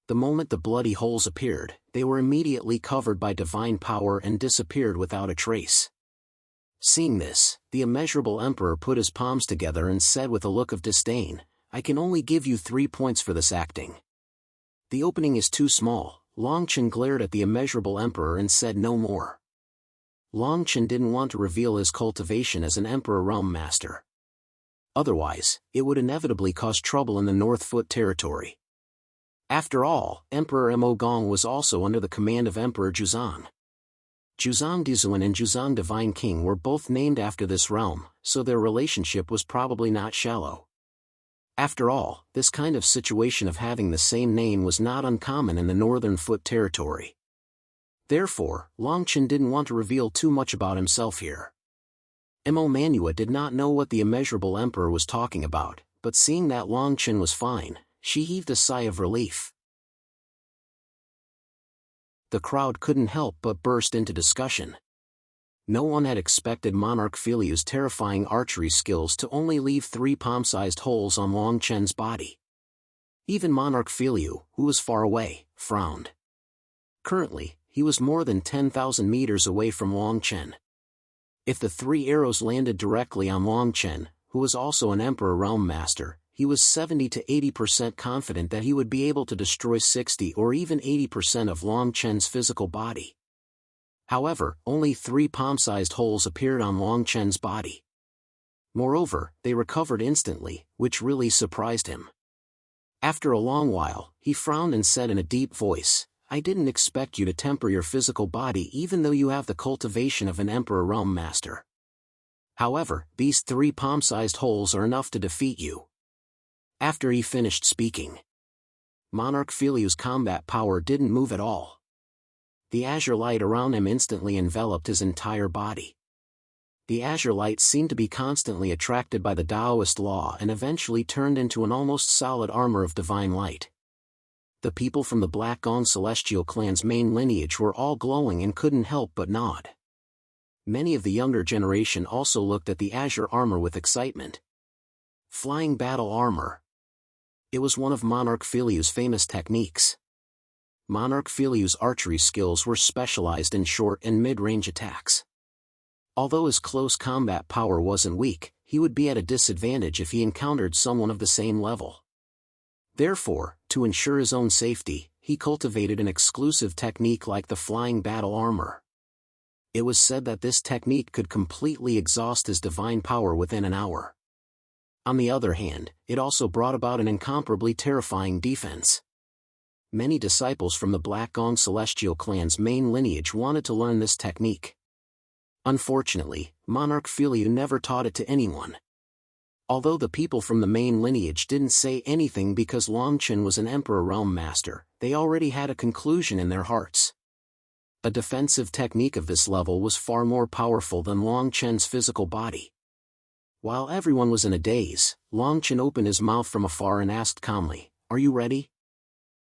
The moment the bloody holes appeared, they were immediately covered by divine power and disappeared without a trace. Seeing this, the immeasurable emperor put his palms together and said with a look of disdain, "I can only give you 3 points for this acting." "The opening is too small." Long Chen glared at the immeasurable emperor and said no more. Long Chen didn't want to reveal his cultivation as an emperor realm master. Otherwise, it would inevitably cause trouble in the North Foot territory. After all, Emperor Mo Gong was also under the command of Emperor Juzang. Juzang Dizuan and Juzang Divine King were both named after this realm, so their relationship was probably not shallow. After all, this kind of situation of having the same name was not uncommon in the Northern Foot territory. Therefore, Long Chen didn't want to reveal too much about himself here. Mo Manua did not know what the immeasurable emperor was talking about, but seeing that Long Chen was fine, she heaved a sigh of relief. The crowd couldn't help but burst into discussion. No one had expected Monarch Filiu's terrifying archery skills to only leave 3 palm-sized holes on Long Chen's body. Even Monarch Filiu, who was far away, frowned. Currently, he was more than 10,000 meters away from Long Chen. If the 3 arrows landed directly on Long Chen, who was also an Emperor Realm Master, he was 70 to 80% confident that he would be able to destroy 60 or even 80% of Long Chen's physical body. However, only 3 palm-sized holes appeared on Long Chen's body. Moreover, they recovered instantly, which really surprised him. After a long while, he frowned and said in a deep voice, "I didn't expect you to temper your physical body even though you have the cultivation of an Emperor Realm Master. However, these 3 palm-sized holes are enough to defeat you." After he finished speaking, Monarch Filiu's combat power didn't move at all. The azure light around him instantly enveloped his entire body. The azure light seemed to be constantly attracted by the Taoist law and eventually turned into an almost solid armor of divine light. The people from the Black Gong Celestial clan's main lineage were all glowing and couldn't help but nod. Many of the younger generation also looked at the azure armor with excitement. Flying battle armor. It was one of Monarch Filiu's famous techniques. Monarch Filiu's archery skills were specialized in short and mid-range attacks. Although his close combat power wasn't weak, he would be at a disadvantage if he encountered someone of the same level. Therefore, to ensure his own safety, he cultivated an exclusive technique like the flying battle armor. It was said that this technique could completely exhaust his divine power within an hour. On the other hand, it also brought about an incomparably terrifying defense. Many disciples from the Black Gong Celestial clan's main lineage wanted to learn this technique. Unfortunately, Monarch Filiu never taught it to anyone. Although the people from the main lineage didn't say anything because Long Chen was an Emperor Realm Master, they already had a conclusion in their hearts. A defensive technique of this level was far more powerful than Long Chen's physical body. While everyone was in a daze, Long Chen opened his mouth from afar and asked calmly, "Are you ready?"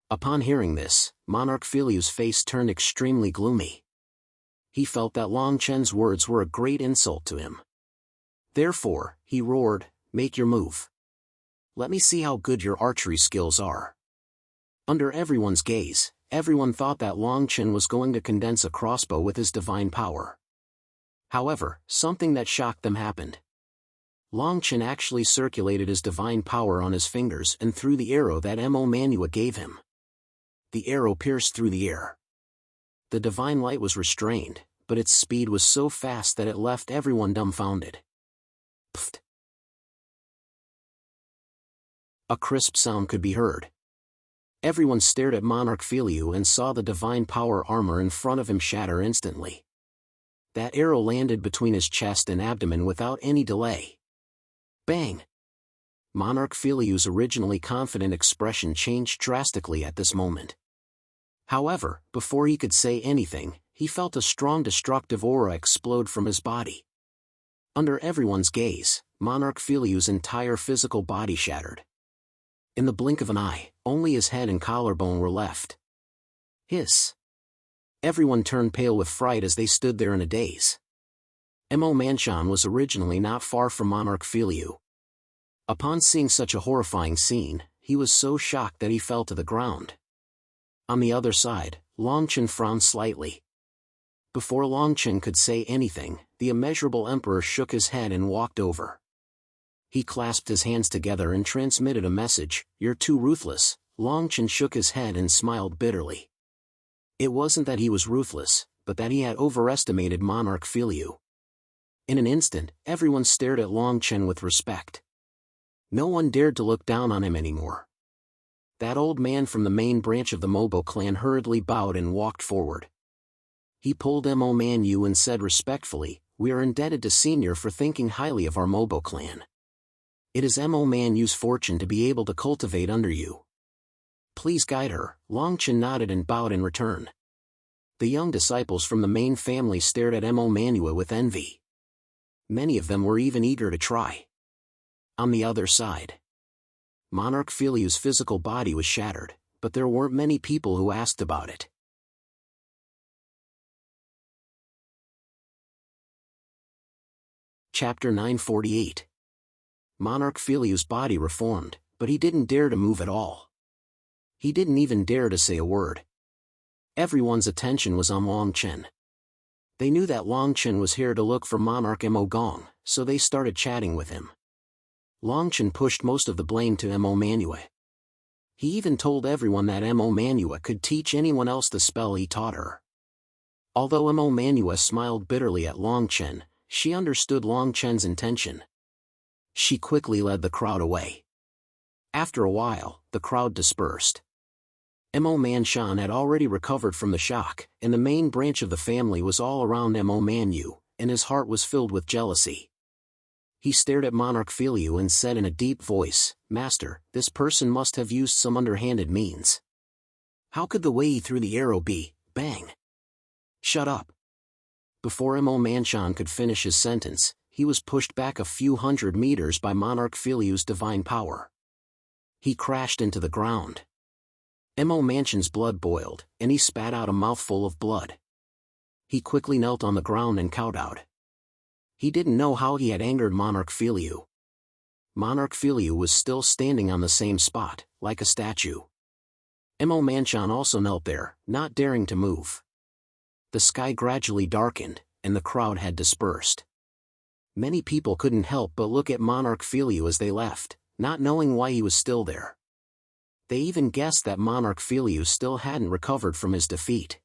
Upon hearing this, Monarch Filiu's face turned extremely gloomy. He felt that Long Chen's words were a great insult to him. Therefore, he roared, "Make your move. Let me see how good your archery skills are." Under everyone's gaze, everyone thought that Long Chen was going to condense a crossbow with his divine power. However, something that shocked them happened. Long Chen actually circulated his divine power on his fingers and threw the arrow that Mo Manua gave him. The arrow pierced through the air. The divine light was restrained, but its speed was so fast that it left everyone dumbfounded. Pfft! A crisp sound could be heard. Everyone stared at Monarch Filiu and saw the divine power armor in front of him shatter instantly. That arrow landed between his chest and abdomen without any delay. Bang! Monarch Filiu's originally confident expression changed drastically at this moment. However, before he could say anything, he felt a strong destructive aura explode from his body. Under everyone's gaze, Monarch Filiu's entire physical body shattered. In the blink of an eye, only his head and collarbone were left. Hiss! Everyone turned pale with fright as they stood there in a daze. Mo Manchon was originally not far from Monarch Filiu. Upon seeing such a horrifying scene, he was so shocked that he fell to the ground. On the other side, Long Chen frowned slightly. Before Long Chen could say anything, the immeasurable emperor shook his head and walked over. He clasped his hands together and transmitted a message, "You're too ruthless." Long Chen shook his head and smiled bitterly. It wasn't that he was ruthless, but that he had overestimated Monarch Filiu. In an instant, everyone stared at Long Chen with respect. No one dared to look down on him anymore. That old man from the main branch of the Mobo clan hurriedly bowed and walked forward. He pulled Mo Manu and said respectfully, "We are indebted to Senior for thinking highly of our Mobo clan. It is Mo Manu's fortune to be able to cultivate under you. Please guide her." Long Chen nodded and bowed in return. The young disciples from the main family stared at Mo Manua with envy. Many of them were even eager to try. On the other side, Monarch Filiu's physical body was shattered, but there weren't many people who asked about it. Chapter 948. Monarch Filiu's body reformed, but he didn't dare to move at all. He didn't even dare to say a word. Everyone's attention was on Long Chen. They knew that Long Chen was here to look for Monarch Mo Gong, so they started chatting with him. Long Chen pushed most of the blame to Mo Manua. He even told everyone that Mo Manua could teach anyone else the spell he taught her. Although Mo Manua smiled bitterly at Long Chen, she understood Long Chen's intention. She quickly led the crowd away. After a while, the crowd dispersed. Mo Manchon had already recovered from the shock, and the main branch of the family was all around Mo Manu, and his heart was filled with jealousy. He stared at Monarch Filiu and said in a deep voice, "Master, this person must have used some underhanded means. How could the way he threw the arrow be, bang?" "Shut up." Before Mo Manchon could finish his sentence, he was pushed back a few hundred meters by Monarch Filiu's divine power. He crashed into the ground. Mo Manchon's blood boiled, and he spat out a mouthful of blood. He quickly knelt on the ground and kowtowed. He didn't know how he had angered Monarch Filiu. Monarch Filiu was still standing on the same spot, like a statue. Mo Manchon also knelt there, not daring to move. The sky gradually darkened, and the crowd had dispersed. Many people couldn't help but look at Monarch Filiu as they left, not knowing why he was still there. They even guessed that Monarch Filiu still hadn't recovered from his defeat.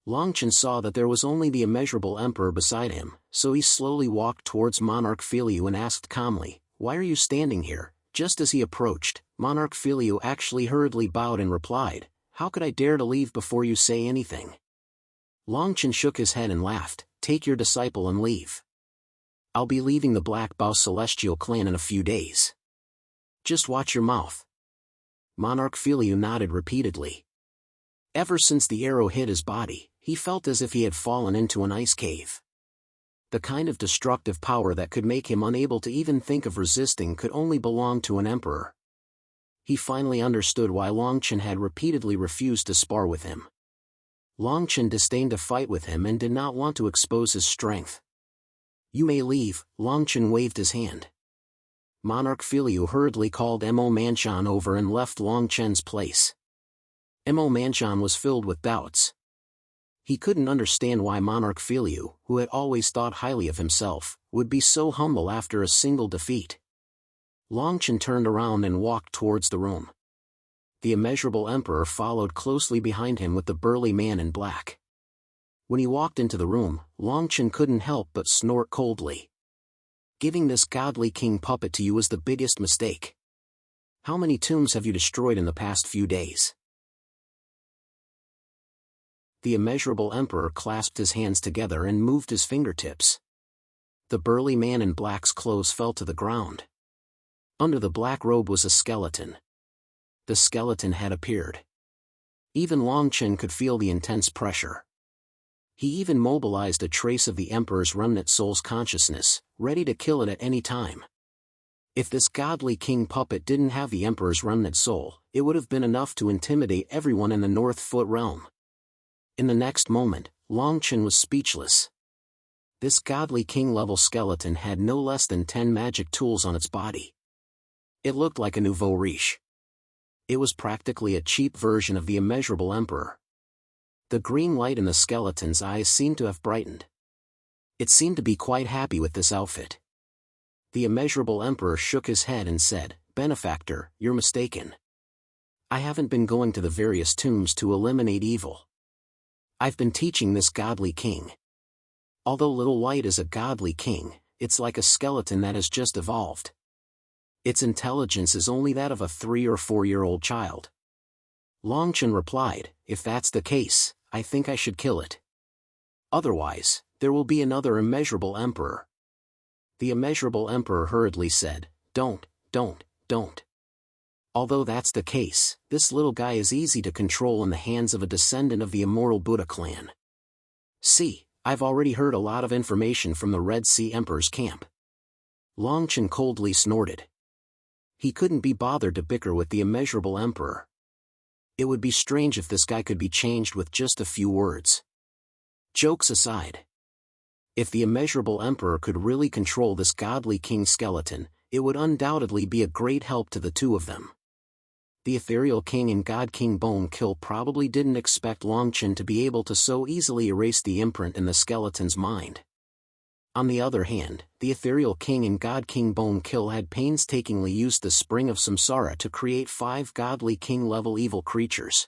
Long Chen saw that there was only the immeasurable emperor beside him, so he slowly walked towards Monarch Filiu and asked calmly, "Why are you standing here?" Just as he approached, Monarch Filiu actually hurriedly bowed and replied, "How could I dare to leave before you say anything?" Long Chen shook his head and laughed, "Take your disciple and leave. I'll be leaving the Black Bao Celestial clan in a few days. Just watch your mouth." Monarch Filiu nodded repeatedly. Ever since the arrow hit his body, he felt as if he had fallen into an ice cave. The kind of destructive power that could make him unable to even think of resisting could only belong to an emperor. He finally understood why Longchen had repeatedly refused to spar with him. Longchen disdained to fight with him and did not want to expose his strength. "You may leave," Longchen waved his hand. Monarch Filiu hurriedly called Mo Manchan over and left Longchen's place. Mo Manchan was filled with doubts. He couldn't understand why Monarch Filiu, who had always thought highly of himself, would be so humble after a single defeat. Longchen turned around and walked towards the room. The immeasurable emperor followed closely behind him with the burly man in black. When he walked into the room, Longchen couldn't help but snort coldly. "Giving this godly king puppet to you was the biggest mistake. How many tombs have you destroyed in the past few days?" The immeasurable emperor clasped his hands together and moved his fingertips. The burly man in black's clothes fell to the ground. Under the black robe was a skeleton. The skeleton had appeared. Even Longchen could feel the intense pressure. He even mobilized a trace of the emperor's remnant soul's consciousness, ready to kill it at any time. If this godly king puppet didn't have the emperor's remnant soul, it would have been enough to intimidate everyone in the North Foot realm. In the next moment, Longchen was speechless. This godly king-level skeleton had no less than 10 magic tools on its body. It looked like a nouveau riche. It was practically a cheap version of the immeasurable emperor. The green light in the skeleton's eyes seemed to have brightened. It seemed to be quite happy with this outfit. The immeasurable emperor shook his head and said, "Benefactor, you're mistaken. I haven't been going to the various tombs to eliminate evil. I've been teaching this godly king. Although Little White is a godly king, it's like a skeleton that has just evolved. Its intelligence is only that of a 3 or 4-year-old child." Longchen replied, "If that's the case, I think I should kill it. Otherwise, there will be another immeasurable emperor." The immeasurable emperor hurriedly said, Don't. Although that's the case, this little guy is easy to control in the hands of a descendant of the immortal Buddha clan. See, I've already heard a lot of information from the Red Sea Emperor's camp." Longchen coldly snorted. He couldn't be bothered to bicker with the immeasurable emperor. It would be strange if this guy could be changed with just a few words. Jokes aside, if the immeasurable emperor could really control this godly king skeleton, it would undoubtedly be a great help to the two of them. The ethereal king and god king Bone Kill probably didn't expect Longchen to be able to so easily erase the imprint in the skeleton's mind. On the other hand, the ethereal king and god king Bone Kill had painstakingly used the spring of samsara to create 5 godly king-level evil creatures.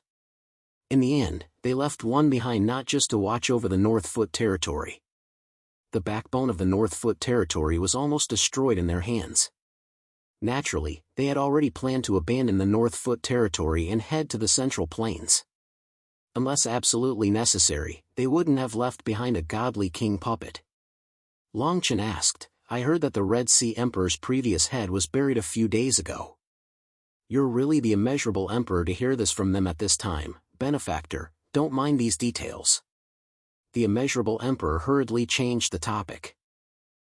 In the end, they left one behind not just to watch over the North Foot territory. The backbone of the North Foot territory was almost destroyed in their hands. Naturally, they had already planned to abandon the North Foot territory and head to the Central Plains. Unless absolutely necessary, they wouldn't have left behind a godly king puppet. Longchen asked, "I heard that the Red Sea Emperor's previous head was buried a few days ago. You're really the immeasurable emperor to hear this from them at this time, benefactor, don't mind these details." The immeasurable emperor hurriedly changed the topic.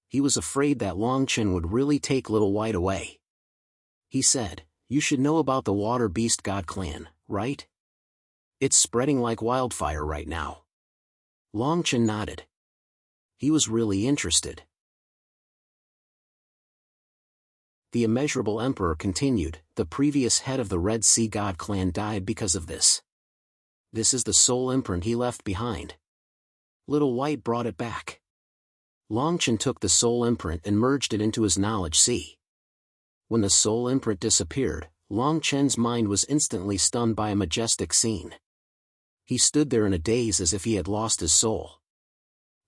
He was afraid that Longchen would really take Little White away. He said, "You should know about the Water Beast God clan, right? It's spreading like wildfire right now." Longchen nodded. He was really interested. The immeasurable emperor continued, "The previous head of the Red Sea God clan died because of this. This is the soul imprint he left behind. Little White brought it back." Longchen took the soul imprint and merged it into his knowledge sea. When the soul imprint disappeared, Longchen's mind was instantly stunned by a majestic scene. He stood there in a daze as if he had lost his soul.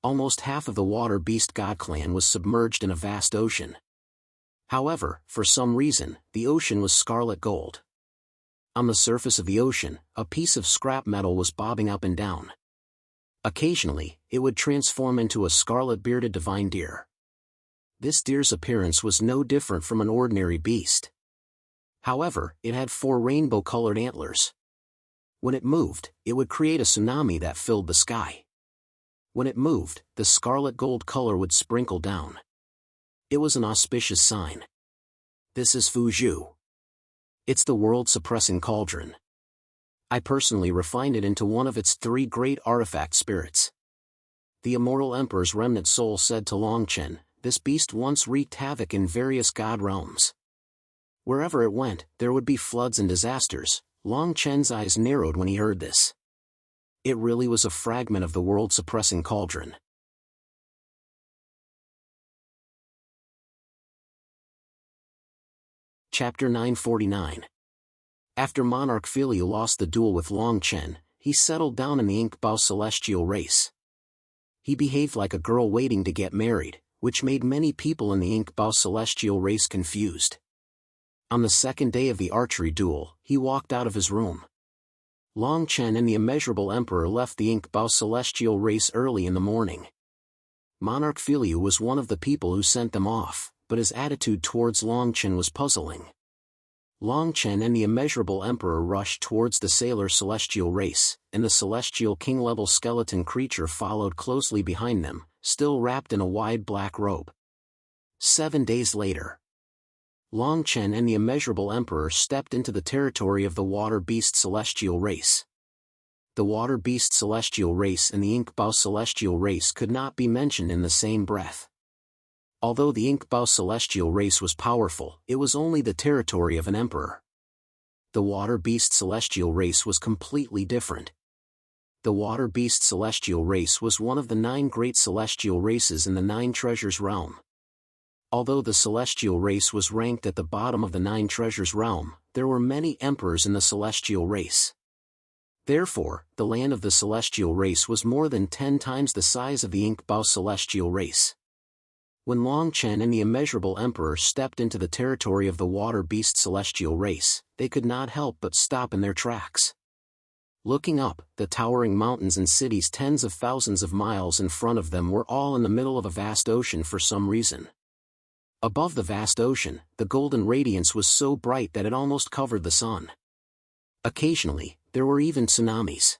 Almost half of the Water Beast God clan was submerged in a vast ocean. However, for some reason, the ocean was scarlet gold. On the surface of the ocean, a piece of scrap metal was bobbing up and down. Occasionally, it would transform into a scarlet-bearded divine deer. This deer's appearance was no different from an ordinary beast. However, it had 4 rainbow-colored antlers. When it moved, it would create a tsunami that filled the sky. When it moved, the scarlet gold color would sprinkle down. It was an auspicious sign. "This is Fuzhou. It's the world-suppressing cauldron. I personally refined it into one of its 3 great artifact spirits. The immortal emperor's remnant soul said to Longchen, this beast once wreaked havoc in various god realms. Wherever it went, there would be floods and disasters. Longchen's eyes narrowed when he heard this. It really was a fragment of the world-suppressing cauldron. Chapter 949. After Monarch Filiu lost the duel with Longchen, he settled down in the Inkbao celestial race. He behaved like a girl waiting to get married, which made many people in the Inkbao celestial race confused. On the second day of the archery duel, he walked out of his room. Longchen and the immeasurable emperor left the Inkbao celestial race early in the morning. Monarch Filiu was one of the people who sent them off, but his attitude towards Longchen was puzzling. Longchen and the immeasurable emperor rushed towards the sailor celestial race, and the celestial king-level skeleton creature followed closely behind them, still wrapped in a wide black robe. 7 days later, Longchen and the immeasurable emperor stepped into the territory of the water beast celestial race. The water beast celestial race and the Inkbao celestial race could not be mentioned in the same breath. Although the Inkbao celestial race was powerful, it was only the territory of an emperor. The water beast celestial race was completely different. The water beast celestial race was one of the 9 great celestial races in the 9 treasures realm. Although the celestial race was ranked at the bottom of the 9 treasures realm, there were many emperors in the celestial race. Therefore, the land of the celestial race was more than 10 times the size of the Inkbao celestial race. When Longchen and the immeasurable emperor stepped into the territory of the water beast celestial race, they could not help but stop in their tracks. Looking up, the towering mountains and cities tens of thousands of miles in front of them were all in the middle of a vast ocean for some reason. Above the vast ocean, the golden radiance was so bright that it almost covered the sun. Occasionally, there were even tsunamis.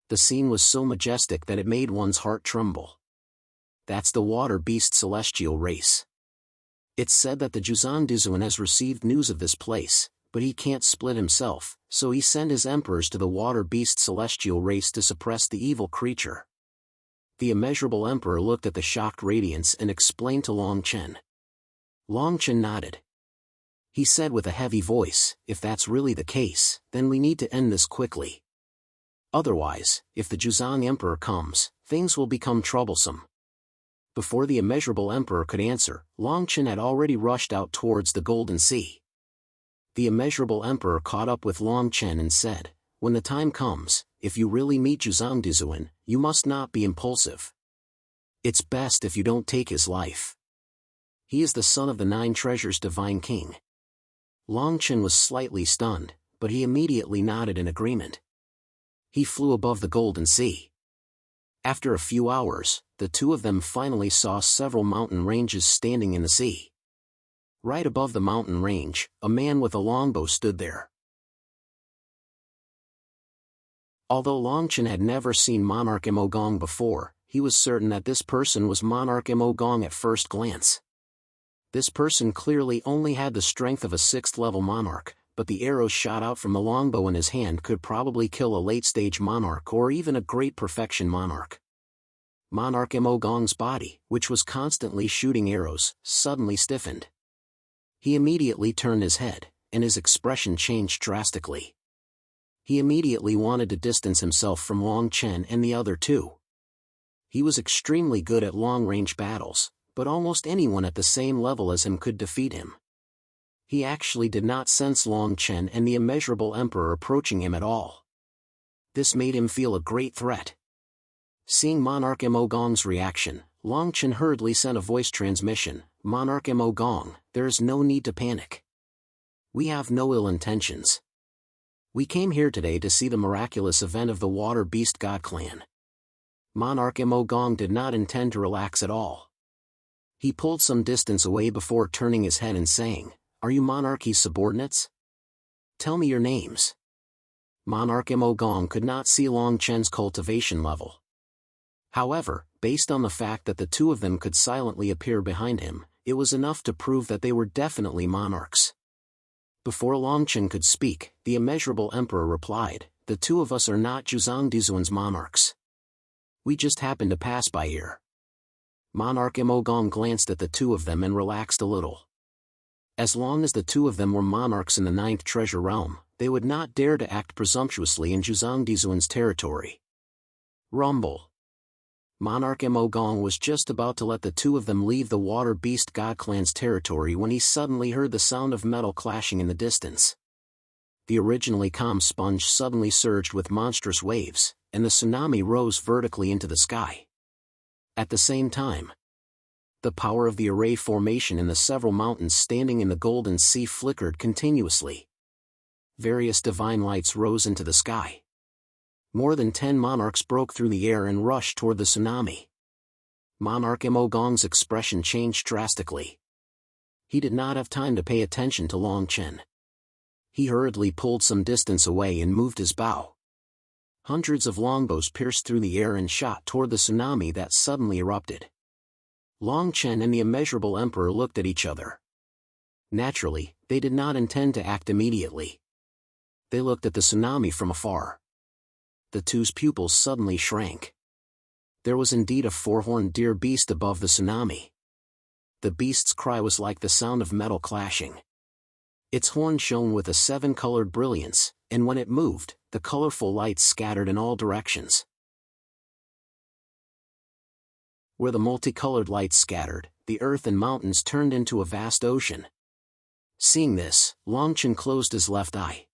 The scene was so majestic that it made one's heart tremble. That's the water beast celestial race. It's said that the Juzandizuan has received news of this place, but he can't split himself, so he sent his emperors to the water beast celestial race to suppress the evil creature. The immeasurable emperor looked at the shocked radiance and explained to Longchen. Longchen nodded. He said with a heavy voice, if that's really the case, then we need to end this quickly. Otherwise, if the Juzang emperor comes, things will become troublesome. Before the immeasurable emperor could answer, Longchen had already rushed out towards the Golden Sea. The immeasurable emperor caught up with Longchen and said, when the time comes, if you really meet Juzangdizuan, you must not be impulsive. It's best if you don't take his life. He is the son of the 9 treasures divine king. Longchen was slightly stunned, but he immediately nodded in agreement. He flew above the Golden Sea. After a few hours, the two of them finally saw several mountain ranges standing in the sea. Right above the mountain range, a man with a longbow stood there. Although Longchen had never seen Monarch Emogong before, he was certain that this person was Monarch Emogong at first glance. This person clearly only had the strength of a 6th-level monarch, but the arrows shot out from the longbow in his hand could probably kill a late-stage monarch or even a great perfection monarch. Monarch Emogong's body, which was constantly shooting arrows, suddenly stiffened. He immediately turned his head, and his expression changed drastically. He immediately wanted to distance himself from Longchen and the other two. He was extremely good at long-range battles, but almost anyone at the same level as him could defeat him. He actually did not sense Longchen and the immeasurable emperor approaching him at all. This made him feel a great threat. Seeing Monarch Emogong's reaction, Longchen hurriedly sent a voice transmission, Monarch Emogong, there is no need to panic. We have no ill intentions. We came here today to see the miraculous event of the Water Beast God Clan. Monarch Emogong did not intend to relax at all. He pulled some distance away before turning his head and saying, are you Monarchy's subordinates? Tell me your names. Monarch Emogong could not see Longchen's cultivation level. However, based on the fact that the two of them could silently appear behind him, it was enough to prove that they were definitely monarchs. Before Longchen could speak, the immeasurable emperor replied, "The two of us are not Zhuzang Dizuan's monarchs. We just happened to pass by here." Monarch Emogong glanced at the two of them and relaxed a little. As long as the two of them were monarchs in the 9th treasure realm, they would not dare to act presumptuously in Zhuzang Dizuan's territory. Rumble. Monarch Emogong was just about to let the two of them leave the Water Beast God Clan's territory when he suddenly heard the sound of metal clashing in the distance. The originally calm sponge suddenly surged with monstrous waves, and the tsunami rose vertically into the sky. At the same time, the power of the array formation in the several mountains standing in the Golden Sea flickered continuously. Various divine lights rose into the sky. More than 10 monarchs broke through the air and rushed toward the tsunami. Monarch Emogong's expression changed drastically. He did not have time to pay attention to Longchen. He hurriedly pulled some distance away and moved his bow. Hundreds of longbows pierced through the air and shot toward the tsunami that suddenly erupted. Longchen and the immeasurable emperor looked at each other. Naturally, they did not intend to act immediately. They looked at the tsunami from afar. The two's pupils suddenly shrank. There was indeed a 4-horned deer beast above the tsunami. The beast's cry was like the sound of metal clashing. Its horn shone with a 7-colored brilliance, and when it moved, the colorful lights scattered in all directions. Where the multicolored lights scattered, the earth and mountains turned into a vast ocean. Seeing this, Longchen closed his left eye.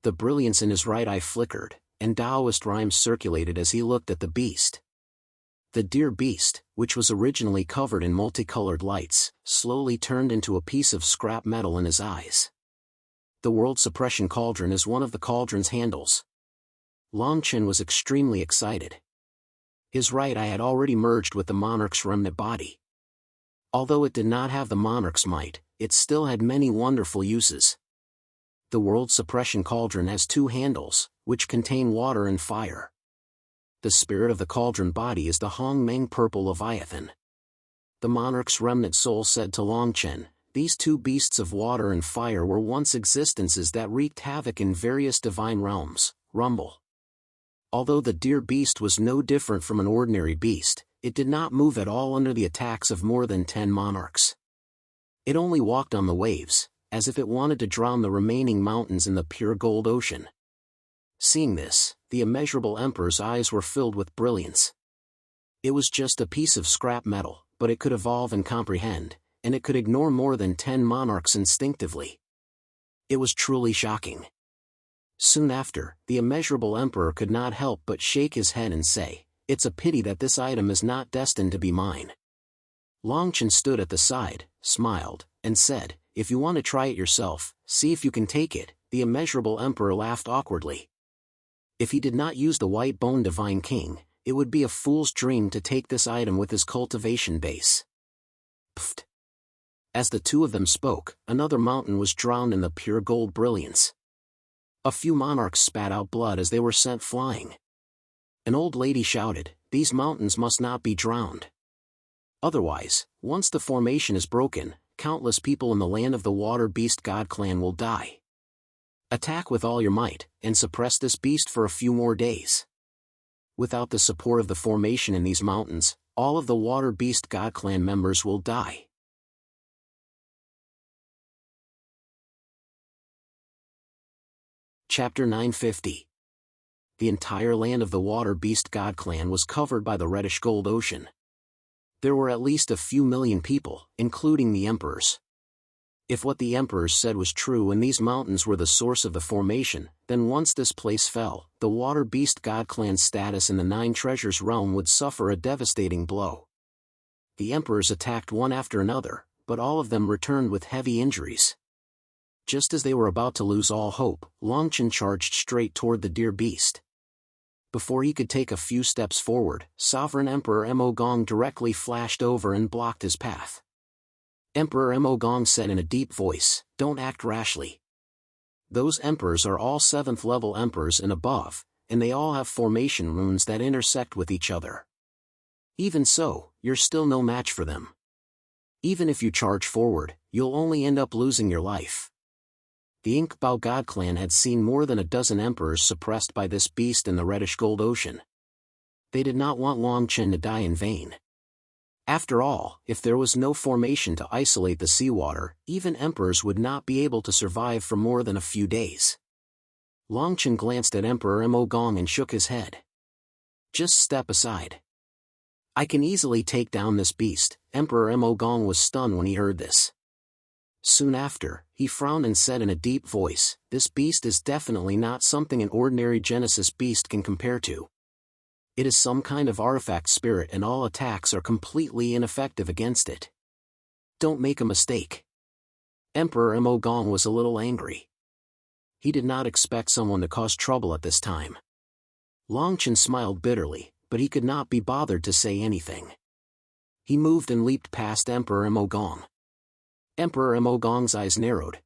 The brilliance in his right eye flickered, and Taoist rhymes circulated as he looked at the beast. The deer beast, which was originally covered in multicolored lights, slowly turned into a piece of scrap metal in his eyes. The world suppression cauldron is one of the cauldron's handles. Longchen was extremely excited. His right eye had already merged with the monarch's remnant body. Although it did not have the monarch's might, it still had many wonderful uses. The world suppression cauldron has 2 handles, which contain water and fire. The spirit of the cauldron body is the Hongmeng purple Leviathan. The monarch's remnant soul said to Longchen, "These 2 beasts of water and fire were once existences that wreaked havoc in various divine realms." Rumble. Although the deer beast was no different from an ordinary beast, it did not move at all under the attacks of more than 10 monarchs. It only walked on the waves, as if it wanted to drown the remaining mountains in the pure gold ocean. Seeing this, the immeasurable emperor's eyes were filled with brilliance. It was just a piece of scrap metal, but it could evolve and comprehend, and it could ignore more than 10 monarchs instinctively. It was truly shocking. Soon after, the immeasurable emperor could not help but shake his head and say, "It's a pity that this item is not destined to be mine." Longchen stood at the side, smiled, and said, "If you want to try it yourself, see if you can take it." The immeasurable emperor laughed awkwardly. If he did not use the white bone divine king, it would be a fool's dream to take this item with his cultivation base. Pfft. As the two of them spoke, another mountain was drowned in the pure gold brilliance. A few monarchs spat out blood as they were sent flying. An old lady shouted, "These mountains must not be drowned. Otherwise, once the formation is broken, countless people in the land of the Water Beast God Clan will die. Attack with all your might, and suppress this beast for a few more days. Without the support of the formation in these mountains, all of the Water Beast God Clan members will die." Chapter 950. The entire land of the Water Beast God Clan was covered by the reddish gold ocean. There were at least a few million people, including the emperors. If what the emperors said was true and these mountains were the source of the formation, then once this place fell, the Water Beast God Clan's status in the 9 Treasures realm would suffer a devastating blow. The emperors attacked one after another, but all of them returned with heavy injuries. Just as they were about to lose all hope, Longchen charged straight toward the deer beast. Before he could take a few steps forward, Sovereign Emperor Emogong directly flashed over and blocked his path. Emperor Emogong said in a deep voice, "Don't act rashly. Those emperors are all 7th level emperors and above, and they all have formation runes that intersect with each other. Even so, you're still no match for them. Even if you charge forward, you'll only end up losing your life." The Ink-Bao God clan had seen more than a dozen emperors suppressed by this beast in the reddish-gold ocean. They did not want Long Chen to die in vain. After all, if there was no formation to isolate the seawater, even emperors would not be able to survive for more than a few days. Long Chen glanced at Emperor Mo Gong and shook his head. Just step aside. I can easily take down this beast. Emperor Mo Gong was stunned when he heard this. Soon after, he frowned and said in a deep voice, this beast is definitely not something an ordinary Genesis beast can compare to. It is some kind of artifact spirit and all attacks are completely ineffective against it. Don't make a mistake. Emperor Mo Gong was a little angry. He did not expect someone to cause trouble at this time. Long Chen smiled bitterly, but he could not be bothered to say anything. He moved and leaped past Emperor Mo Gong. Emperor Mo Gong's eyes narrowed.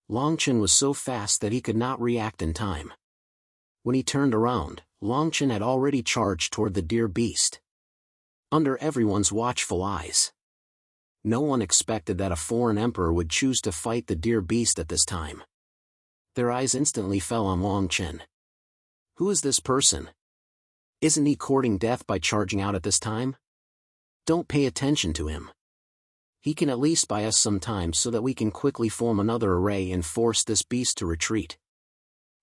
Long Chen was so fast that he could not react in time. When he turned around, Long Chen had already charged toward the deer beast. Under everyone's watchful eyes. No one expected that a foreign emperor would choose to fight the deer beast at this time. Their eyes instantly fell on Long Chen. Who is this person? Isn't he courting death by charging out at this time? Don't pay attention to him. He can at least buy us some time so that we can quickly form another array and force this beast to retreat.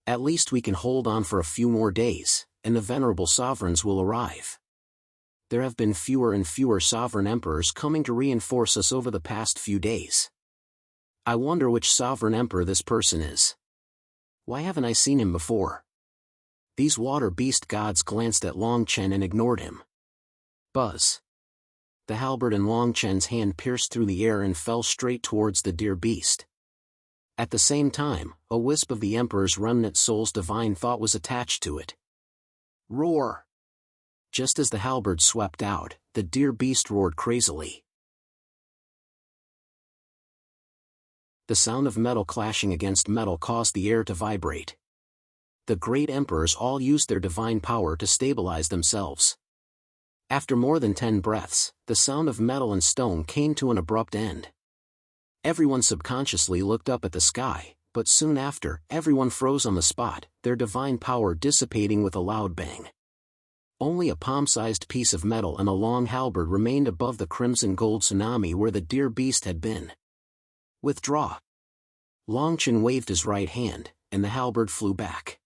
At least we can hold on for a few more days, and the venerable sovereigns will arrive. There have been fewer and fewer sovereign emperors coming to reinforce us over the past few days. I wonder which sovereign emperor this person is. Why haven't I seen him before? These water beast gods glanced at Long Chen and ignored him. Buzz. The halberd in Long Chen's hand pierced through the air and fell straight towards the deer beast. At the same time, a wisp of the Emperor's remnant soul's divine thought was attached to it. Roar! Just as the halberd swept out, the deer beast roared crazily. The sound of metal clashing against metal caused the air to vibrate. The great emperors all used their divine power to stabilize themselves. After more than 10 breaths, the sound of metal and stone came to an abrupt end. Everyone subconsciously looked up at the sky, but soon after, everyone froze on the spot, their divine power dissipating with a loud bang. Only a palm-sized piece of metal and a long halberd remained above the crimson gold tsunami where the deer beast had been. Withdraw. Long Chen waved his right hand, and the halberd flew back.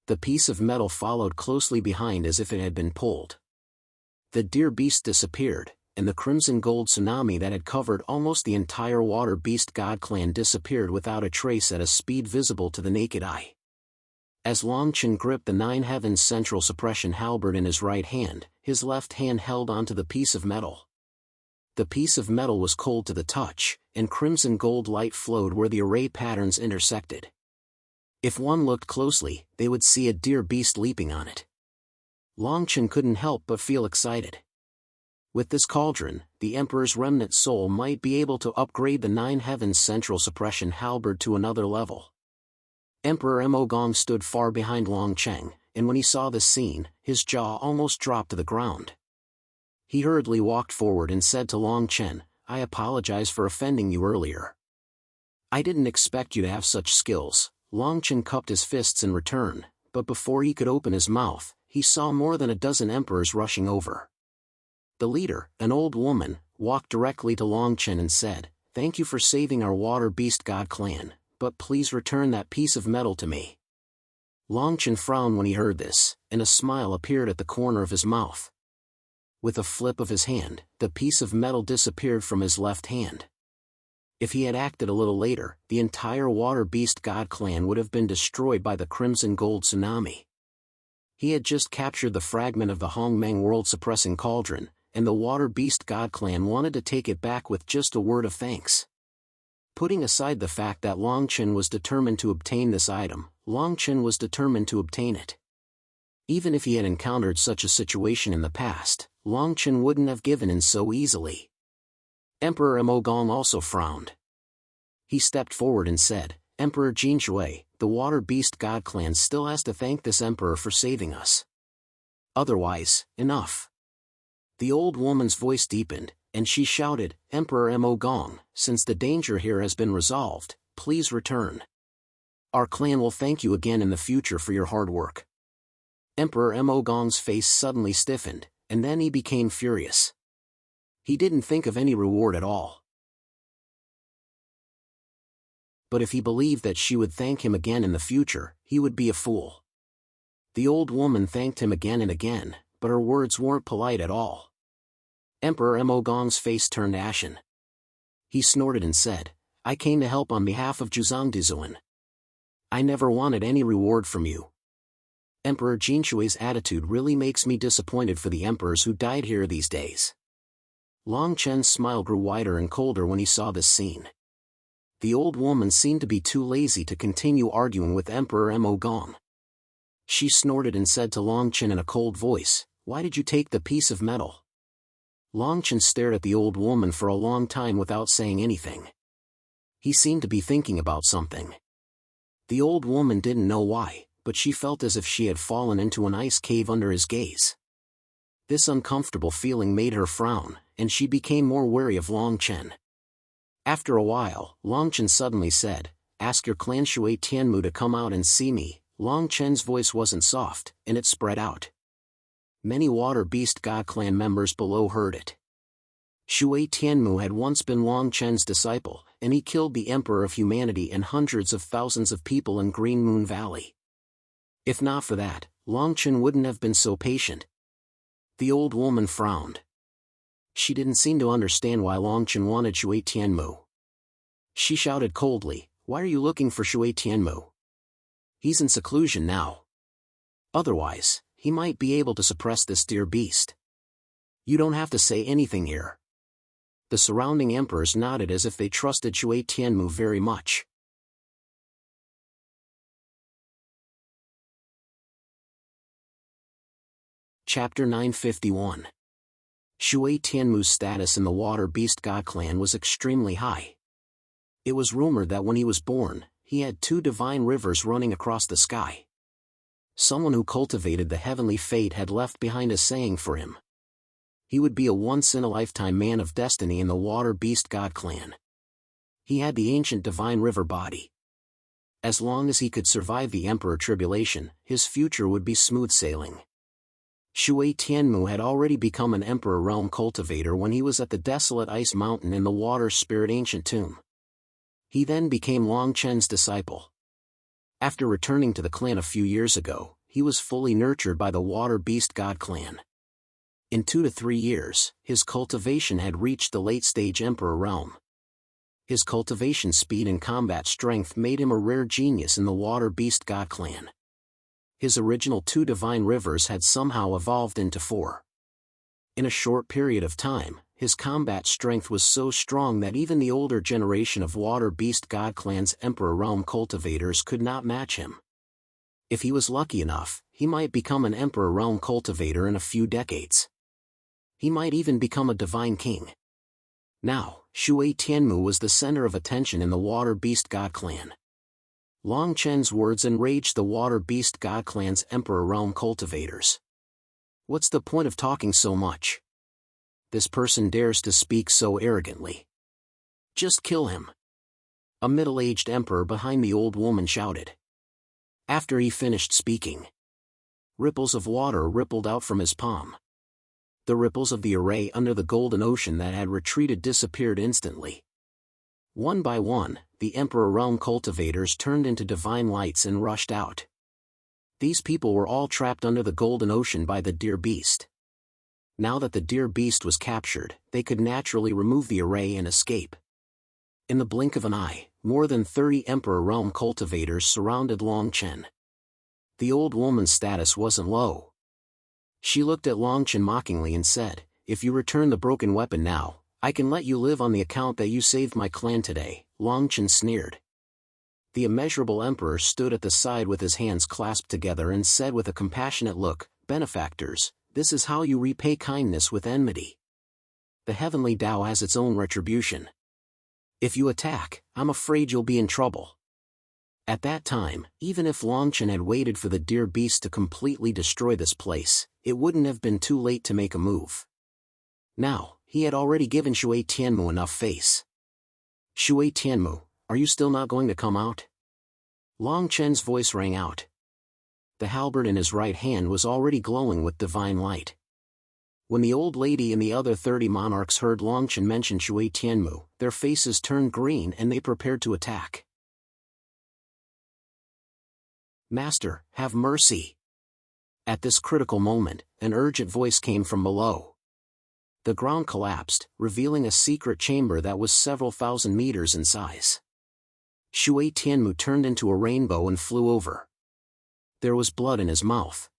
The piece of metal followed closely behind as if it had been pulled. The deer beast disappeared, and the crimson gold tsunami that had covered almost the entire water beast god clan disappeared without a trace at a speed visible to the naked eye. As Long Chen gripped the Nine Heavens central suppression halberd in his right hand, his left hand held onto the piece of metal. The piece of metal was cold to the touch, and crimson gold light flowed where the array patterns intersected. If one looked closely, they would see a deer beast leaping on it. Long Chen couldn't help but feel excited. With this cauldron, the Emperor's remnant soul might be able to upgrade the Nine Heavens central suppression halberd to another level. Emperor Mo Gong stood far behind Long Chen, and when he saw this scene, his jaw almost dropped to the ground. He hurriedly walked forward and said to Long Chen, I apologize for offending you earlier. I didn't expect you to have such skills. Long Chen cupped his fists in return, but before he could open his mouth, he saw more than a dozen emperors rushing over. The leader, an old woman, walked directly to Long Chen and said, Thank you for saving our water beast god clan, but please return that piece of metal to me. Long Chen frowned when he heard this, and a smile appeared at the corner of his mouth. With a flip of his hand, the piece of metal disappeared from his left hand. If he had acted a little later, the entire water beast god clan would have been destroyed by the crimson gold tsunami. He had just captured the fragment of the Hongmeng world-suppressing cauldron, and the water beast god clan wanted to take it back with just a word of thanks. Putting aside the fact that Long Chen was determined to obtain this item, Long Chen was determined to obtain it. Even if he had encountered such a situation in the past, Long Chen wouldn't have given in so easily. Emperor Mo Gong also frowned. He stepped forward and said, Emperor Jin Shui, the water beast god clan still has to thank this emperor for saving us. Otherwise, enough. The old woman's voice deepened, and she shouted, Emperor Mo Gong, since the danger here has been resolved, please return. Our clan will thank you again in the future for your hard work. Emperor Mo Gong's face suddenly stiffened, and then he became furious. He didn't think of any reward at all. But if he believed that she would thank him again in the future, he would be a fool. The old woman thanked him again and again, but her words weren't polite at all. Emperor Mo Gong's face turned ashen. He snorted and said, I came to help on behalf of Zhuzhangdizuan. I never wanted any reward from you. Emperor Jinshui's attitude really makes me disappointed for the emperors who died here these days. Long Chen's smile grew wider and colder when he saw this scene. The old woman seemed to be too lazy to continue arguing with Emperor Mo Gong. She snorted and said to Long Chen in a cold voice, Why did you take the piece of metal? Long Chen stared at the old woman for a long time without saying anything. He seemed to be thinking about something. The old woman didn't know why, but she felt as if she had fallen into an ice cave under his gaze. This uncomfortable feeling made her frown, and she became more wary of Long Chen. After a while, Long Chen suddenly said, Ask your clan Shui Tianmu to come out and see me. Long Chen's voice wasn't soft, and it spread out. Many Water Beast God clan members below heard it. Shui Tianmu had once been Long Chen's disciple, and he killed the Emperor of Humanity and hundreds of thousands of people in Green Moon Valley. If not for that, Long Chen wouldn't have been so patient. The old woman frowned. She didn't seem to understand why Long Chen wanted Shui Tianmu. She shouted coldly, Why are you looking for Shui Tianmu? He's in seclusion now. Otherwise, he might be able to suppress this dear beast. You don't have to say anything here. The surrounding emperors nodded as if they trusted Shui Tianmu very much. Chapter 951. Shui Tianmu's status in the Water Beast God clan was extremely high. It was rumored that when he was born, he had 2 divine rivers running across the sky. Someone who cultivated the heavenly fate had left behind a saying for him. He would be a once-in-a-lifetime man of destiny in the Water Beast God clan. He had the ancient divine river body. As long as he could survive the Emperor Tribulation, his future would be smooth sailing. Shui Tianmu had already become an Emperor Realm cultivator when he was at the desolate ice mountain in the Water Spirit Ancient Tomb. He then became Long Chen's disciple. After returning to the clan a few years ago, he was fully nurtured by the Water Beast God clan. In 2 to 3 years, his cultivation had reached the late-stage Emperor realm. His cultivation speed and combat strength made him a rare genius in the Water Beast God clan. His original 2 divine rivers had somehow evolved into 4. In a short period of time, his combat strength was so strong that even the older generation of Water Beast God clan's Emperor Realm cultivators could not match him. If he was lucky enough, he might become an Emperor Realm cultivator in a few decades. He might even become a divine king. Now, Shui Tianmu was the center of attention in the Water Beast God clan. Long Chen's words enraged the Water Beast God clan's Emperor Realm cultivators. What's the point of talking so much? This person dares to speak so arrogantly. Just kill him. A middle-aged emperor behind the old woman shouted. After he finished speaking, ripples of water rippled out from his palm. The ripples of the array under the golden ocean that had retreated disappeared instantly. One by one, the Emperor Realm cultivators turned into divine lights and rushed out. These people were all trapped under the golden ocean by the deer beast. Now that the deer beast was captured, they could naturally remove the array and escape. In the blink of an eye, more than 30 Emperor Realm cultivators surrounded Long Chen. The old woman's status wasn't low. She looked at Long Chen mockingly and said, If you return the broken weapon now, I can let you live on the account that you saved my clan today. Long Chen sneered. The immeasurable emperor stood at the side with his hands clasped together and said with a compassionate look, Benefactors, this is how you repay kindness with enmity. The heavenly Tao has its own retribution. If you attack, I'm afraid you'll be in trouble. At that time, even if Long Chen had waited for the deer beast to completely destroy this place, it wouldn't have been too late to make a move. Now, he had already given Shui Tianmu enough face. Shui Tianmu, Are you still not going to come out? Long Chen's voice rang out. The halberd in his right hand was already glowing with divine light. When the old lady and the other 30 monarchs heard Long Chen mention Shui Tianmu, their faces turned green and they prepared to attack. Master, have mercy! At this critical moment, an urgent voice came from below. The ground collapsed, revealing a secret chamber that was several thousand meters in size. Shui Tianmu turned into a rainbow and flew over. There was blood in his mouth.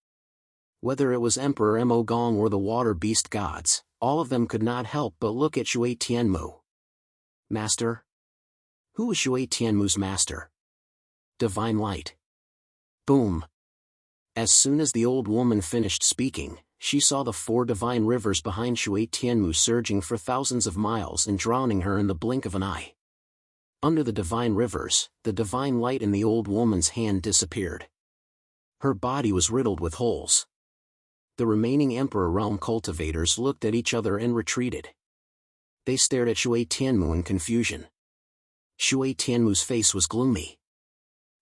Whether it was Emperor Mo Gong or the water beast gods, all of them could not help but look at Shui Tianmu. Master? Who was Shui Tianmu's master? Divine light. Boom! As soon as the old woman finished speaking, she saw the 4 divine rivers behind Shui Tianmu surging for thousands of miles and drowning her in the blink of an eye. Under the divine rivers, the divine light in the old woman's hand disappeared. Her body was riddled with holes. The remaining Emperor Realm cultivators looked at each other and retreated. They stared at Shui Tianmu in confusion. Shui Tianmu's face was gloomy.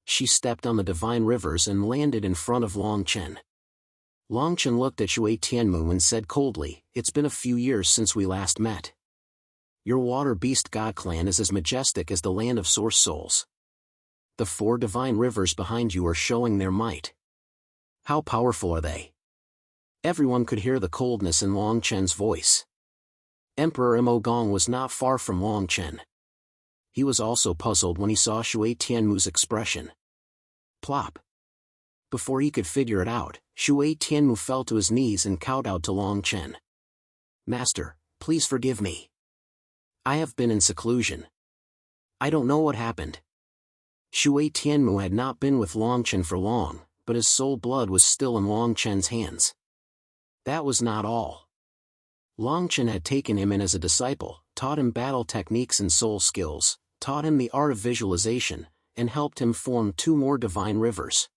She stepped on the divine rivers and landed in front of Long Chen. Long Chen looked at Shui Tianmu and said coldly, "It's been a few years since we last met. Your water beast god clan is as majestic as the land of source souls. The 4 divine rivers behind you are showing their might. How powerful are they?" Everyone could hear the coldness in Long Chen's voice. Emperor Mo Gong was not far from Long Chen. He was also puzzled when he saw Shui Tianmu's expression. Plop! Before he could figure it out, Shui Tianmu fell to his knees and kowtowed to Long Chen. "Master, please forgive me. I have been in seclusion. I don't know what happened." Shui Tianmu had not been with Long Chen for long, but his soul blood was still in Long Chen's hands. That was not all. Long Chen had taken him in as a disciple, taught him battle techniques and soul skills, taught him the art of visualization, and helped him form 2 more divine rivers.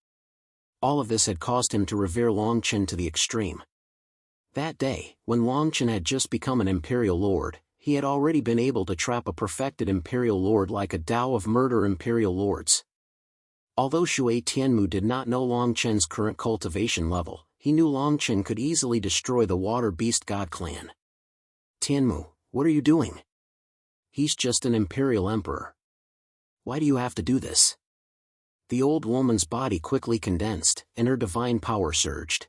All of this had caused him to revere Long Chen to the extreme. That day, when Long Chen had just become an Imperial Lord, he had already been able to trap a perfected Imperial Lord like a Tao of murder Imperial Lords. Although Shui Tianmu did not know Long Chen's current cultivation level, he knew Long Chen could easily destroy the water beast god clan. "Tianmu, what are you doing? He's just an Imperial Emperor. Why do you have to do this?" The old woman's body quickly condensed, and her divine power surged.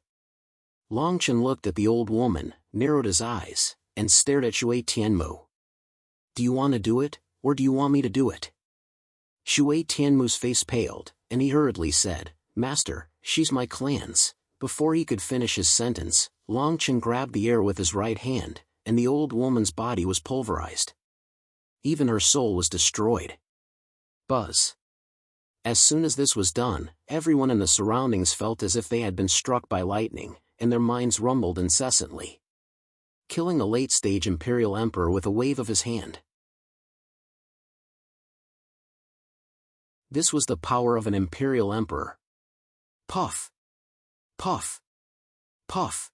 Long Chen looked at the old woman, narrowed his eyes, and stared at Shui Tianmu. "Do you want to do it, or do you want me to do it?" Shui Tianmu's face paled, and he hurriedly said, "Master, she's my clan's." Before he could finish his sentence, Long Chen grabbed the air with his right hand, and the old woman's body was pulverized. Even her soul was destroyed. Buzz. As soon as this was done, everyone in the surroundings felt as if they had been struck by lightning, and their minds rumbled incessantly. Killing a late-stage Imperial Emperor with a wave of his hand. This was the power of an Imperial Emperor. Puff! Puff! Puff!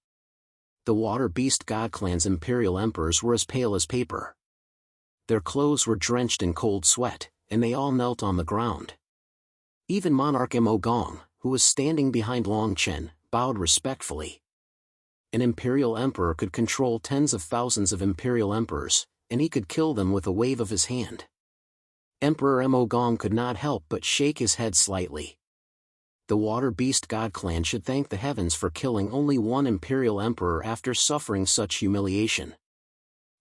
The water beast god clan's Imperial Emperors were as pale as paper. Their clothes were drenched in cold sweat, and they all knelt on the ground. Even Monarch Mo Gong, who was standing behind Long Chen, bowed respectfully. An Imperial Emperor could control tens of thousands of Imperial Emperors, and he could kill them with a wave of his hand. Emperor Mo Gong could not help but shake his head slightly. The water beast god clan should thank the heavens for killing only one Imperial Emperor after suffering such humiliation.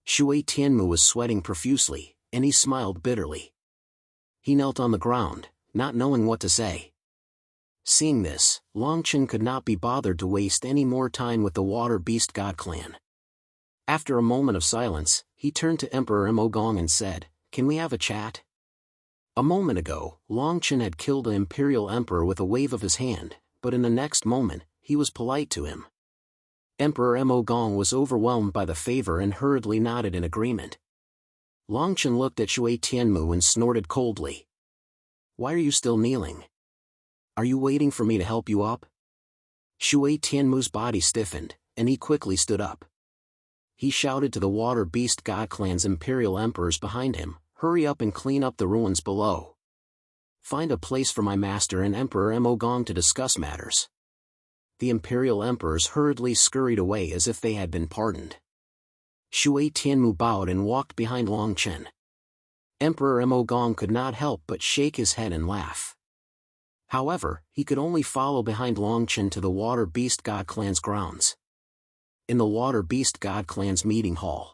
Shui Tianmu was sweating profusely, and he smiled bitterly. He knelt on the ground, not knowing what to say. Seeing this, Long Chen could not be bothered to waste any more time with the water beast god clan. After a moment of silence, he turned to Emperor Mo Gong and said, "Can we have a chat?" A moment ago, Long Chen had killed an Imperial Emperor with a wave of his hand, but in the next moment, he was polite to him. Emperor Mo Gong was overwhelmed by the favor and hurriedly nodded in agreement. Long Chen looked at Shui Tianmu and snorted coldly. "Why are you still kneeling? Are you waiting for me to help you up?" Shui Tianmu's body stiffened, and he quickly stood up. He shouted to the water beast god clan's Imperial Emperors behind him, hurry up and clean up the ruins below. Find a place for my master and Emperor Emogong to discuss matters." The imperial emperors hurriedly scurried away as if they had been pardoned. Shui Tianmu bowed and walked behind Long Chen. Emperor Emogong could not help but shake his head and laugh. However, he could only follow behind Long Chen to the Water Beast God Clan's grounds. In the Water Beast God Clan's meeting hall.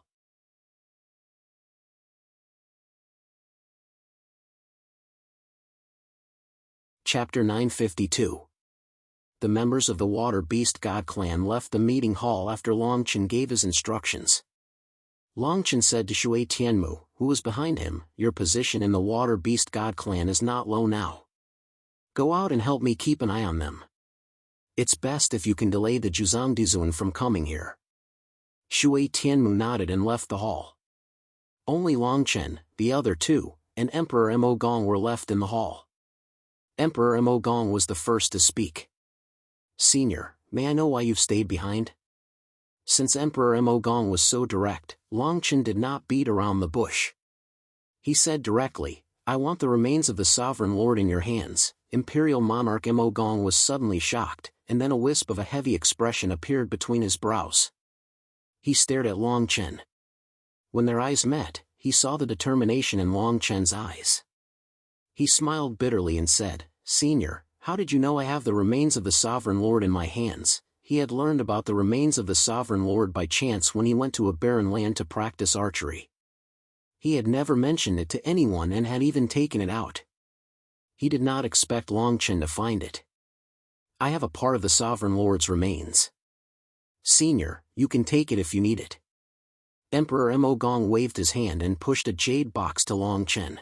Chapter 952. The members of the Water Beast God Clan left the meeting hall after Long Chen gave his instructions. Long Chen said to Shui Tianmu, who was behind him, "Your position in the Water Beast God Clan is not low now. Go out and help me keep an eye on them. It's best if you can delay the Juzangdizun from coming here." Shui Tianmu nodded and left the hall. Only Long Chen, the other two, and Emperor Emogong were left in the hall. Emperor Emogong was the first to speak. "Senior, may I know why you've stayed behind?" Since Emperor Emogong was so direct, Long Chen did not beat around the bush. He said directly, "I want the remains of the Sovereign Lord in your hands." Imperial Monarch Emogong was suddenly shocked, and then a wisp of a heavy expression appeared between his brows. He stared at Long Chen. When their eyes met, he saw the determination in Long Chen's eyes. He smiled bitterly and said, "Senior, how did you know I have the remains of the Sovereign Lord in my hands?" He had learned about the remains of the Sovereign Lord by chance when he went to a barren land to practice archery. He had never mentioned it to anyone and had even taken it out. He did not expect Long Chen to find it. "I have a part of the Sovereign Lord's remains. Senior, you can take it if you need it." Emperor Emogong waved his hand and pushed a jade box to Long Chen.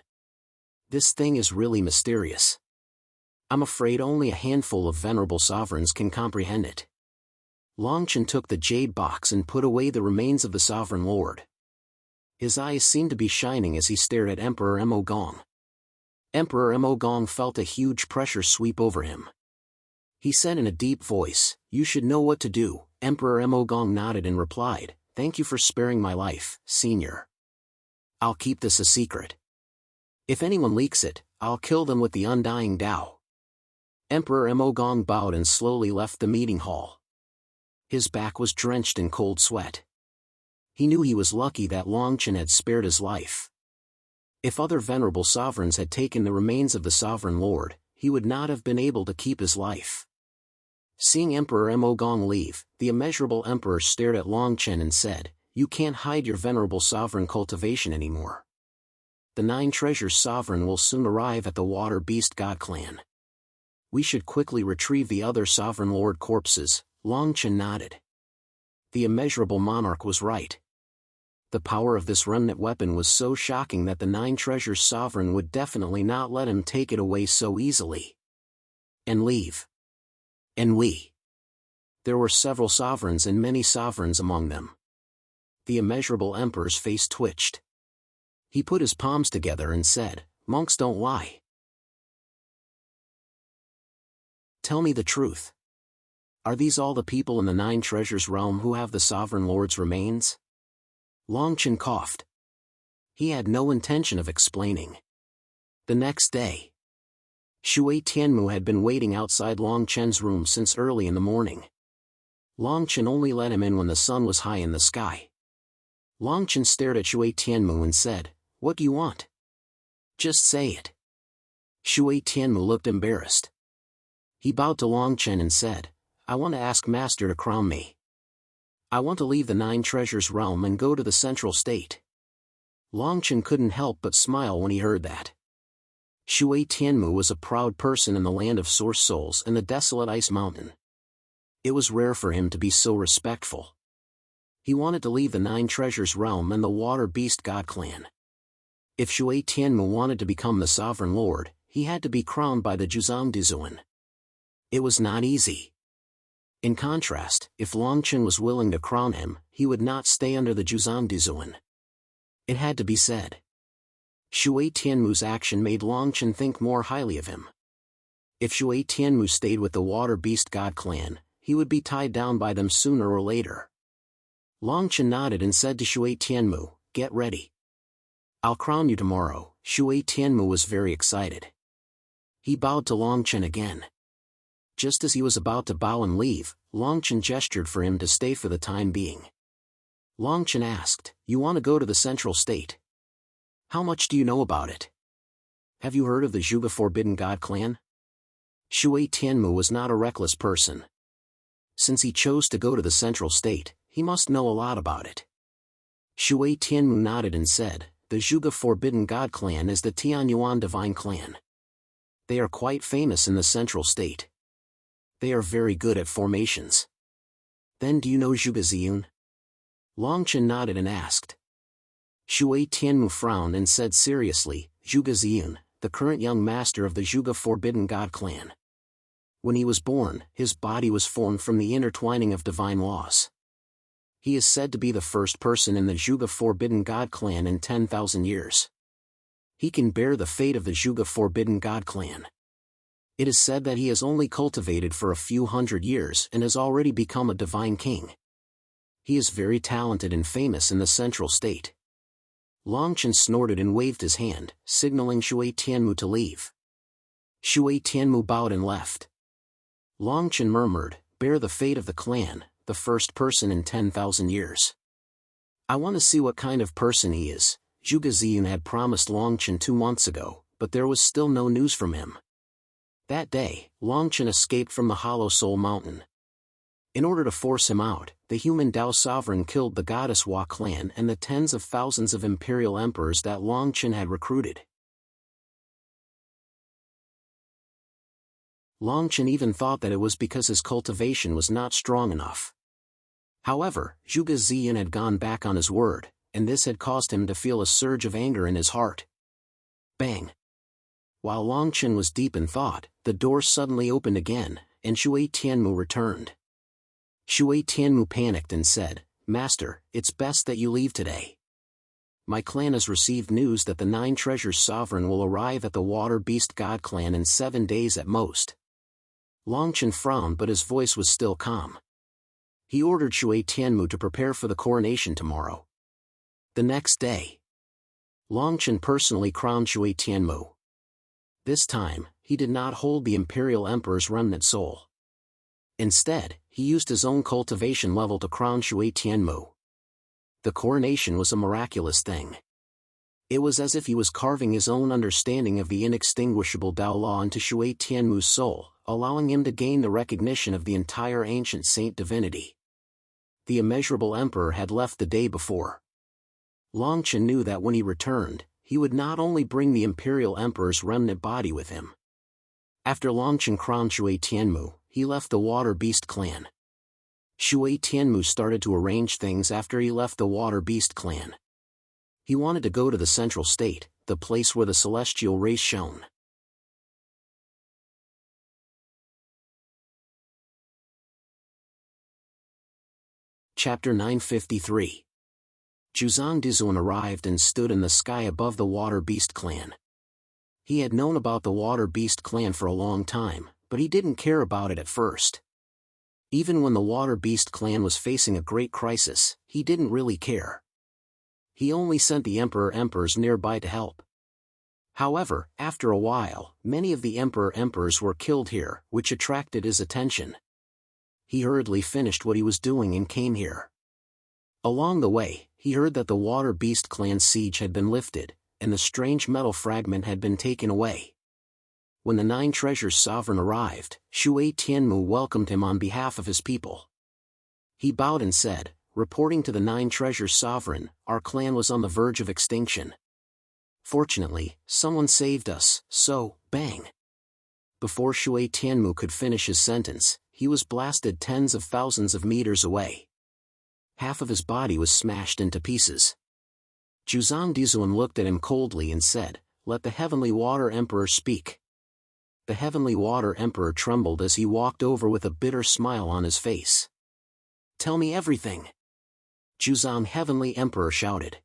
"This thing is really mysterious. I'm afraid only a handful of venerable sovereigns can comprehend it." Long Chen took the jade box and put away the remains of the Sovereign Lord. His eyes seemed to be shining as he stared at Emperor Emogong. Emperor Emogong felt a huge pressure sweep over him. He said in a deep voice, "You should know what to do." Emperor Emogong nodded and replied, "Thank you for sparing my life, Senior. I'll keep this a secret. If anyone leaks it, I'll kill them with the Undying Tao." Emperor Emogong bowed and slowly left the meeting hall. His back was drenched in cold sweat. He knew he was lucky that Long Chen had spared his life. If other venerable sovereigns had taken the remains of the Sovereign Lord, he would not have been able to keep his life. Seeing Emperor Emogong leave, the immeasurable emperor stared at Long Chen and said, "You can't hide your venerable sovereign cultivation anymore. The 9 treasures sovereign will soon arrive at the Water Beast God Clan. We should quickly retrieve the other Sovereign Lord corpses." Long Chen nodded. The immeasurable monarch was right. The power of this remnant weapon was so shocking that the 9 treasures sovereign would definitely not let him take it away so easily. And leave. And we. There were several sovereigns and many sovereigns among them. The immeasurable emperor's face twitched. He put his palms together and said, "Monks don't lie. Tell me the truth. Are these all the people in the 9 treasures realm who have the Sovereign Lord's remains?" Long Chen coughed. He had no intention of explaining. The next day, Shui Tianmu had been waiting outside Long Chen's room since early in the morning. Long Chen only let him in when the sun was high in the sky. Long Chen stared at Shui Tianmu and said, "What do you want? Just say it." Shui Tianmu looked embarrassed. He bowed to Long Chen and said, "I want to ask Master to crown me. I want to leave the 9 treasures realm and go to the central state." Long Chen couldn't help but smile when he heard that. Shui Tianmu was a proud person in the land of Source Souls and the desolate Ice Mountain. It was rare for him to be so respectful. He wanted to leave the 9 treasures realm and the Water Beast God Clan. If Shui Tianmu wanted to become the Sovereign Lord, he had to be crowned by the Juzangdizuan. It was not easy. In contrast, if Long Chen was willing to crown him, he would not stay under the Juzangdizuan. It had to be said. Shui Tianmu's action made Long Chen think more highly of him. If Shui Tianmu stayed with the Water Beast God Clan, he would be tied down by them sooner or later. Long Chen nodded and said to Shui Tianmu, "Get ready. I'll crown you tomorrow. Shui Tianmu was very excited. He bowed to Longchen again. Just as he was about to bow and leave, Longchen gestured for him to stay for the time being. Longchen asked, "You want to go to the Central State? How much do you know about it? Have you heard of the Zhuge Forbidden God clan?" Shui Tianmu was not a reckless person. Since he chose to go to the Central State, he must know a lot about it. Shui Tianmu nodded and said, "The Zhuge Forbidden God clan is the Tianyuan Divine clan. They are quite famous in the Central State. They are very good at formations." "Then do you know Zhuge Ziyun?" Longchen nodded and asked. Shui Tianmu frowned and said seriously, "Zhuge Ziyun, the current young master of the Zhuge Forbidden God clan. When he was born, his body was formed from the intertwining of divine laws. He is said to be the first person in the Zhuge Forbidden God clan in 10,000 years. He can bear the fate of the Zhuge Forbidden God clan. It is said that he has only cultivated for a few hundred years and has already become a divine king. He is very talented and famous in the Central State." Longchen snorted and waved his hand, signaling Shui Tianmu to leave. Shui Tianmu bowed and left. Longchen murmured, "Bear the fate of the clan, the first person in 10,000 years. I want to see what kind of person he is." Zhuge Ziyun had promised Longchen 2 months ago, but there was still no news from him. That day, Longchen escaped from the Hollow Soul Mountain. In order to force him out, the human Dao sovereign killed the goddess Hua clan and the tens of thousands of imperial emperors that Longchen had recruited. Longchen even thought that it was because his cultivation was not strong enough. However, Zhuge Ziyun had gone back on his word, and this had caused him to feel a surge of anger in his heart. Bang! While Longchen was deep in thought, the door suddenly opened again, and Shui Tianmu returned. Shui Tianmu panicked and said, "Master, it's best that you leave today. My clan has received news that the 9 Treasures Sovereign will arrive at the Water Beast God clan in 7 days at most." Longchen frowned, but his voice was still calm. He ordered Shui Tianmu to prepare for the coronation tomorrow. The next day, Longchen personally crowned Shui Tianmu. This time, he did not hold the Imperial Emperor's remnant soul. Instead, he used his own cultivation level to crown Shui Tianmu. The coronation was a miraculous thing. It was as if he was carving his own understanding of the inextinguishable Dao Law into Shui Tianmu's soul, allowing him to gain the recognition of the entire ancient saint divinity. The immeasurable emperor had left the day before. Longchen knew that when he returned, he would not only bring the imperial emperor's remnant body with him. After Longchen crowned Shui Tianmu, he left the Water Beast clan. Shui Tianmu started to arrange things after he left the Water Beast clan. He wanted to go to the Central State, the place where the celestial rays shone. Chapter 953. Zhuzang Dizuan arrived and stood in the sky above the Water Beast clan. He had known about the Water Beast clan for a long time, but he didn't care about it at first. Even when the Water Beast clan was facing a great crisis, he didn't really care. He only sent the emperors nearby to help. However, after a while, many of the emperors were killed here, which attracted his attention. He hurriedly finished what he was doing and came here. Along the way, he heard that the Water Beast clan's siege had been lifted, and the strange metal fragment had been taken away. When the 9 Treasures Sovereign arrived, Shui Tianmu welcomed him on behalf of his people. He bowed and said, "Reporting to the 9 Treasures Sovereign, our clan was on the verge of extinction. Fortunately, someone saved us, so, bang." Before Shui Tianmu could finish his sentence, he was blasted tens of thousands of meters away. Half of his body was smashed into pieces. Zhuzang Dizuan looked at him coldly and said, "Let the Heavenly Water Emperor speak." The Heavenly Water Emperor trembled as he walked over with a bitter smile on his face. "Tell me everything!" Zhuzang Heavenly Emperor shouted.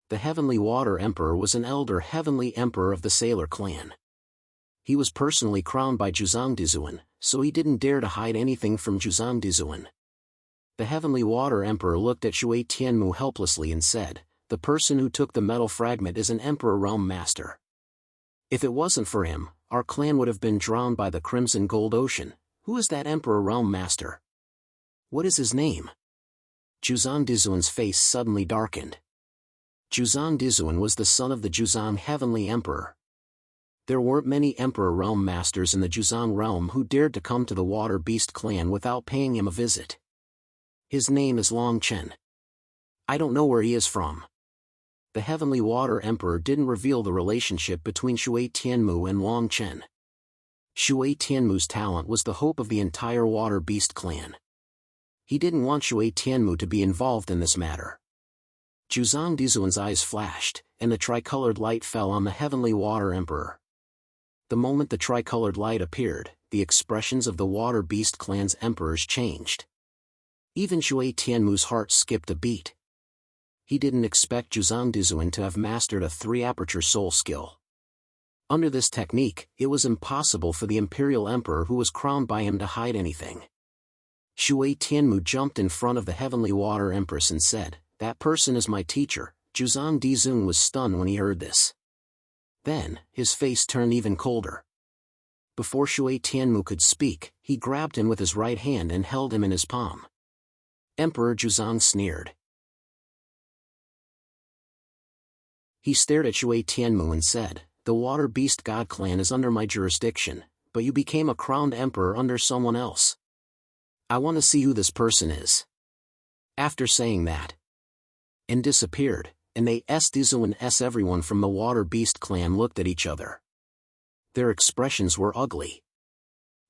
The Heavenly Water Emperor was an elder Heavenly Emperor of the Sailor clan. He was personally crowned by Zhuzang Dizuan, so he didn't dare to hide anything from Zhuzang Dizuan. The Heavenly Water Emperor looked at Shui Tianmu helplessly and said, the person who took the metal fragment is an Emperor Realm Master. If it wasn't for him, our clan would have been drowned by the Crimson Gold Ocean. Who is that Emperor Realm Master? What is his name? Juzan Dizuan's face suddenly darkened. Juzan Dizuan was the son of the Juzan Heavenly Emperor. There weren't many Emperor Realm Masters in the Juzan realm who dared to come to the Water Beast clan without paying him a visit. His name is Long Chen. I don't know where he is from. The Heavenly Water Emperor didn't reveal the relationship between Shui Tianmu and Long Chen. Shui Tianmu's talent was the hope of the entire Water Beast clan. He didn't want Shui Tianmu to be involved in this matter. Juzan Dizuan's eyes flashed, and the tricolored light fell on the Heavenly Water Emperor. The moment the tricolored light appeared, the expressions of the Water Beast clan's emperors changed. Even Shui Tianmu's heart skipped a beat. He didn't expect Juzan Dizuan to have mastered a 3-aperture soul skill. Under this technique, it was impossible for the Imperial Emperor who was crowned by him to hide anything. Shui Tianmu jumped in front of the Heavenly Water Empress and said, "That person is my teacher." Juzan Dizuan was stunned when he heard this. Then, his face turned even colder. Before Shui Tianmu could speak, he grabbed him with his right hand and held him in his palm. Emperor Juzan sneered. He stared at Shui Tianmu and said, "The Water Beast God clan is under my jurisdiction, but you became a crowned emperor under someone else. I want to see who this person is." After saying that, and disappeared, and they Dizuan everyone from the Water Beast clan looked at each other. Their expressions were ugly.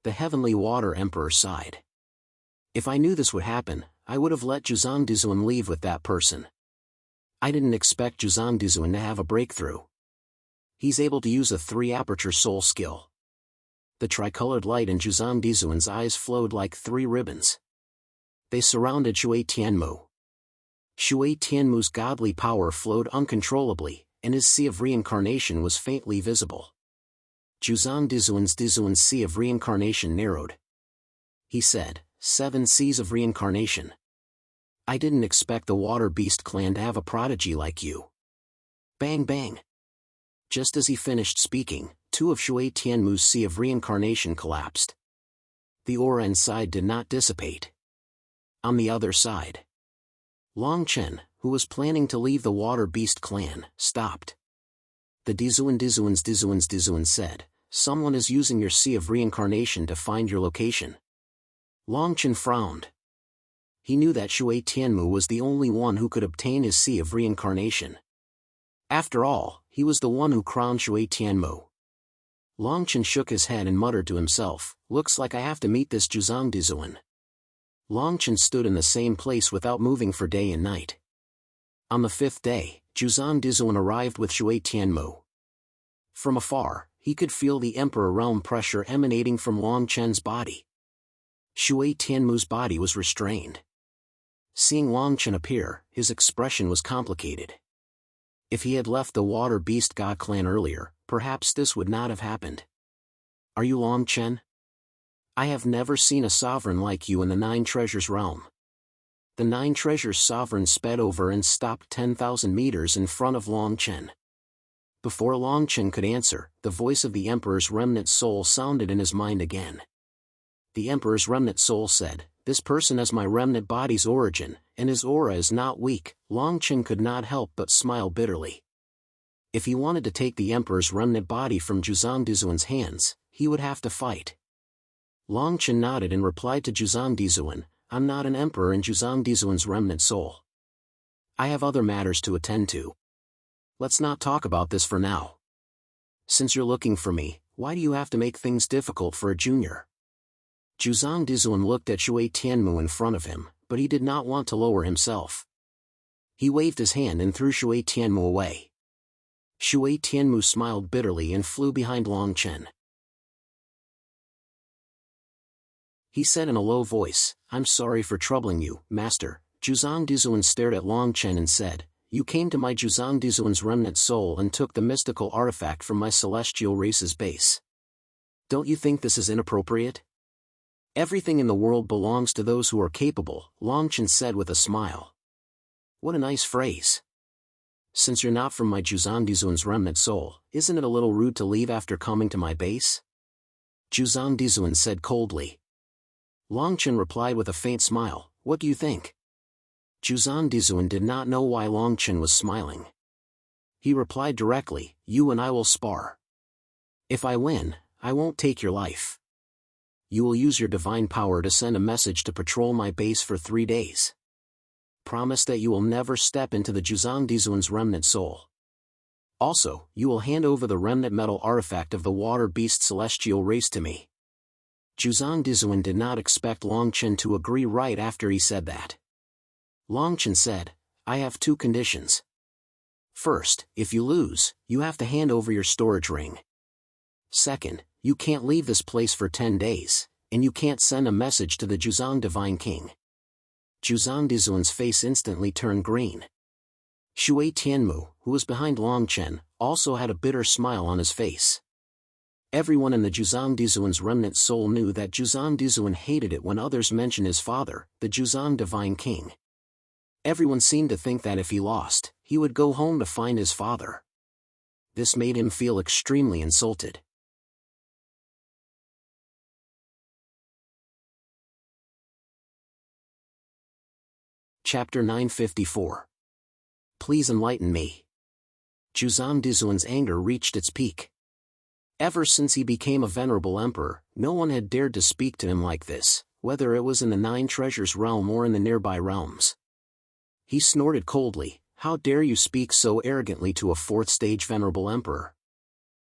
The Heavenly Water Emperor sighed. "If I knew this would happen, I would have let Juzan Dizuan leave with that person. I didn't expect Juzan Dizuan to have a breakthrough. He's able to use a 3-aperture soul skill." The tricolored light in Juzan Dizuan's eyes flowed like 3 ribbons. They surrounded Shui Tianmu. Shui Tianmu's godly power flowed uncontrollably, and his sea of reincarnation was faintly visible. Juzan Dizuan's sea of reincarnation narrowed. He said, 7 seas of reincarnation. I didn't expect the Water Beast clan to have a prodigy like you. Bang bang. Just as he finished speaking, 2 of Shui Tianmu's sea of reincarnation collapsed. The aura inside did not dissipate. On the other side, Long Chen, who was planning to leave the Water Beast clan, stopped. The Dizuan said, "Someone is using your sea of reincarnation to find your location." Long Chen frowned. He knew that Shui Tianmu was the only one who could obtain his sea of reincarnation. After all, he was the one who crowned Shui Tianmu. Long Chen shook his head and muttered to himself, "Looks like I have to meet this Juzan Dizuan." Long Chen stood in the same place without moving for day and night. On the 5th day, Juzan Dizuan arrived with Shui Tianmu. From afar, he could feel the Emperor Realm pressure emanating from Long Chen's body. Shui Tianmu's body was restrained. Seeing Long Chen appear, his expression was complicated. If he had left the Water Beast God clan earlier, perhaps this would not have happened. "Are you Long Chen? I have never seen a sovereign like you in the 9 Treasures realm." The 9 Treasures sovereign sped over and stopped 10,000 meters in front of Long Chen. Before Long Chen could answer, the voice of the Emperor's remnant soul sounded in his mind again. The Emperor's remnant soul said, "This person has my remnant body's origin, and his aura is not weak." Long Chen could not help but smile bitterly. If he wanted to take the Emperor's remnant body from Juzan Dizuan's hands, he would have to fight. Long Chen nodded and replied to Juzan Dizuan, "I'm not an emperor in Juzan Dizuan's remnant soul. I have other matters to attend to. Let's not talk about this for now. Since you're looking for me, why do you have to make things difficult for a junior?" Juzan Dizuan looked at Shui Tianmu in front of him, but he did not want to lower himself. He waved his hand and threw Shui Tianmu away. Shui Tianmu smiled bitterly and flew behind Long Chen. He said in a low voice, "I'm sorry for troubling you, Master." Juzan Dizuan stared at Long Chen and said, "You came to my Juzan Dizuan's remnant soul and took the mystical artifact from my celestial race's base. Don't you think this is inappropriate?" "Everything in the world belongs to those who are capable," Long Chen said with a smile. What a nice phrase. Since you're not from my Juzandizuan's remnant soul, isn't it a little rude to leave after coming to my base? Juzandizuan said coldly. Longchen replied with a faint smile, what do you think? Juzandizuan did not know why Longchen was smiling. He replied directly, you and I will spar. If I win, I won't take your life. You will use your divine power to send a message to patrol my base for 3 days. Promise that you will never step into the Juzandizuan's remnant soul. Also, you will hand over the remnant metal artifact of the water beast celestial race to me. Juzandizuan did not expect Longchen to agree right after he said that. Longchen said, I have 2 conditions. First, if you lose, you have to hand over your storage ring. Second, you can't leave this place for 10 days, and you can't send a message to the Juzan Divine King. Juzandizuan's face instantly turned green. Shui Tianmu, who was behind Longchen, also had a bitter smile on his face. Everyone in the Juzandizuan's remnant soul knew that Juzandizuan hated it when others mentioned his father, the Juzan Divine King. Everyone seemed to think that if he lost, he would go home to find his father. This made him feel extremely insulted. Chapter 954. Please enlighten me. Juzandizuan's anger reached its peak. Ever since he became a venerable emperor, no one had dared to speak to him like this, whether it was in the 9 treasures realm or in the nearby realms. He snorted coldly, how dare you speak so arrogantly to a 4th stage venerable emperor?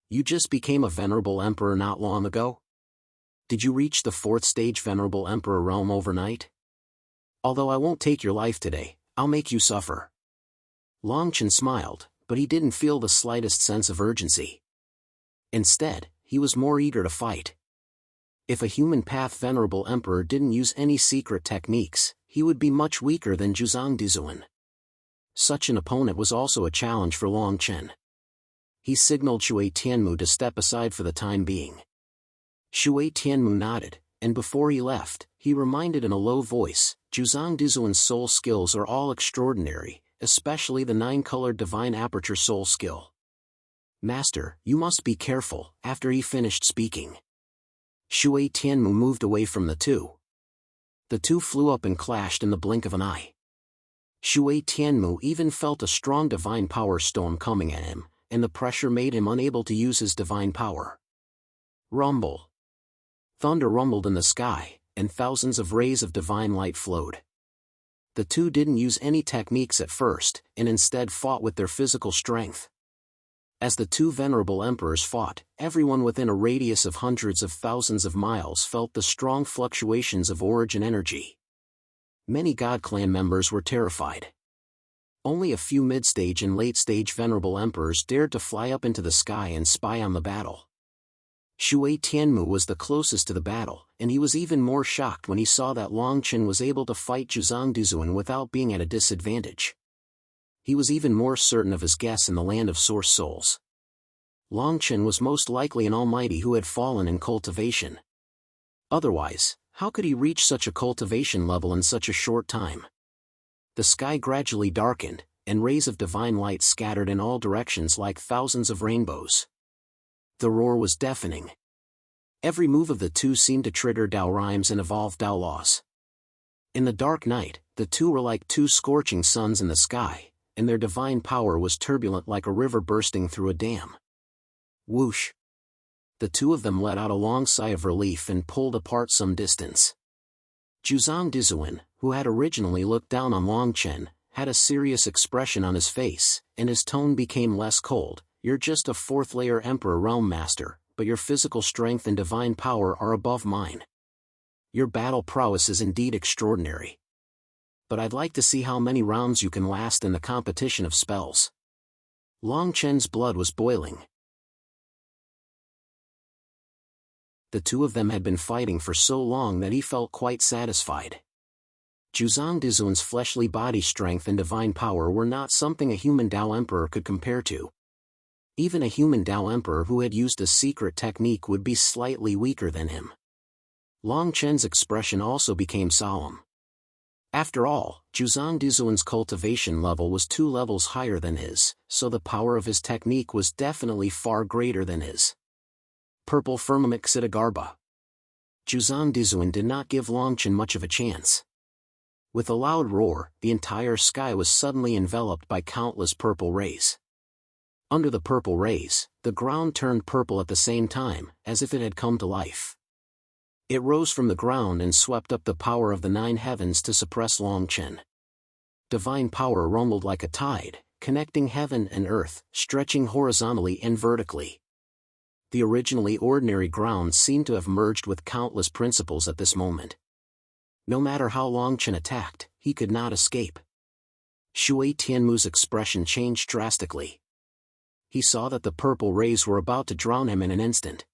You just became a venerable emperor not long ago? Did you reach the 4th stage venerable emperor realm overnight? Although I won't take your life today, I'll make you suffer. Longchen smiled, but he didn't feel the slightest sense of urgency. Instead, he was more eager to fight. If a human path venerable emperor didn't use any secret techniques, he would be much weaker than Juzandizuan. Such an opponent was also a challenge for Longchen. He signaled Shui Tianmu to step aside for the time being. Shui Tianmu nodded, and before he left, he reminded in a low voice, Juzandizuan's soul skills are all extraordinary, especially the 9-colored divine aperture soul skill. Master, you must be careful. After he finished speaking, Shui Tianmu moved away from the 2. The 2 flew up and clashed in the blink of an eye. Shui Tianmu even felt a strong divine power storm coming at him, and the pressure made him unable to use his divine power. Rumble. Thunder rumbled in the sky, and thousands of rays of divine light flowed. The 2 didn't use any techniques at first, and instead fought with their physical strength. As the 2 venerable emperors fought, everyone within a radius of hundreds of thousands of miles felt the strong fluctuations of origin energy. Many God Clan members were terrified. Only a few mid-stage and late-stage venerable emperors dared to fly up into the sky and spy on the battle. Shui Tianmu was the closest to the battle, and he was even more shocked when he saw that Longchen was able to fight Juzandizuan without being at a disadvantage. He was even more certain of his guess in the land of source souls. Longchen was most likely an almighty who had fallen in cultivation. Otherwise, how could he reach such a cultivation level in such a short time? The sky gradually darkened, and rays of divine light scattered in all directions like thousands of rainbows. The roar was deafening. Every move of the 2 seemed to trigger Dao rhymes and evolve Dao laws. In the dark night, the 2 were like 2 scorching suns in the sky, and their divine power was turbulent like a river bursting through a dam. Whoosh! The 2 of them let out a long sigh of relief and pulled apart some distance. Juzandizuan, who had originally looked down on Longchen, had a serious expression on his face, and his tone became less cold. You're just a 4th-layer Emperor Realm Master, but your physical strength and divine power are above mine. Your battle prowess is indeed extraordinary. But I'd like to see how many rounds you can last in the competition of spells. Longchen's blood was boiling. The 2 of them had been fighting for so long that he felt quite satisfied. Juzandizuan's fleshly body strength and divine power were not something a human Dao Emperor could compare to. Even a human Dao Emperor who had used a secret technique would be slightly weaker than him. Longchen's expression also became solemn. After all, Zhuzang Dizuan's cultivation level was 2 levels higher than his, so the power of his technique was definitely far greater than his. Purple firmament Xidagarba. Zhuzang Dizuan did not give Longchen much of a chance. With a loud roar, the entire sky was suddenly enveloped by countless purple rays. Under the purple rays, the ground turned purple at the same time, as if it had come to life. It rose from the ground and swept up the power of the 9 heavens to suppress Longchen. Divine power rumbled like a tide, connecting heaven and earth, stretching horizontally and vertically. The originally ordinary ground seemed to have merged with countless principles at this moment. No matter how Longchen attacked, he could not escape. Shui Tianmu's expression changed drastically. He saw that the purple rays were about to drown him in an instant.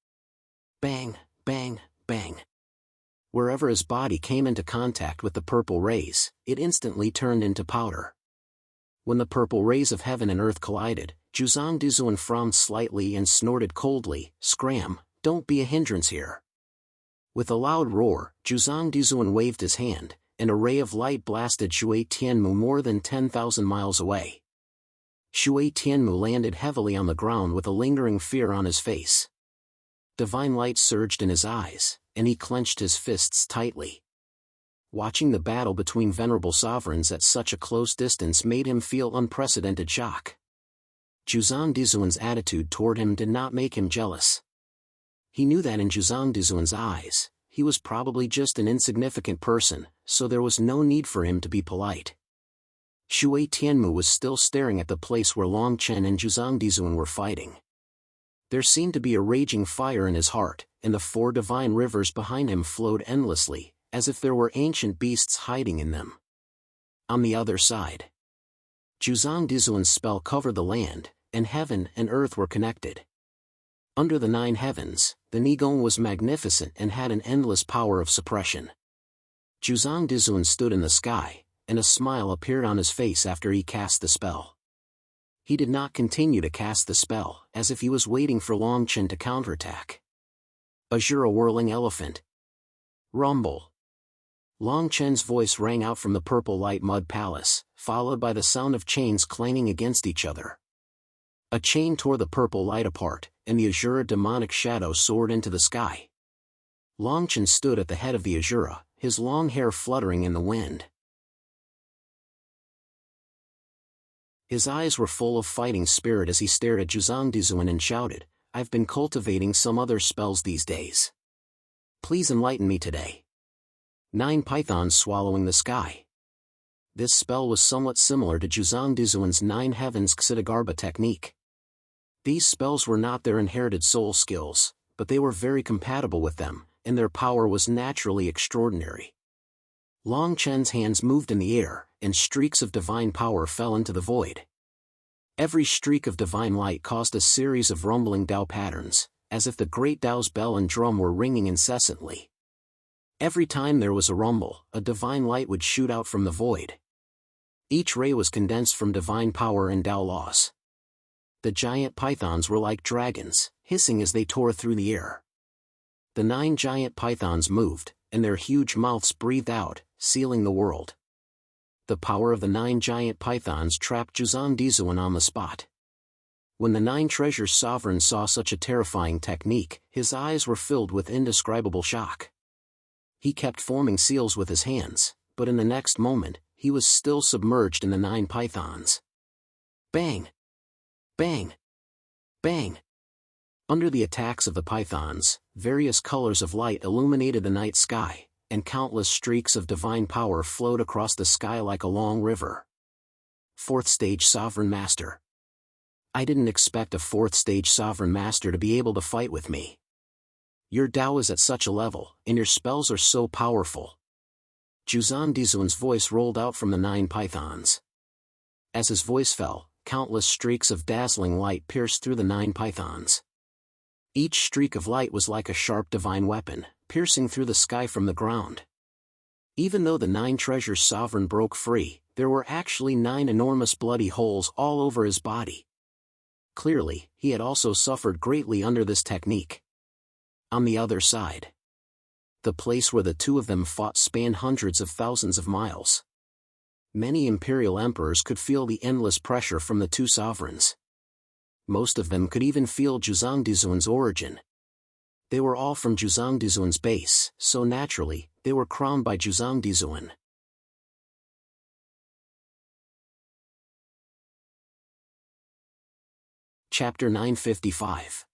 Bang, bang, bang. Wherever his body came into contact with the purple rays, it instantly turned into powder. When the purple rays of heaven and earth collided, Zhuzang Dizuan frowned slightly and snorted coldly, "Scram, don't be a hindrance here." With a loud roar, Zhuzang Dizuan waved his hand, and a ray of light blasted Shui Tianmu more than 10,000 miles away. Shui Tianmu landed heavily on the ground with a lingering fear on his face. Divine light surged in his eyes, and he clenched his fists tightly. Watching the battle between venerable sovereigns at such a close distance made him feel unprecedented shock. Zhuzang Dizuan's attitude toward him did not make him jealous. He knew that in Zhuzang Dizuan's eyes, he was probably just an insignificant person, so there was no need for him to be polite. Shui Tianmu was still staring at the place where Longchen and Zhuzang Dizuan were fighting. There seemed to be a raging fire in his heart, and the 4 divine rivers behind him flowed endlessly, as if there were ancient beasts hiding in them. On the other side, Zhuzang Dizuan's spell covered the land, and heaven and earth were connected. Under the 9 heavens, the Nigong was magnificent and had an endless power of suppression. Zhuzang Dizuan stood in the sky, and a smile appeared on his face after he cast the spell. He did not continue to cast the spell, as if he was waiting for Longchen to counterattack. Azura whirling elephant. Rumble. Longchen's voice rang out from the purple light mud palace, followed by the sound of chains clanging against each other. A chain tore the purple light apart, and the Azura demonic shadow soared into the sky. Longchen stood at the head of the Azura, his long hair fluttering in the wind. His eyes were full of fighting spirit as he stared at Zhuzang Dizuan and shouted, "I've been cultivating some other spells these days. Please enlighten me today." 9 pythons swallowing the sky. This spell was somewhat similar to Zhuzang Dizuan's 9 heavens Xidagarba technique. These spells were not their inherited soul skills, but they were very compatible with them, and their power was naturally extraordinary. Longchen's hands moved in the air, and streaks of divine power fell into the void. Every streak of divine light caused a series of rumbling Dao patterns, as if the great Dao's bell and drum were ringing incessantly. Every time there was a rumble, a divine light would shoot out from the void. Each ray was condensed from divine power and Dao laws. The giant pythons were like dragons, hissing as they tore through the air. The 9 giant pythons moved, and their huge mouths breathed out, sealing the world. The power of the 9 giant pythons trapped Zhuzang Dizuan on the spot. When the 9 treasures sovereign saw such a terrifying technique, his eyes were filled with indescribable shock. He kept forming seals with his hands, but in the next moment, he was still submerged in the 9 pythons. Bang! Bang! Bang! Under the attacks of the pythons, various colors of light illuminated the night sky, and countless streaks of divine power flowed across the sky like a long river. 4th stage Sovereign Master. I didn't expect a 4th stage Sovereign Master to be able to fight with me. Your Dao is at such a level, and your spells are so powerful. Zhuzang Dizuan's voice rolled out from the 9 pythons. As his voice fell, countless streaks of dazzling light pierced through the 9 pythons. Each streak of light was like a sharp divine weapon, piercing through the sky from the ground. Even though the 9 treasures sovereign broke free, there were actually 9 enormous bloody holes all over his body. Clearly, he had also suffered greatly under this technique. On the other side, the place where the 2 of them fought spanned hundreds of thousands of miles. Many imperial emperors could feel the endless pressure from the two sovereigns. Most of them could even feel Zhuzangdizuan's origin. They were all from Zhuzangdizuan's base, so naturally, they were crowned by Zhuzangdizuan. Chapter 955.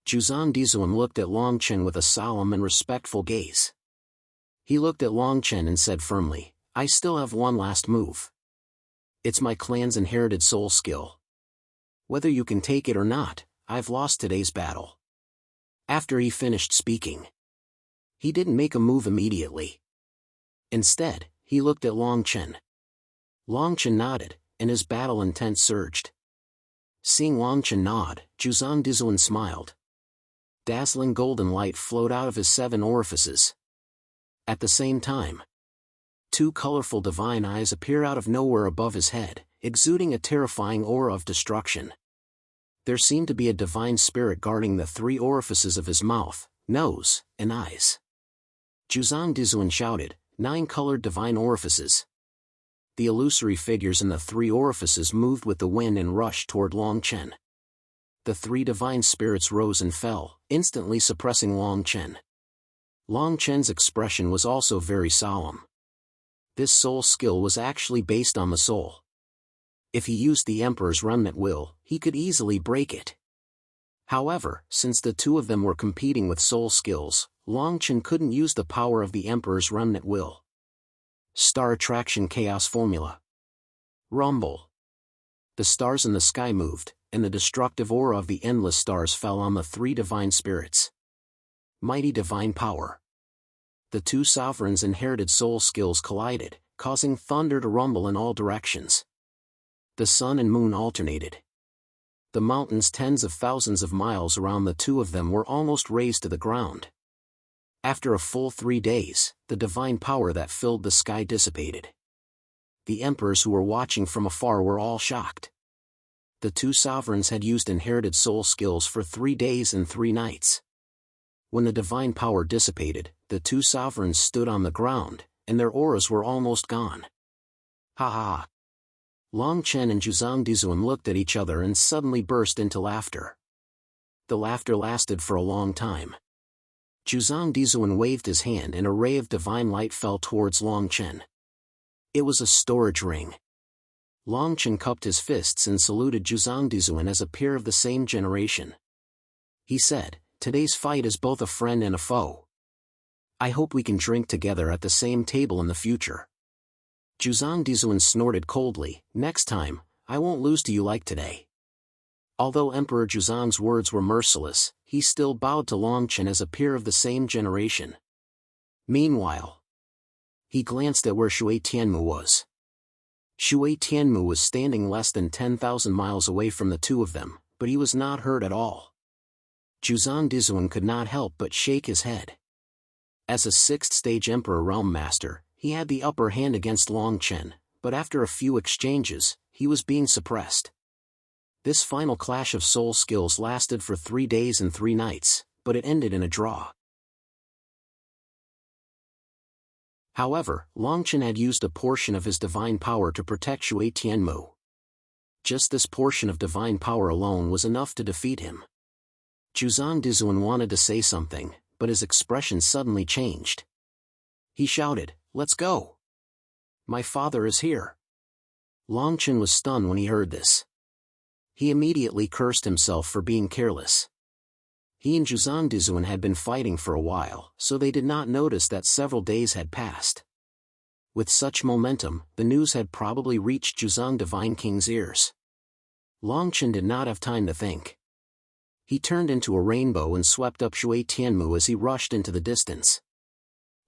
Zhuzangdizuan looked at Longchen with a solemn and respectful gaze. He looked at Longchen and said firmly, "I still have one last move. It's my clan's inherited soul skill. Whether you can take it or not, I've lost today's battle." After he finished speaking, he didn't make a move immediately. Instead, he looked at Longchen. Longchen nodded, and his battle intent surged. Seeing Longchen nod, Zhuzangdizuan smiled. Dazzling golden light flowed out of his 7 orifices. At the same time, 2 colorful divine eyes appear out of nowhere above his head, exuding a terrifying aura of destruction. There seemed to be a divine spirit guarding the 3 orifices of his mouth, nose, and eyes. Zhuzangdizuan shouted, 9 colored divine orifices. The illusory figures in the 3 orifices moved with the wind and rushed toward Longchen. The 3 divine spirits rose and fell, instantly suppressing Longchen. Longchen's expression was also very solemn. This soul skill was actually based on the soul. If he used the Emperor's remnant will, he could easily break it. However, since the 2 of them were competing with soul skills, Longchen couldn't use the power of the Emperor's remnant will. Star Attraction Chaos Formula. Rumble. The stars in the sky moved, and the destructive aura of the endless stars fell on the 3 divine spirits. Mighty divine power. The 2 sovereigns' inherited soul skills collided, causing thunder to rumble in all directions. The sun and moon alternated. The mountains tens of thousands of miles around the 2 of them were almost razed to the ground. After a full 3 days, the divine power that filled the sky dissipated. The emperors who were watching from afar were all shocked. The 2 sovereigns had used inherited soul skills for 3 days and 3 nights. When the divine power dissipated, the 2 sovereigns stood on the ground, and their auras were almost gone. Ha ha! Longchen and Zhuzangdizuan looked at each other and suddenly burst into laughter. The laughter lasted for a long time. Zhuzangdizuan waved his hand and a ray of divine light fell towards Longchen. It was a storage ring. Longchen cupped his fists and saluted Zhuzangdizuan as a peer of the same generation. He said, "Today's fight is both a friend and a foe. I hope we can drink together at the same table in the future." Zhuzangdizuan snorted coldly, "Next time, I won't lose to you like today." Although Emperor Zhuzang's words were merciless, he still bowed to Longchen as a peer of the same generation. Meanwhile, he glanced at where Shui Tianmu was. Shui Tianmu was standing less than 10,000 miles away from the 2 of them, but he was not hurt at all. Zhuzangdizuan could not help but shake his head. As a 6th-stage Emperor Realm Master, he had the upper hand against Longchen, but after a few exchanges, he was being suppressed. This final clash of soul skills lasted for 3 days and 3 nights, but it ended in a draw. However, Longchen had used a portion of his divine power to protect Shui Tianmu. Just this portion of divine power alone was enough to defeat him. Zhuzangdizuan wanted to say something, but his expression suddenly changed. He shouted, "Let's go! My father is here!" Longchen was stunned when he heard this. He immediately cursed himself for being careless. He and Zhuzangdizuan had been fighting for a while, so they did not notice that several days had passed. With such momentum, the news had probably reached Zhuzang Divine King's ears. Longchen did not have time to think. He turned into a rainbow and swept up Shui Tianmu as he rushed into the distance.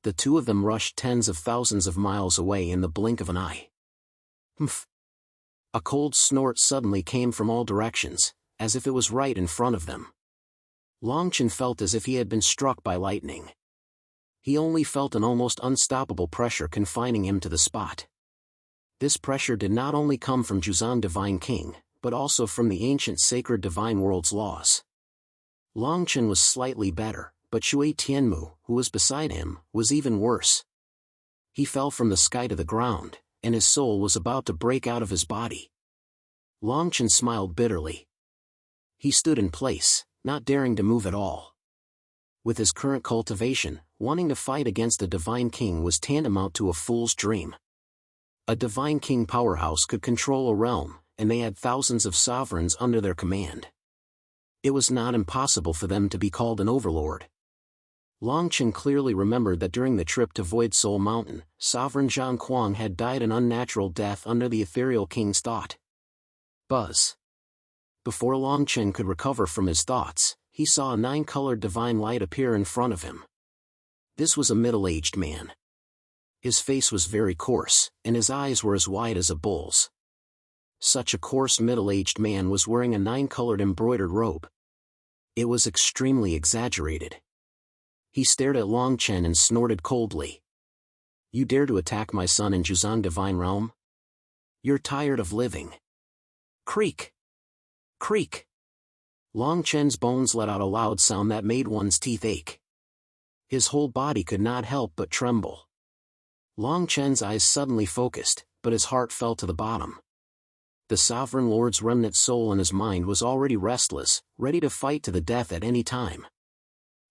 The 2 of them rushed tens of thousands of miles away in the blink of an eye. Humph! A cold snort suddenly came from all directions, as if it was right in front of them. Longchen felt as if he had been struck by lightning. He only felt an almost unstoppable pressure confining him to the spot. This pressure did not only come from Zhuzang Divine King, but also from the ancient sacred divine world's laws. Longchen was slightly better, but Shui Tianmu, who was beside him, was even worse. He fell from the sky to the ground, and his soul was about to break out of his body. Longchen smiled bitterly. He stood in place, not daring to move at all. With his current cultivation, wanting to fight against a divine king was tantamount to a fool's dream. A divine king powerhouse could control a realm, and they had thousands of sovereigns under their command. It was not impossible for them to be called an overlord. Longchen clearly remembered that during the trip to Void Soul Mountain, Sovereign Zhang Kuang had died an unnatural death under the ethereal king's thought. Buzz. Before Longchen could recover from his thoughts, he saw a 9-colored divine light appear in front of him. This was a middle-aged man. His face was very coarse, and his eyes were as wide as a bull's. Such a coarse middle-aged man was wearing a 9-colored embroidered robe. It was extremely exaggerated. He stared at Longchen and snorted coldly. "You dare to attack my son in Zhuzang Divine Realm? You're tired of living." Creak! Creak! Longchen's bones let out a loud sound that made one's teeth ache. His whole body could not help but tremble. Longchen's eyes suddenly focused, but his heart fell to the bottom. The Sovereign Lord's remnant soul in his mind was already restless, ready to fight to the death at any time.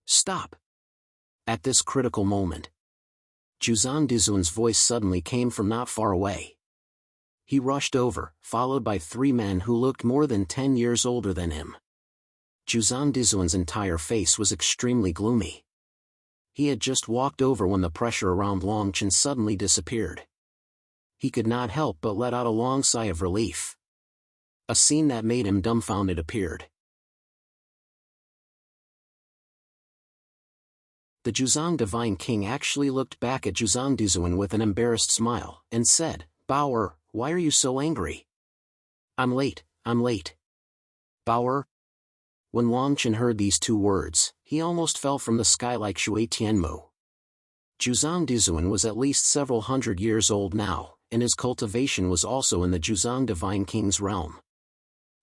"Stop!" At this critical moment, Zhuzan Dizun's voice suddenly came from not far away. He rushed over, followed by 3 men who looked more than 10 years older than him. Zhuzan Dizun's entire face was extremely gloomy. He had just walked over when the pressure around Longchen suddenly disappeared. He could not help but let out a long sigh of relief. A scene that made him dumbfounded appeared. The Zhuzang Divine King actually looked back at Zhuzan Dizun with an embarrassed smile, and said, "Bauer, why are you so angry?" I'm late. Bauer?" When Longchen heard these 2 words, he almost fell from the sky like Shui Tianmu. Zhuzang Dizun was at least several hundred years old now, and his cultivation was also in the Zhuzang Divine King's realm.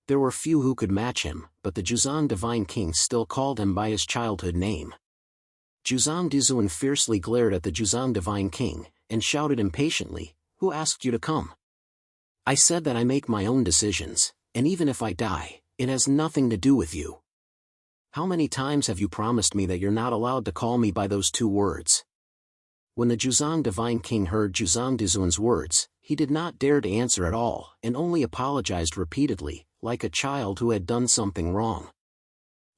There were few who could match him, but the Zhuzang Divine King still called him by his childhood name. Zhuzang Dizun fiercely glared at the Zhuzang Divine King, and shouted impatiently, "Who asked you to come? I said that I make my own decisions, and even if I die, it has nothing to do with you. How many times have you promised me that you're not allowed to call me by those 2 words?" When the Zhuzang Divine King heard Zhuzang Dizun's words, he did not dare to answer at all, and only apologized repeatedly, like a child who had done something wrong.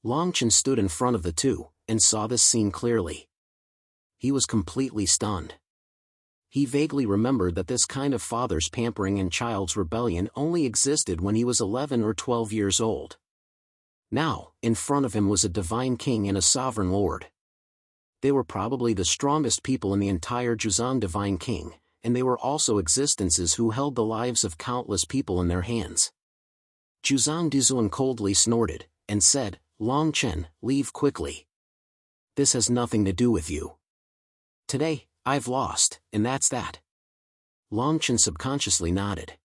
Longchen stood in front of the 2, and saw this scene clearly. He was completely stunned. He vaguely remembered that this kind of father's pampering and child's rebellion only existed when he was 11 or 12 years old. Now, in front of him was a divine king and a sovereign lord. They were probably the strongest people in the entire Zhuzang Divine King, and they were also existences who held the lives of countless people in their hands. Zhuzang Dizun coldly snorted, and said, "Longchen, leave quickly. This has nothing to do with you. Today, I've lost, and that's that." Longchen subconsciously nodded.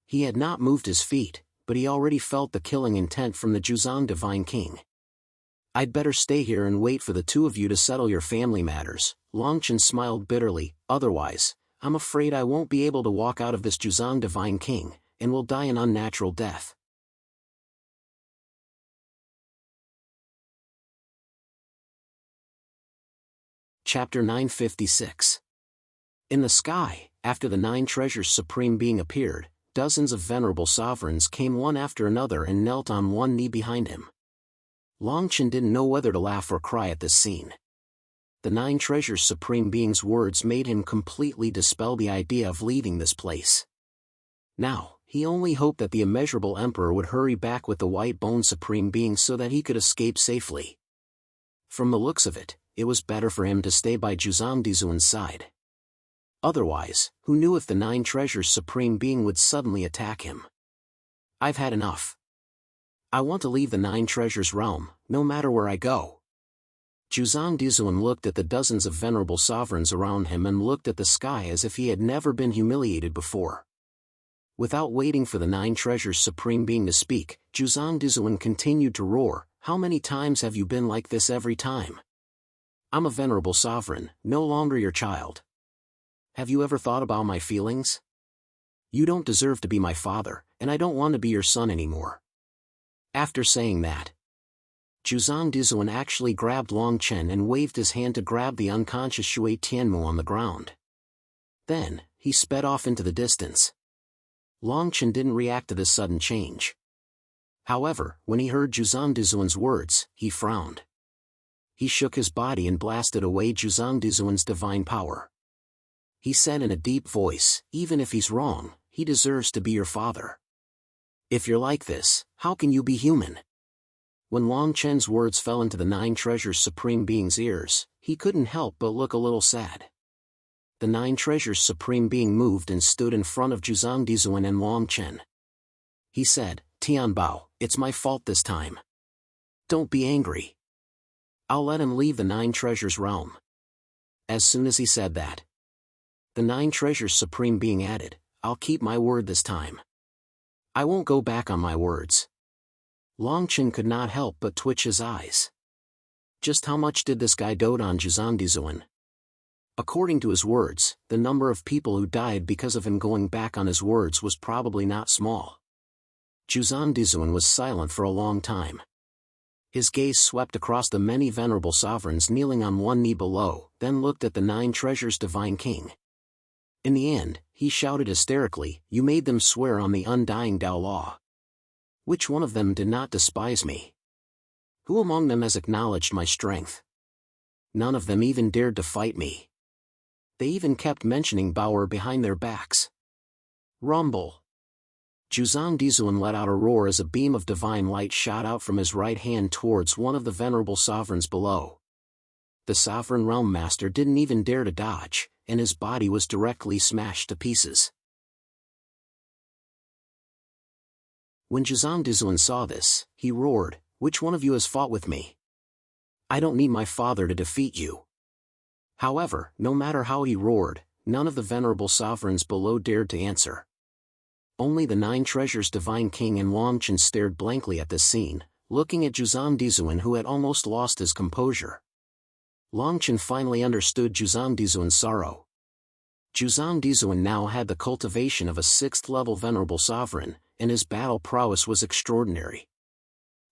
He had not moved his feet, but he already felt the killing intent from the Zhuzang Divine King. "I'd better stay here and wait for the 2 of you to settle your family matters," Longchen smiled bitterly, "otherwise, I'm afraid I won't be able to walk out of this Zhuzang Divine King, and will die an unnatural death." Chapter 956. In the sky, after the 9 treasures supreme being appeared, dozens of venerable sovereigns came one after another and knelt on one knee behind him. Longchen didn't know whether to laugh or cry at this scene. The 9 treasures supreme being's words made him completely dispel the idea of leaving this place. Now, he only hoped that the immeasurable emperor would hurry back with the white bone supreme being so that he could escape safely. From the looks of it, it was better for him to stay by Zhuzang Dizun's side. Otherwise, who knew if the 9 treasures supreme being would suddenly attack him? "I've had enough. I want to leave the 9 treasures realm, no matter where I go." Zhuzang Dizun looked at the dozens of venerable sovereigns around him and looked at the sky as if he had never been humiliated before. Without waiting for the 9 treasures supreme being to speak, Zhuzang Dizun continued to roar, "How many times have you been like this every time? I'm a venerable sovereign, no longer your child. have you ever thought about my feelings? You don't deserve to be my father, and I don't want to be your son anymore." After saying that, Juzang Dizuan actually grabbed Long Chen and waved his hand to grab the unconscious Shui Tianmu on the ground. Then, he sped off into the distance. Long Chen didn't react to this sudden change. However, when he heard Juzang Dizuan's words, he frowned. He shook his body and blasted away Juzang Dizuan's divine power. He said in a deep voice, "Even if he's wrong, he deserves to be your father. If you're like this, how can you be human?" When Long Chen's words fell into the Nine Treasures Supreme Being's ears, he couldn't help but look a little sad. The Nine Treasures Supreme Being moved and stood in front of Juzang Dizuan and Long Chen. He said, "Tianbao, it's my fault this time. Don't be angry. I'll let him leave the Nine Treasures realm." As soon as he said that, the Nine Treasures Supreme Being added, "I'll keep my word this time. I won't go back on my words." Long Chen could not help but twitch his eyes. Just how much did this guy dote on Juzang Dizuan? According to his words, the number of people who died because of him going back on his words was probably not small. Juzang Dizuan was silent for a long time. His gaze swept across the many venerable sovereigns kneeling on one knee below, then looked at the Nine Treasures Divine King. In the end, he shouted hysterically, "You made them swear on the undying Tao Law. Which one of them did not despise me? Who among them has acknowledged my strength? None of them even dared to fight me. They even kept mentioning Bauer behind their backs." Rumble. Juzang Dizuan let out a roar as a beam of divine light shot out from his right hand towards one of the venerable sovereigns below. The sovereign realm master didn't even dare to dodge, and his body was directly smashed to pieces. When Juzang Dizuan saw this, he roared, "Which one of you has fought with me? I don't need my father to defeat you." However, no matter how he roared, none of the venerable sovereigns below dared to answer. Only the Nine Treasures Divine King and Long Chen stared blankly at this scene, looking at Juzang Dizuan, who had almost lost his composure. Long Chen finally understood Juzang Dizuan's sorrow. Juzang Dizuan now had the cultivation of a 6th-level venerable sovereign, and his battle prowess was extraordinary.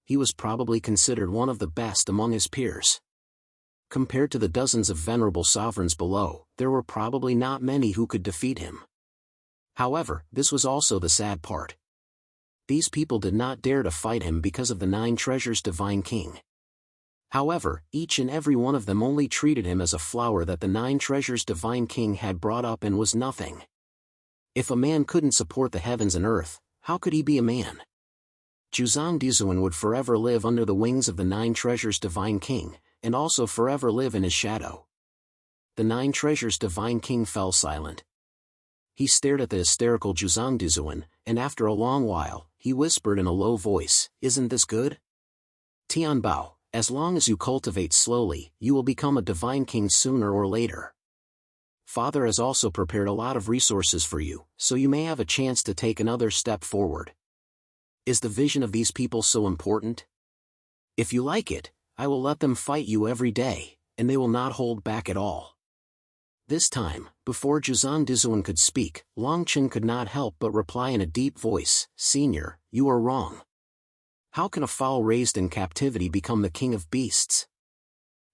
He was probably considered one of the best among his peers. Compared to the dozens of venerable sovereigns below, there were probably not many who could defeat him. However, this was also the sad part. These people did not dare to fight him because of the Nine Treasures Divine King. However, each and every one of them only treated him as a flower that the Nine Treasures Divine King had brought up and was nothing. If a man couldn't support the heavens and earth, how could he be a man? Juzang Dizuan would forever live under the wings of the Nine Treasures Divine King, and also forever live in his shadow. The Nine Treasures Divine King fell silent. He stared at the hysterical Juzang Dizuan, and after a long while, he whispered in a low voice, "Isn't this good? Tianbao, as long as you cultivate slowly, you will become a divine king sooner or later. Father has also prepared a lot of resources for you, so you may have a chance to take another step forward. Is the vision of these people so important? If you like it, I will let them fight you every day, and they will not hold back at all." This time, before Juzang Dizuan could speak, Long Chen could not help but reply in a deep voice, "Senior, you are wrong. How can a fowl raised in captivity become the king of beasts?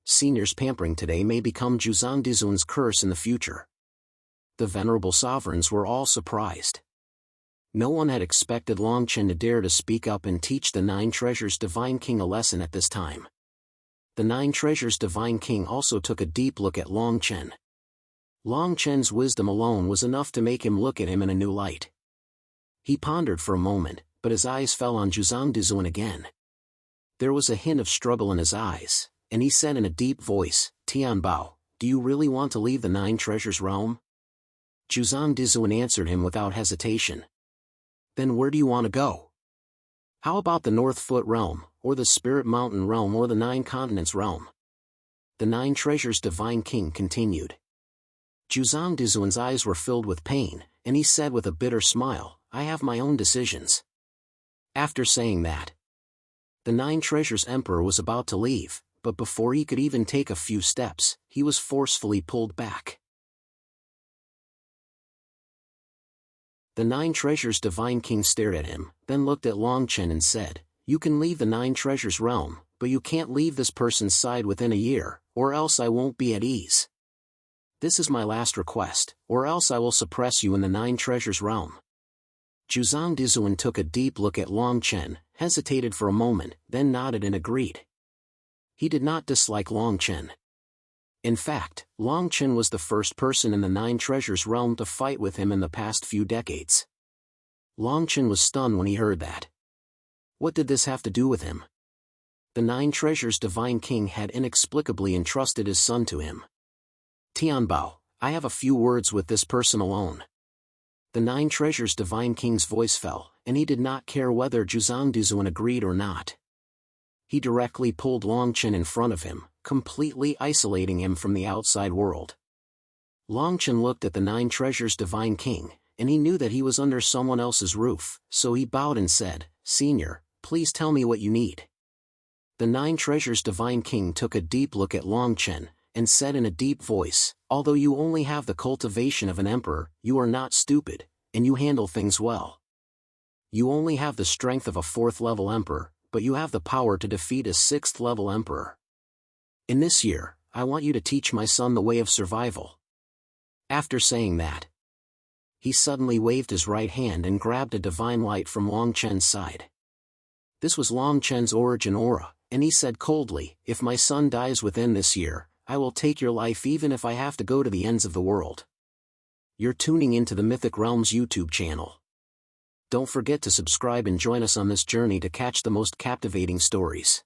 Senior's pampering today may become Juzang Dizuan's curse in the future." The venerable sovereigns were all surprised. No one had expected Long Chen to dare to speak up and teach the Nine Treasures Divine King a lesson at this time. The Nine Treasures Divine King also took a deep look at Long Chen. Long Chen's wisdom alone was enough to make him look at him in a new light. He pondered for a moment, but his eyes fell on Juzang Dizuan again. There was a hint of struggle in his eyes, and he said in a deep voice, "Tianbao, do you really want to leave the Nine Treasures realm?" Juzang Dizuan answered him without hesitation. "Then where do you want to go? How about the North Foot realm, or the Spirit Mountain realm, or the Nine Continents realm?" The Nine Treasures Divine King continued. Juzang Dizuan's eyes were filled with pain, and he said with a bitter smile, "I have my own decisions." After saying that, the Nine Treasures Emperor was about to leave, but before he could even take a few steps, he was forcefully pulled back. The 9 treasures divine king stared at him, then looked at Long Chen and said, "You can leave the 9 treasures realm, but you can't leave this person's side within a year, or else I won't be at ease. This is my last request, or else I will suppress you in the 9 treasures realm." Zhuzang Dizuan took a deep look at Long Chen, hesitated for a moment, then nodded and agreed. He did not dislike Long Chen. In fact, Long Chen was the first person in the 9 treasures realm to fight with him in the past few decades. Long Chen was stunned when he heard that. What did this have to do with him? The 9 treasures divine king had inexplicably entrusted his son to him. "Tianbao, I have a few words with this person alone." The 9 treasures divine king's voice fell, and he did not care whether Zhuzang Dizuan agreed or not. He directly pulled Long Chen in front of him, completely isolating him from the outside world. Long Chen looked at the 9 treasures divine king, and he knew that he was under someone else's roof, so he bowed and said, "Senior, please tell me what you need." The 9 treasures divine king took a deep look at Long Chen, and said in a deep voice, "Although you only have the cultivation of an emperor, you are not stupid, and you handle things well. You only have the strength of a 4th-level emperor, but you have the power to defeat a 6th-level emperor. In this year, I want you to teach my son the way of survival." After saying that, he suddenly waved his right hand and grabbed a divine light from Long Chen's side. This was Long Chen's origin aura, and he said coldly, "If my son dies within this year, I will take your life even if I have to go to the ends of the world." You're tuning into the Mythic Realms YouTube channel. Don't forget to subscribe and join us on this journey to catch the most captivating stories.